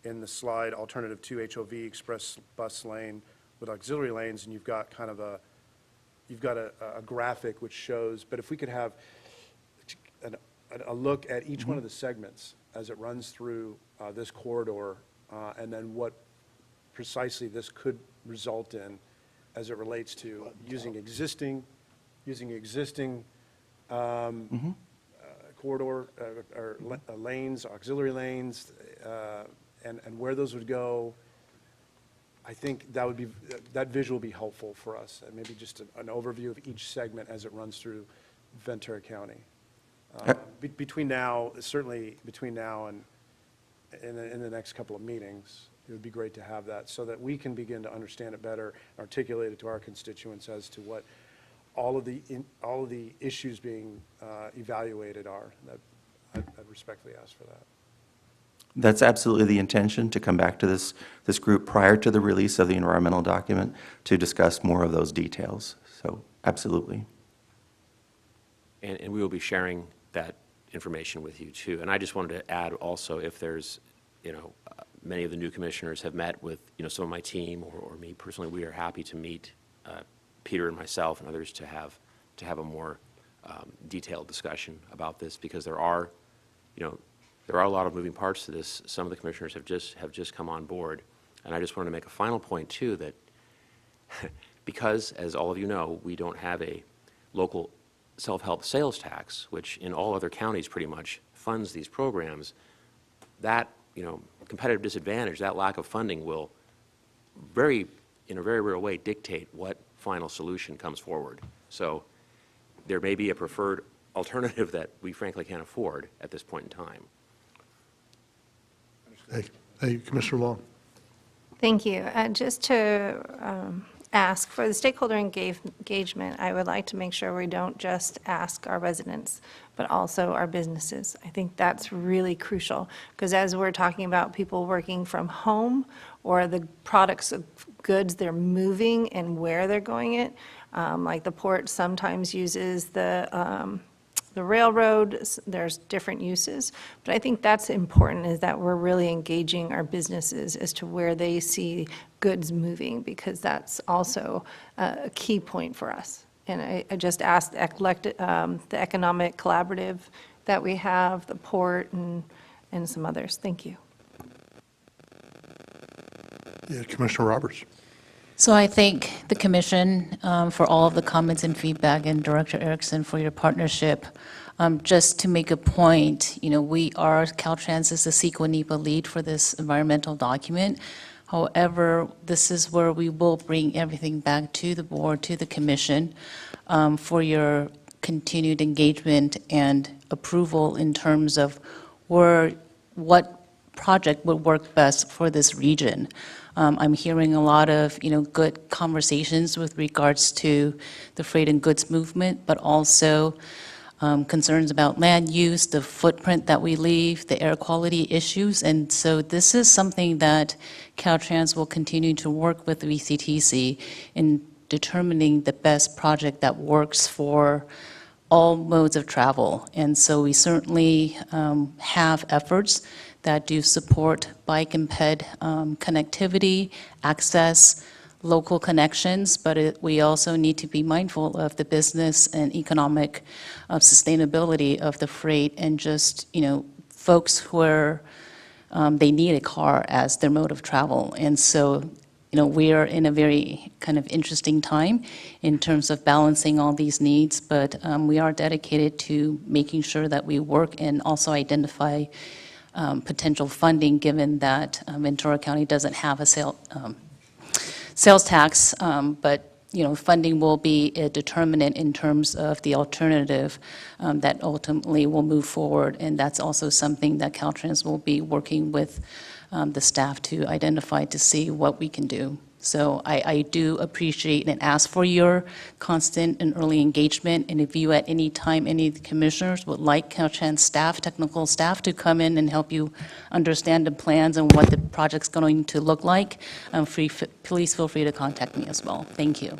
in the slide Alternative 2 HOV express bus lane with auxiliary lanes, and you've got kind of a graphic which shows, but if we could have a look at each one of the segments as it runs through this corridor, and then what precisely this could result in as it relates to using existing corridor or lanes, auxiliary lanes, and where those would go. I think that visual would be helpful for us, and maybe just an overview of each segment as it runs through Ventura County. Between now, certainly between now and in the next couple of meetings, it would be great to have that so that we can begin to understand it better, articulate it to our constituents as to what all of the issues being evaluated are. I'd respectfully ask for that. That's absolutely the intention, to come back to this group prior to the release of the environmental document to discuss more of those details. So absolutely. And we will be sharing that information with you too. And I just wanted to add also, if there's, many of the new commissioners have met with, some of my team or me personally, we are happy to meet Peter and myself and others to have a more detailed discussion about this, because there are a lot of moving parts to this. Some of the commissioners have just come on board. And I just wanted to make a final point too, that because, as all of you know, we don't have a local self-help sales tax, which in all other counties pretty much funds these programs, that, competitive disadvantage, that lack of funding will in a very real way dictate what final solution comes forward. So there may be a preferred alternative that we frankly can't afford at this point in time. Hey, Commissioner Long. Thank you. Just to ask, for the stakeholder engagement, I would like to make sure we don't just ask our residents, but also our businesses. I think that's really crucial, because as we're talking about people working from home or the products of goods they're moving and where they're going it, like the port sometimes uses the railroad, there's different uses. But I think that's important, is that we're really engaging our businesses as to where they see goods moving, because that's also a key point for us. And I just asked the economic collaborative that we have, the port, and some others. Thank you. Yeah, Commissioner Roberts. So I thank the commission for all of the comments and feedback, and Director Erickson for your partnership. Just to make a point, we are, Caltrans is the CEQA NEPA lead for this environmental document. However, this is where we will bring everything back to the board, to the commission, for your continued engagement and approval in terms of what project would work best for this region. I'm hearing a lot of, good conversations with regards to the freight and goods movement, but also concerns about land use, the footprint that we leave, the air quality issues. And so this is something that Caltrans will continue to work with VCTC in determining the best project that works for all modes of travel. And so we certainly have efforts that do support bike and ped connectivity, access, local connections, but we also need to be mindful of the business and economic sustainability of the freight and just, folks who are, they need a car as their mode of travel. And so, we are in a very kind of interesting time in terms of balancing all these needs, but we are dedicated to making sure that we work and also identify potential funding, given that Ventura County doesn't have a sales tax, but funding will be a determinant in terms of the alternative that ultimately will move forward, and that's also something that Caltrans will be working with the staff to identify to see what we can do. So I do appreciate and ask for your constant and early engagement, and if you at any time, any of the commissioners would like Caltrans staff, technical staff, to come in and help you understand the plans and what the project's going to look like, please feel free to contact me as well. Thank you.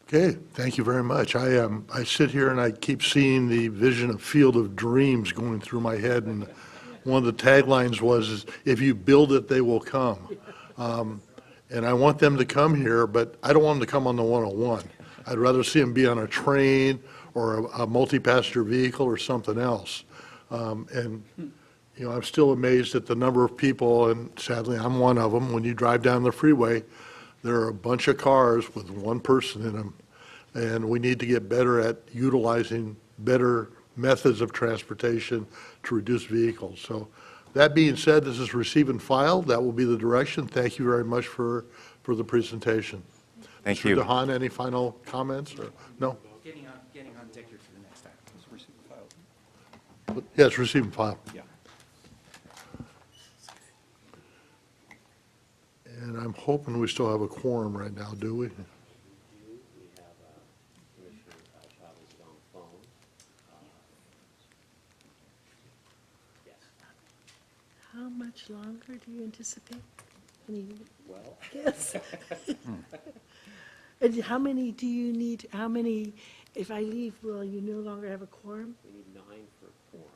Okay, thank you very much. I sit here and I keep seeing the vision of Field of Dreams going through my head, and one of the taglines was, if you build it, they will come. And I want them to come here, but I don't want them to come on the 101. I'd rather see them be on a train or a multi-passenger vehicle or something else. And I'm still amazed at the number of people, and sadly, I'm one of them. When you drive down the freeway, there are a bunch of cars with one person in them, and we need to get better at utilizing better methods of transportation to reduce vehicles. So that being said, this is receive and file. That will be the direction. Thank you very much for the presentation. Thank you. Mr. DeHaan, any final comments or no? Getting on deck here for the next item. Yes, receive and file. Yeah. And I'm hoping we still have a quorum right now, do we? How much longer do you anticipate? Well. Yes. And how many do you need, if I leave, will you no longer have a quorum? We need 9 for a quorum.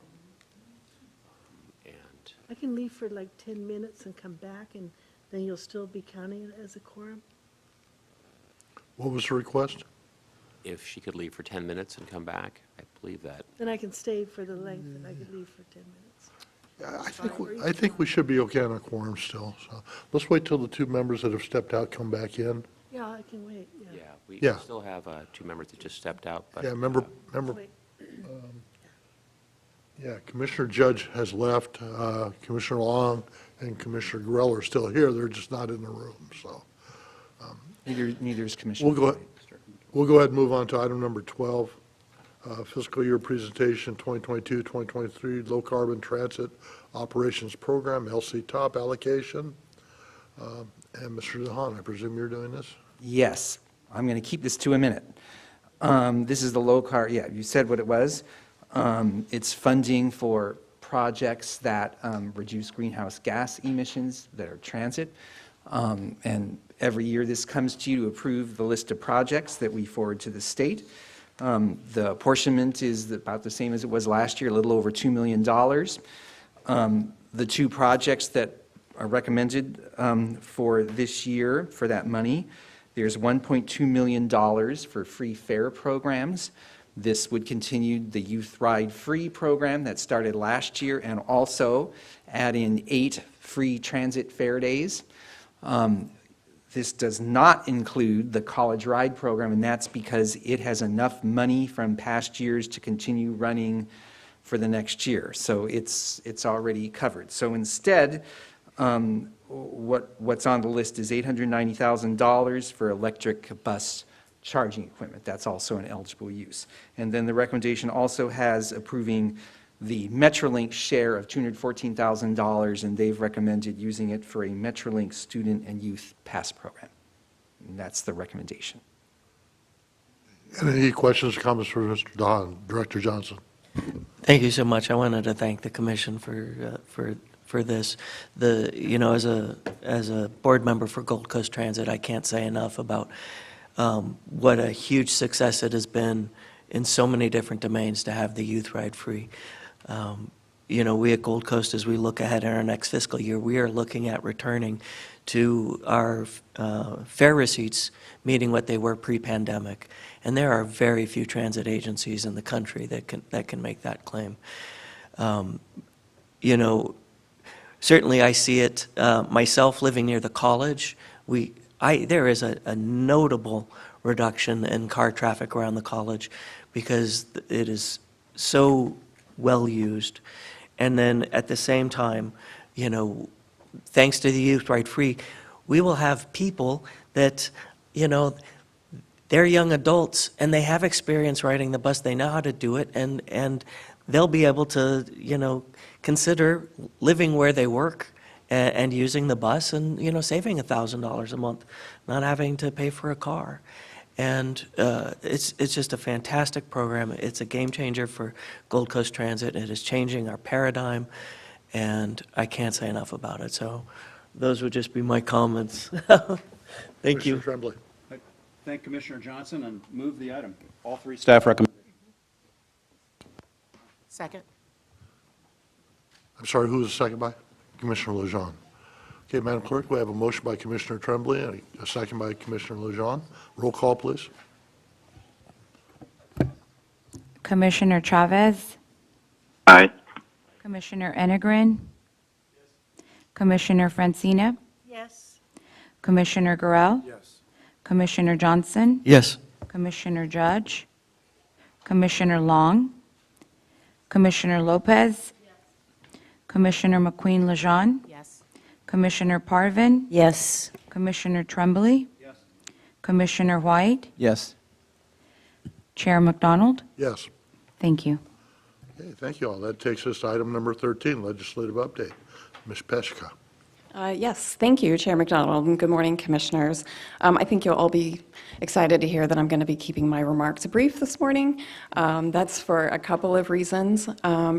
And I can leave for like 10 minutes and come back, and then you'll still be counting it as a quorum? What was the request? if she could leave for 10 minutes and come back, I believe that. Then I can stay for the length, and I could leave for 10 minutes. I think we should be okay on a quorum still, so let's wait till the two members that have stepped out come back in. Yeah, I can wait, yeah. Yeah, we Yeah. still have 2 members that just stepped out, but. Yeah, yeah, Commissioner Judge has left, Commissioner Long and Commissioner Grell are still here, they're just not in the room, so. Neither is Commissioner. We'll go ahead and move on to item number 12, fiscal year presentation 2022-2023 low carbon transit operations program, LC top allocation. And Mr. DeHaan, I presume you're doing this? Yes, I'm going to keep this to a minute. This is the low car, yeah, you said what it was. It's funding for projects that reduce greenhouse gas emissions that are transit. And every year this comes to you to approve the list of projects that we forward to the state. The apportionment is about the same as it was last year, a little over $2 million. The two projects that are recommended for this year for that money, there's $1.2 million for free fare programs. This would continue the Youth Ride Free program that started last year and also add in 8 free transit fare days. This does not include the College Ride program, and that's because it has enough money from past years to continue running for the next year. So it's already covered. So instead, what's on the list is $890,000 for electric bus charging equipment. That's also an eligible use. And then the recommendation also has approving the Metrolink share of $214,000, and they've recommended using it for a Metrolink student and youth pass program. And that's the recommendation. Any questions or comments for Mr. DeHaan? Director Johnson. Thank you so much. I wanted to thank the commission for for this. As a board member for Gold Coast Transit, I can't say enough about what a huge success it has been in so many different domains to have the youth ride free. We at Gold Coast, as we look ahead in our next fiscal year, we are looking at returning to our fare receipts meeting what they were pre-pandemic. And there are very few transit agencies in the country that can make that claim. Certainly I see it myself living near the college. There is a notable reduction in car traffic around the college because it is so well used. And then at the same time, thanks to the Youth Ride Free, we will have people that, they're young adults and they have experience riding the bus. They know how to do it, and they'll be able to, consider living where they work and using the bus and, saving $1,000 a month, not having to pay for a car. And it's just a fantastic program. It's a game changer for Gold Coast Transit. It is changing our paradigm, and I can't say enough about it. So those would just be my comments. Thank you. Commissioner Tremblay. I thank Commissioner Johnson and move the item. All three staff recommend. Second. I'm sorry, who was the second by? Commissioner Lejeune. Okay, Madam Clerk, we have a motion by Commissioner Tremblay and a second by Commissioner Lejeune. Roll call, please. Commissioner Chavez? Aye. Commissioner Enegren? Commissioner Francina? Yes. Commissioner Gorell? Yes. Commissioner Johnson? Yes. Commissioner Judge? Commissioner Long? Commissioner Lopez? Commissioner McQueen Lejeune? Yes. Commissioner Parvin? Yes. Commissioner Tremblay? Yes. Commissioner White? Yes. Chair McDonald? Yes. Thank you. Okay, thank you all. That takes us to item number 13, legislative update. Ms. Peshka. Yes, thank you, Chair McDonald, and good morning, Commissioners. I think you'll all be excited to hear that I'm going to be keeping my remarks brief this morning. That's for a couple of reasons.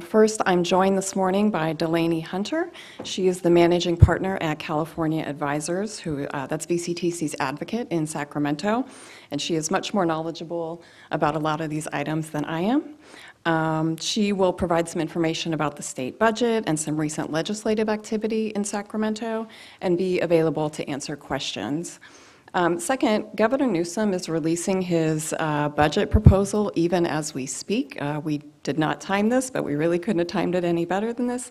First, I'm joined this morning by Delaney Hunter. She is the managing partner at California Advisors, that's VCTC's advocate in Sacramento, and she is much more knowledgeable about a lot of these items than I am. She will provide some information about the state budget and some recent legislative activity in Sacramento and be available to answer questions. Second, Governor Newsom is releasing his budget proposal even as we speak. We did not time this, but we really couldn't have timed it any better than this.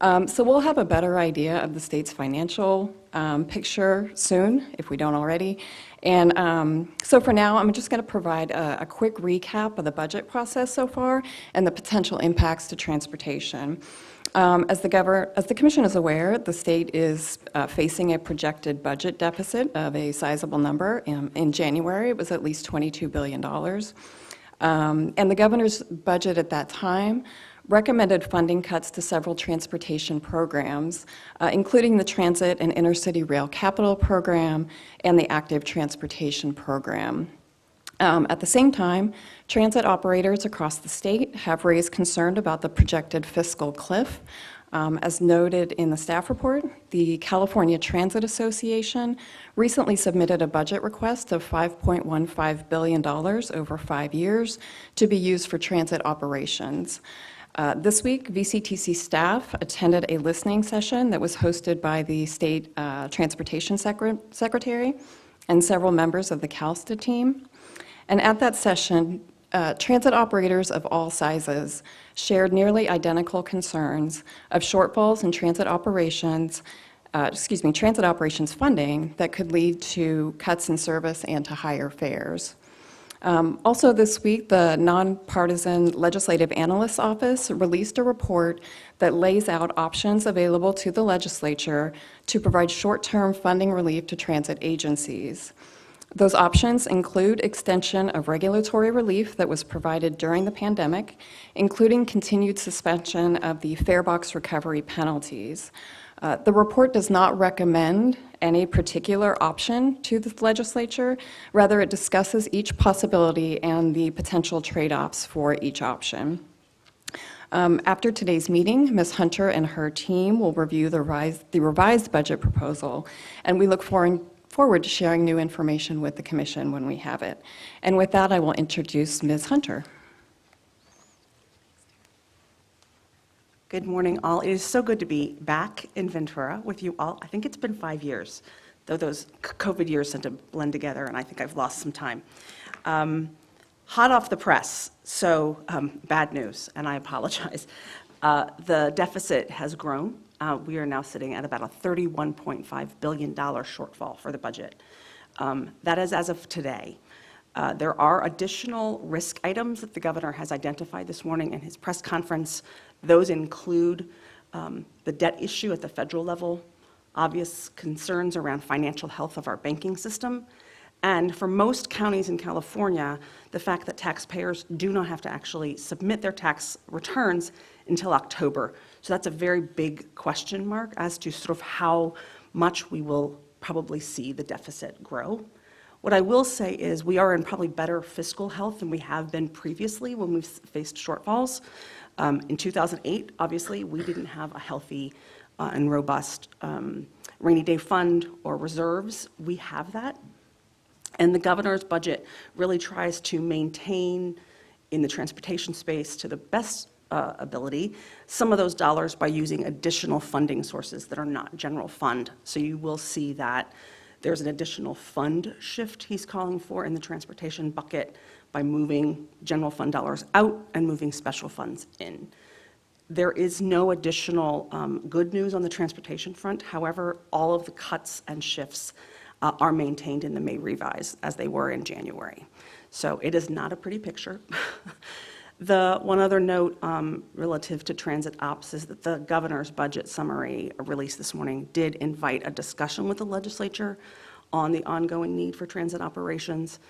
So we'll have a better idea of the state's financial picture soon, if we don't already. And so for now, I'm just going to provide a quick recap of the budget process so far and the potential impacts to transportation. As the Commission is aware, the state is facing a projected budget deficit of a sizable number. In January, it was at least $22 billion. And the governor's budget at that time recommended funding cuts to several transportation programs, including the Transit and Intercity Rail Capital Program and the Active Transportation Program. At the same time, transit operators across the state have raised concern about the projected fiscal cliff. As noted in the staff report, the California Transit Association recently submitted a budget request of $5.15 billion over 5 years to be used for transit operations. This week, VCTC staff attended a listening session that was hosted by the State Transportation Secretary and several members of the CalSTA team. And at that session, transit operators of all sizes shared nearly identical concerns of shortfalls in transit operations funding that could lead to cuts in service and to higher fares. Also this week, the Nonpartisan Legislative Analyst's Office released a report that lays out options available to the legislature to provide short-term funding relief to transit agencies. Those options include extension of regulatory relief that was provided during the pandemic, including continued suspension of the fare box recovery penalties. The report does not recommend any particular option to the legislature. Rather, it discusses each possibility and the potential trade-offs for each option. After today's meeting, Ms. Hunter and her team will review the revised budget proposal, and we look forward to sharing new information with the commission when we have it. And with that, I will introduce Ms. Hunter. Good morning, all. It is so good to be back in Ventura with you all. I think it's been 5 years, though those COVID years tend to blend together, and I think I've lost some time. Hot off the press, so bad news, and I apologize. The deficit has grown. We are now sitting at about a $31.5 billion shortfall for the budget. That is as of today. There are additional risk items that the governor has identified this morning in his press conference. Those include the debt issue at the federal level, obvious concerns around financial health of our banking system, and for most counties in California, the fact that taxpayers do not have to actually submit their tax returns until October. So that's a very big question mark as to sort of how much we will probably see the deficit grow. What I will say is we are in probably better fiscal health than we have been previously when we've faced shortfalls. In 2008, obviously, we didn't have a healthy and robust rainy day fund or reserves. We have that. And the governor's budget really tries to maintain in the transportation space to the best ability some of those dollars by using additional funding sources that are not general fund. So you will see that there's an additional fund shift he's calling for in the transportation bucket by moving general fund dollars out and moving special funds in. There is no additional good news on the transportation front. However, all of the cuts and shifts are maintained in the May revise as they were in January. So it is not a pretty picture. The one other note relative to transit ops is that the governor's budget summary released this morning did invite a discussion with the legislature on the ongoing need for transit operations.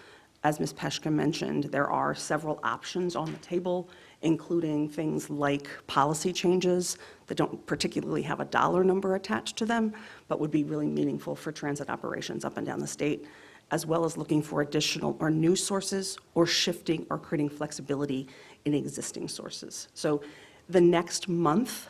As Ms. Peshka mentioned, there are several options on the table, including things like policy changes that don't particularly have a dollar number attached to them, but would be really meaningful for transit operations up and down the state, as well as looking for additional or new sources or shifting or creating flexibility in existing sources. So the next month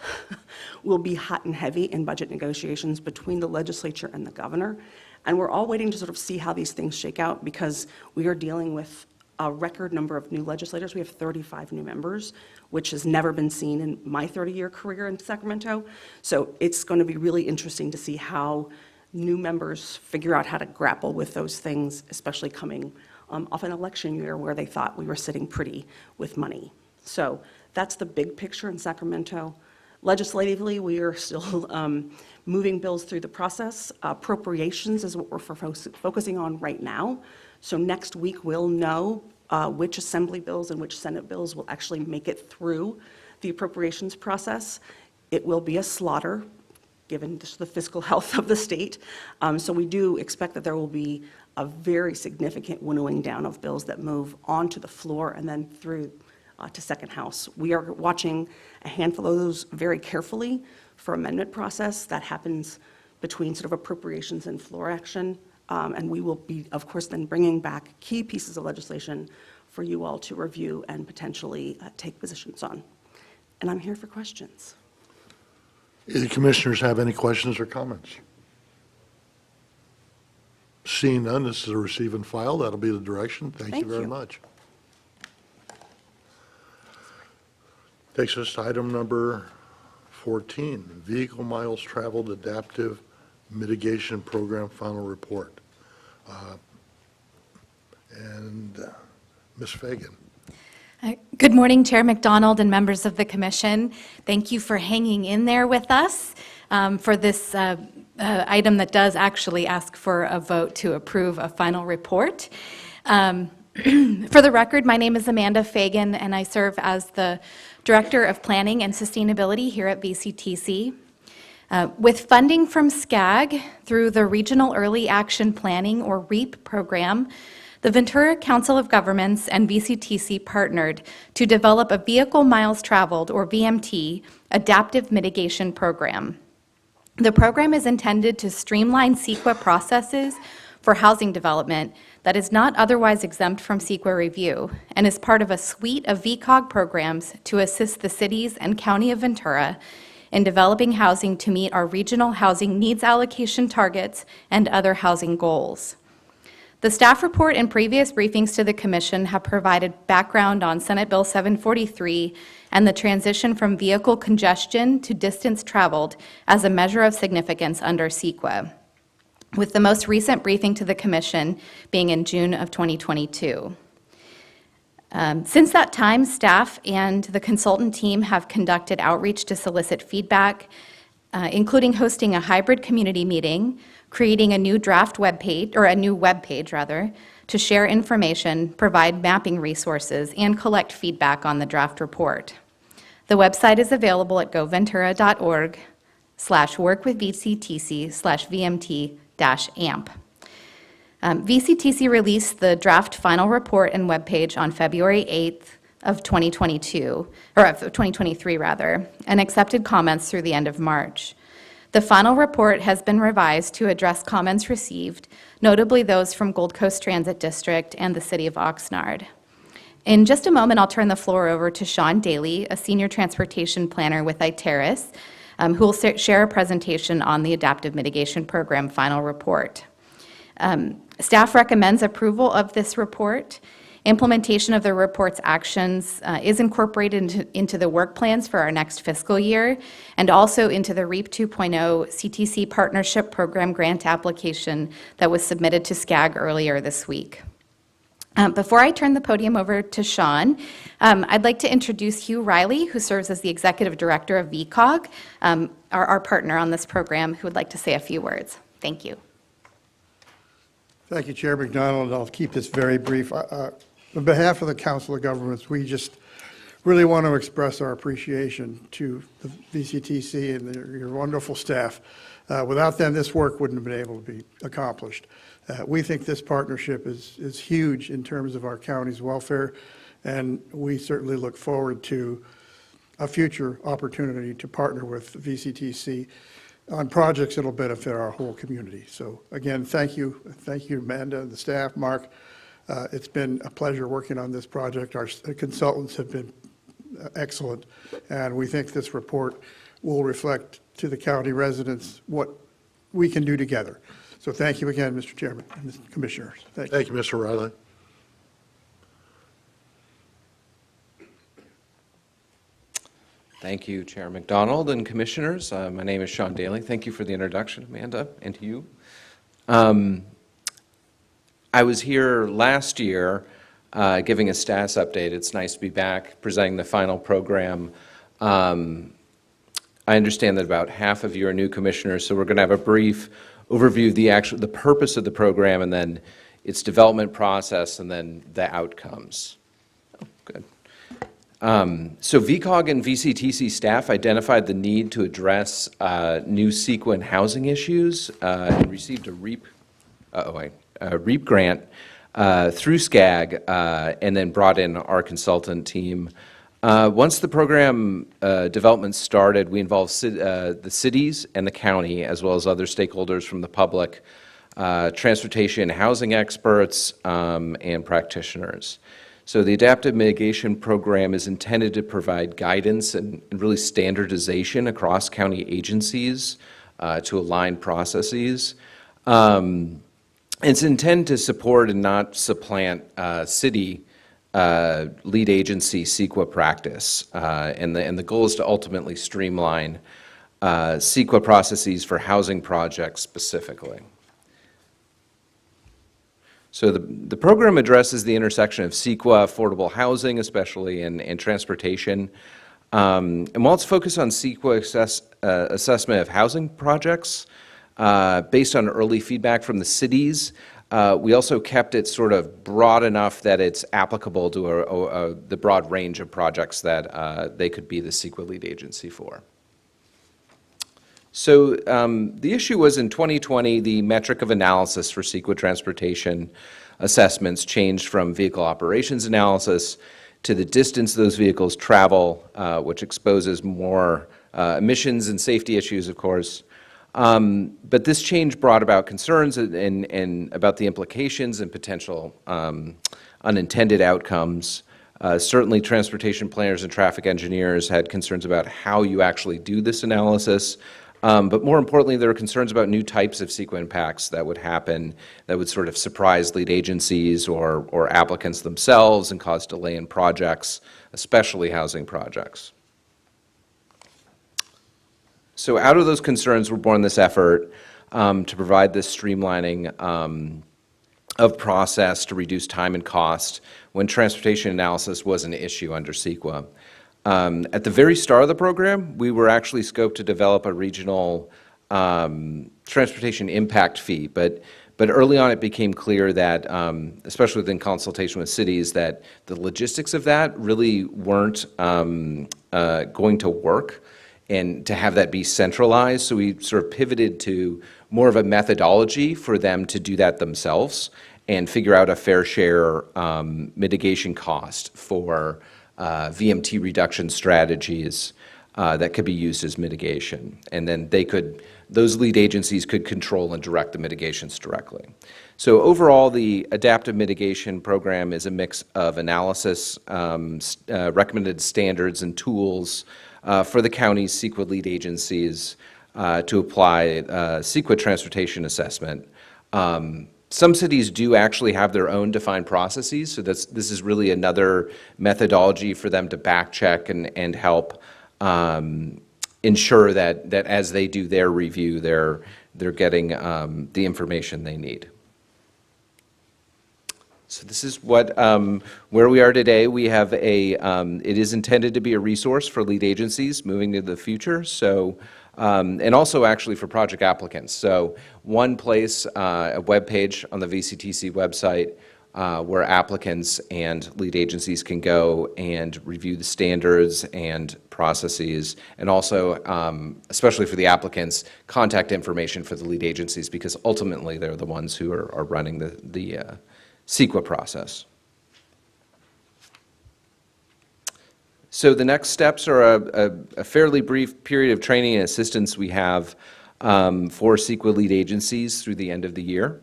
will be hot and heavy in budget negotiations between the legislature and the governor. And we're all waiting to sort of see how these things shake out because we are dealing with a record number of new legislators. We have 35 new members, which has never been seen in my 30-year career in Sacramento. So it's going to be really interesting to see how new members figure out how to grapple with those things, especially coming off an election year where they thought we were sitting pretty with money. So that's the big picture in Sacramento. Legislatively, we are still moving bills through the process. Appropriations is what we're focusing on right now. So next week, we'll know which Assembly bills and which Senate bills will actually make it through the appropriations process. It will be a slaughter, given just the fiscal health of the state. So we do expect that there will be a very significant winnowing down of bills that move onto the floor and then through to Second House. We are watching a handful of those very carefully for amendment process. That happens between sort of appropriations and floor action. And we will be, of course, then bringing back key pieces of legislation for you all to review and potentially take positions on. And I'm here for questions. Do the commissioners have any questions or comments? Seeing none, this is a receive and file. That'll be the direction. Thank you very much. Takes us to item number 14, Vehicle Miles Traveled Adaptive Mitigation Program Final Report. Ms. Fagan. Good morning, Chair McDonald and members of the commission. Thank you for hanging in there with us for this item that does actually ask for a vote to approve a final report. For the record, my name is Amanda Fagan, and I serve as the Director of Planning and Sustainability here at VCTC. With funding from SCAG through the Regional Early Action Planning, or REAP program, the Ventura Council of Governments and VCTC partnered to develop a Vehicle Miles Traveled, or VMT, adaptive mitigation program. The program is intended to streamline CEQA processes for housing development that is not otherwise exempt from CEQA review and is part of a suite of VCOG programs to assist the cities and county of Ventura in developing housing to meet our regional housing needs allocation targets and other housing goals. The staff report and previous briefings to the Commission have provided background on Senate Bill 743 and the transition from vehicle congestion to distance traveled as a measure of significance under CEQA, with the most recent briefing to the Commission being in June of 2022. Since that time, staff and the consultant team have conducted outreach to solicit feedback, including hosting a hybrid community meeting, creating a new draft webpage, or a new webpage rather, to share information, provide mapping resources, and collect feedback on the draft report. The website is available at goventura.org/workwithvctc/VMT-AMP. VCTC released the draft final report and webpage on February 8th of 2023 rather, and accepted comments through the end of March. The final report has been revised to address comments received, notably those from Gold Coast Transit District and the City of Oxnard. In just a moment, I'll turn the floor over to Sean Daly, a Senior Transportation Planner with Iteris, who will share a presentation on the Adaptive Mitigation Program final report. Staff recommends approval of this report. Implementation of the report's actions is incorporated into the work plans for our next fiscal year and also into the REAP 2.0 CTC Partnership Program grant application that was submitted to SCAG earlier this week. Before I turn the podium over to Sean, I'd like to introduce Hugh Riley, who serves as the Executive Director of VCOG, our partner on this program, who would like to say a few words. Thank you. Thank you, Chair McDonald. I'll keep this very brief. On behalf of the Council of Governments, we just really want to express our appreciation to the VCTC and your wonderful staff. Without them, this work wouldn't have been able to be accomplished. We think this partnership is huge in terms of our county's welfare, and we certainly look forward to a future opportunity to partner with VCTC on projects that will benefit our whole community. So again, thank you, Amanda and the staff, Mark. It's been a pleasure working on this project. Our consultants have been excellent, and we think this report will reflect to the county residents what we can do together. So thank you again, Mr. Chairman and Mr. Commissioners. Thank you, Mr. Riley. Thank you, Chair McDonald and Commissioners. My name is Sean Daly. Thank you for the introduction, Amanda, and to you. I was here last year giving a status update. It's nice to be back presenting the final program. I understand that about half of you are new commissioners, so we're going to have a brief overview of the purpose of the program and then its development process and then the outcomes. Oh, good. So VCOG and VCTC staff identified the need to address new CEQA and housing issues and received a REAP grant through SCAG and then brought in our consultant team. Once the program development started, we involved the cities and the county, as well as other stakeholders from the public, transportation and housing experts, and practitioners. So the Adaptive Mitigation Program is intended to provide guidance and really standardization across county agencies to align processes. It's intended to support and not supplant city lead agency CEQA practice, and the goal is to ultimately streamline CEQA processes for housing projects specifically. So the program addresses the intersection of CEQA, affordable housing, especially in transportation. And while it's focused on CEQA assessment of housing projects, based on early feedback from the cities, we also kept it sort of broad enough that it's applicable to the broad range of projects that they could be the CEQA lead agency for. So the issue was in 2020, the metric of analysis for CEQA transportation assessments changed from vehicle operations analysis to the distance those vehicles travel, which exposes more emissions and safety issues, of course. But this change brought about concerns and about the implications and potential unintended outcomes. Certainly, transportation planners and traffic engineers had concerns about how you actually do this analysis. But more importantly, there are concerns about new types of CEQA impacts that would happen that would sort of surprise lead agencies or applicants themselves and cause delay in projects, especially housing projects. So out of those concerns were born this effort to provide this streamlining of process to reduce time and cost when transportation analysis was an issue under CEQA. At the very start of the program, we were actually scoped to develop a regional transportation impact fee, but early on it became clear that, especially within consultation with cities, that the logistics of that really weren't going to work and to have that be centralized. So we sort of pivoted to more of a methodology for them to do that themselves and figure out a fair share mitigation cost for VMT reduction strategies that could be used as mitigation. And then those lead agencies could control and direct the mitigations directly. So overall, the adaptive mitigation program is a mix of analysis, recommended standards and tools for the county's CEQA lead agencies to apply CEQA transportation assessment. Some cities do actually have their own defined processes, so this is really another methodology for them to back check and help ensure that as they do their review, they're getting the information they need. So this is what where we are today. We have it is intended to be a resource for lead agencies moving into the future. So. And also actually for project applicants. So one place, a web page on the VCTC website where applicants and lead agencies can go and review the standards and processes, and also, especially for the applicants, contact information for the lead agencies, because ultimately they're the ones who are running the CEQA process. So the next steps are a fairly brief period of training and assistance we have for CEQA lead agencies through the end of the year.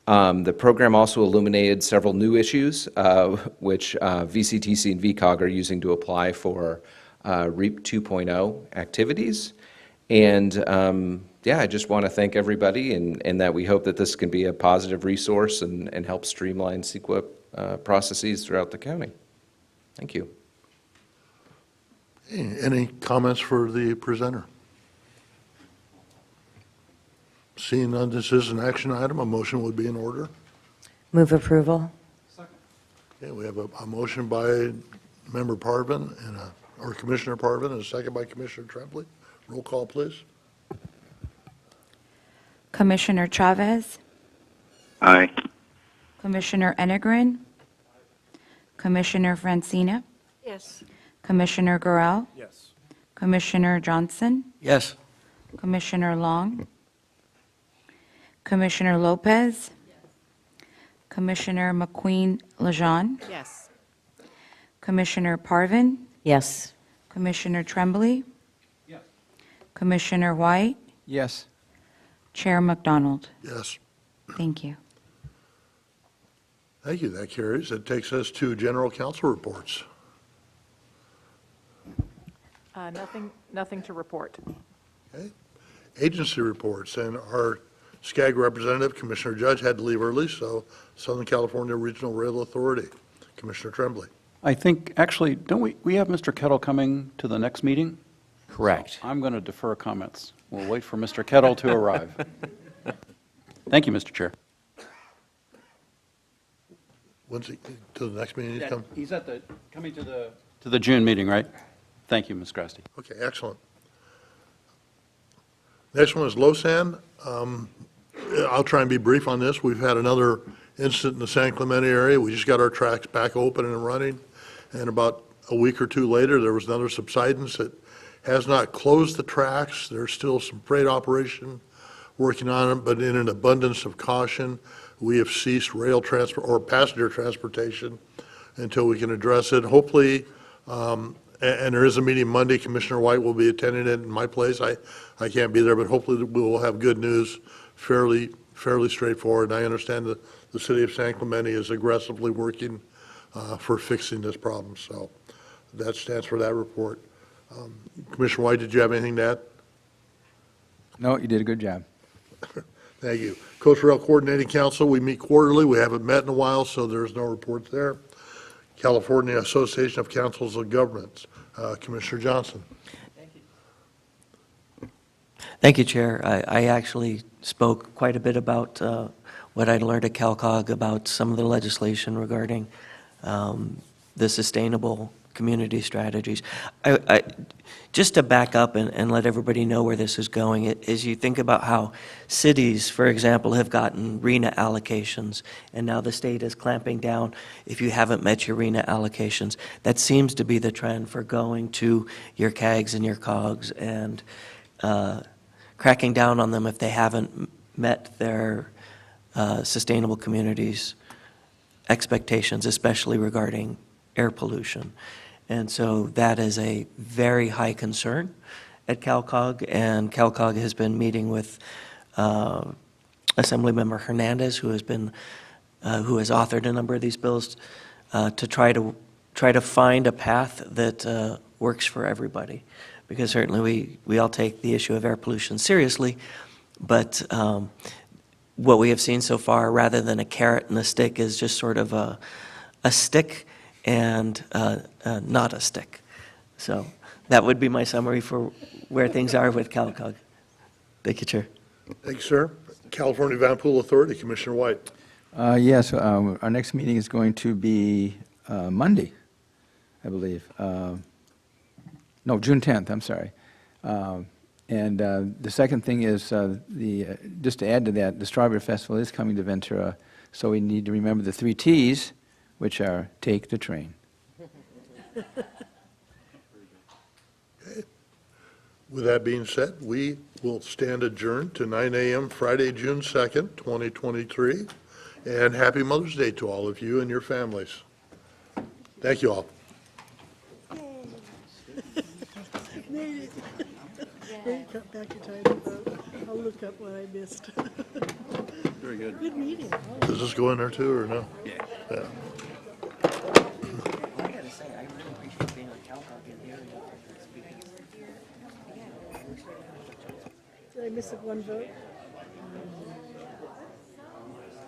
The program also illuminated several new issues, which VCTC and VCOG are using to apply for REAP 2.0 activities. And yeah, I just want to thank everybody, and that we hope that this can be a positive resource and help streamline CEQA processes throughout the county. Thank you. Any comments for the presenter? Seeing none, this is an action item. A motion would be in order. Move approval. Okay, we have a motion by Member Parvin or Commissioner Parvin, and a second by Commissioner Tremblay. Roll call, please. Commissioner Chavez, Aye. Commissioner Enegren, Commissioner Francina, Yes. Commissioner Gorel, Yes. Commissioner Johnson, Yes. Commissioner Long, Commissioner Lopez, Commissioner McQueen-Lejeune, Yes. Commissioner Parvin, Yes. Commissioner Tremblay, Commissioner White, Yes. Chair McDonald. Yes. Thank you. Thank you. That carries. That takes us to general counsel reports. Nothing to report. Okay. Agency reports, and our SCAG representative, Commissioner Judge, had to leave early, so Southern California Regional Rail Authority, Commissioner Tremblay. I think, actually, don't we have Mr. Kettle coming to the next meeting? Correct. I'm going to defer comments. We'll wait for Mr. Kettle to arrive. Thank you, Mr. Chair. When's he, to the next meeting he's coming? He's coming to the June meeting, right? Thank you, Ms. Grasty. Okay, excellent. Next one is Losan. I'll try and be brief on this. We've had another incident in the San Clemente area. We just got our tracks back open and running, and about a week or two later, there was another subsidence that has not closed the tracks. There's still some freight operation working on it, but in an abundance of caution, we have ceased rail transport or passenger transportation until we can address it. Hopefully, And there is a meeting Monday. Commissioner White will be attending it in my place. I can't be there, but hopefully we will have good news, fairly straightforward. And I understand that the city of San Clemente is aggressively working for fixing this problem. So that stands for that report. Commissioner White, did you have anything to add? No, you did a good job. Thank you. Coast Rail Coordinating Council, we meet quarterly. We haven't met in a while, so there's no reports there. California Association of Councils of Governments, Commissioner Johnson. Thank you, Chair. I actually spoke quite a bit about what I learned at CalCog about some of the legislation regarding the sustainable community strategies. Just to back up and let everybody know where this is going, is you think about how cities, for example, have gotten RENA allocations, and now the state is clamping down if you haven't met your RENA allocations. That seems to be the trend for going to your CAGs and your COGs and cracking down on them if they haven't met their sustainable communities expectations, especially regarding air pollution. And so that is a very high concern at CalCog, and CalCog has been meeting with Assemblymember Hernandez, who has authored a number of these bills to try to find a path that works for everybody. Because certainly we all take the issue of air pollution seriously, but what we have seen so far, rather than a carrot and a stick, is just sort of a stick and not a stick. So that would be my summary for where things are with CalCog. Thank you, Chair. Thank you, sir. California Vanpool Authority, Commissioner White. Yes, our next meeting is going to be Monday, I believe. No, June 10th, I'm sorry. And the second thing is, just to add to that, the Strawberry Festival is coming to Ventura, so we need to remember the 3 T's, which are take the train. Okay. With that being said, we will stand adjourned to 9 a.m. Friday, June 2nd, 2023. And happy Mother's Day to all of you and your families. Thank you all. Made it. Great, cut back your time to vote. I'll look up what I missed. Very good. Good meeting. Does this go in there too, or no? Yeah. I gotta say, I really appreciate being on CalCog in the area. Did I miss one vote?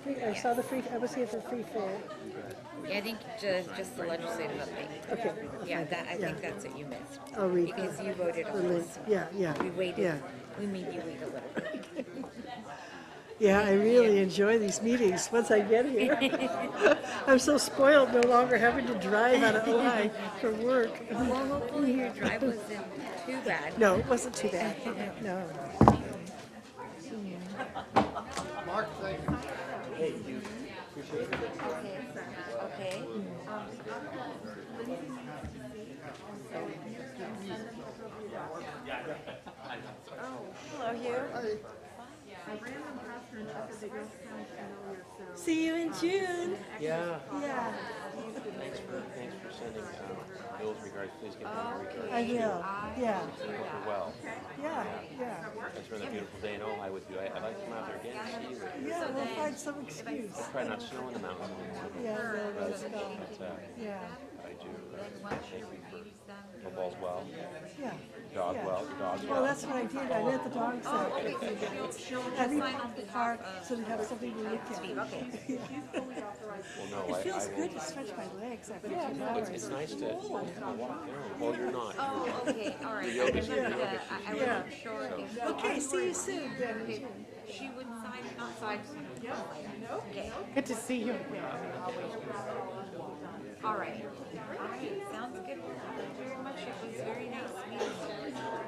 I saw the free, I was here for free fair. Yeah, I think just the legislative update. Okay. Yeah, I Yeah. think that's what you missed. I'll read Because that. you voted on Lynn. this. Yeah, yeah. We waited, Yeah. we made you wait a little bit. Yeah, I really enjoy these meetings once I get here. I'm so spoiled no longer having to drive out of Ojai for work. Well, hopefully your drive wasn't too bad. No, it wasn't too bad. No. Mark, thank you. Okay. Hello, Hugh. See you in June. Yeah. Yeah. Thanks for sending bills regards, please give them I will. Yeah. well. Yeah, yeah. It's been a beautiful day in Ojai with you. I'd like to come out there again and see you. Yeah, we'll find some excuse. Try not to snow in the mountains anymore. Yeah, no, let's go. But, Yeah. I do thank you for football's well. Yeah. Dog Yeah. well, your dog's well. Well, that's what I did. I let the dogs out. Every park so they have something to look at. Yeah. Well, no, It feels I good will. to stretch my legs after 2 hours. It's nice to walk around. Well, you're not. Oh, okay, all right. Your yoga's I wasn't sure if. Okay, see you soon, then. She would sign, not sign. Okay. Good to see you. All right. All right, sounds good. Thank you very much. It was very nice meeting you.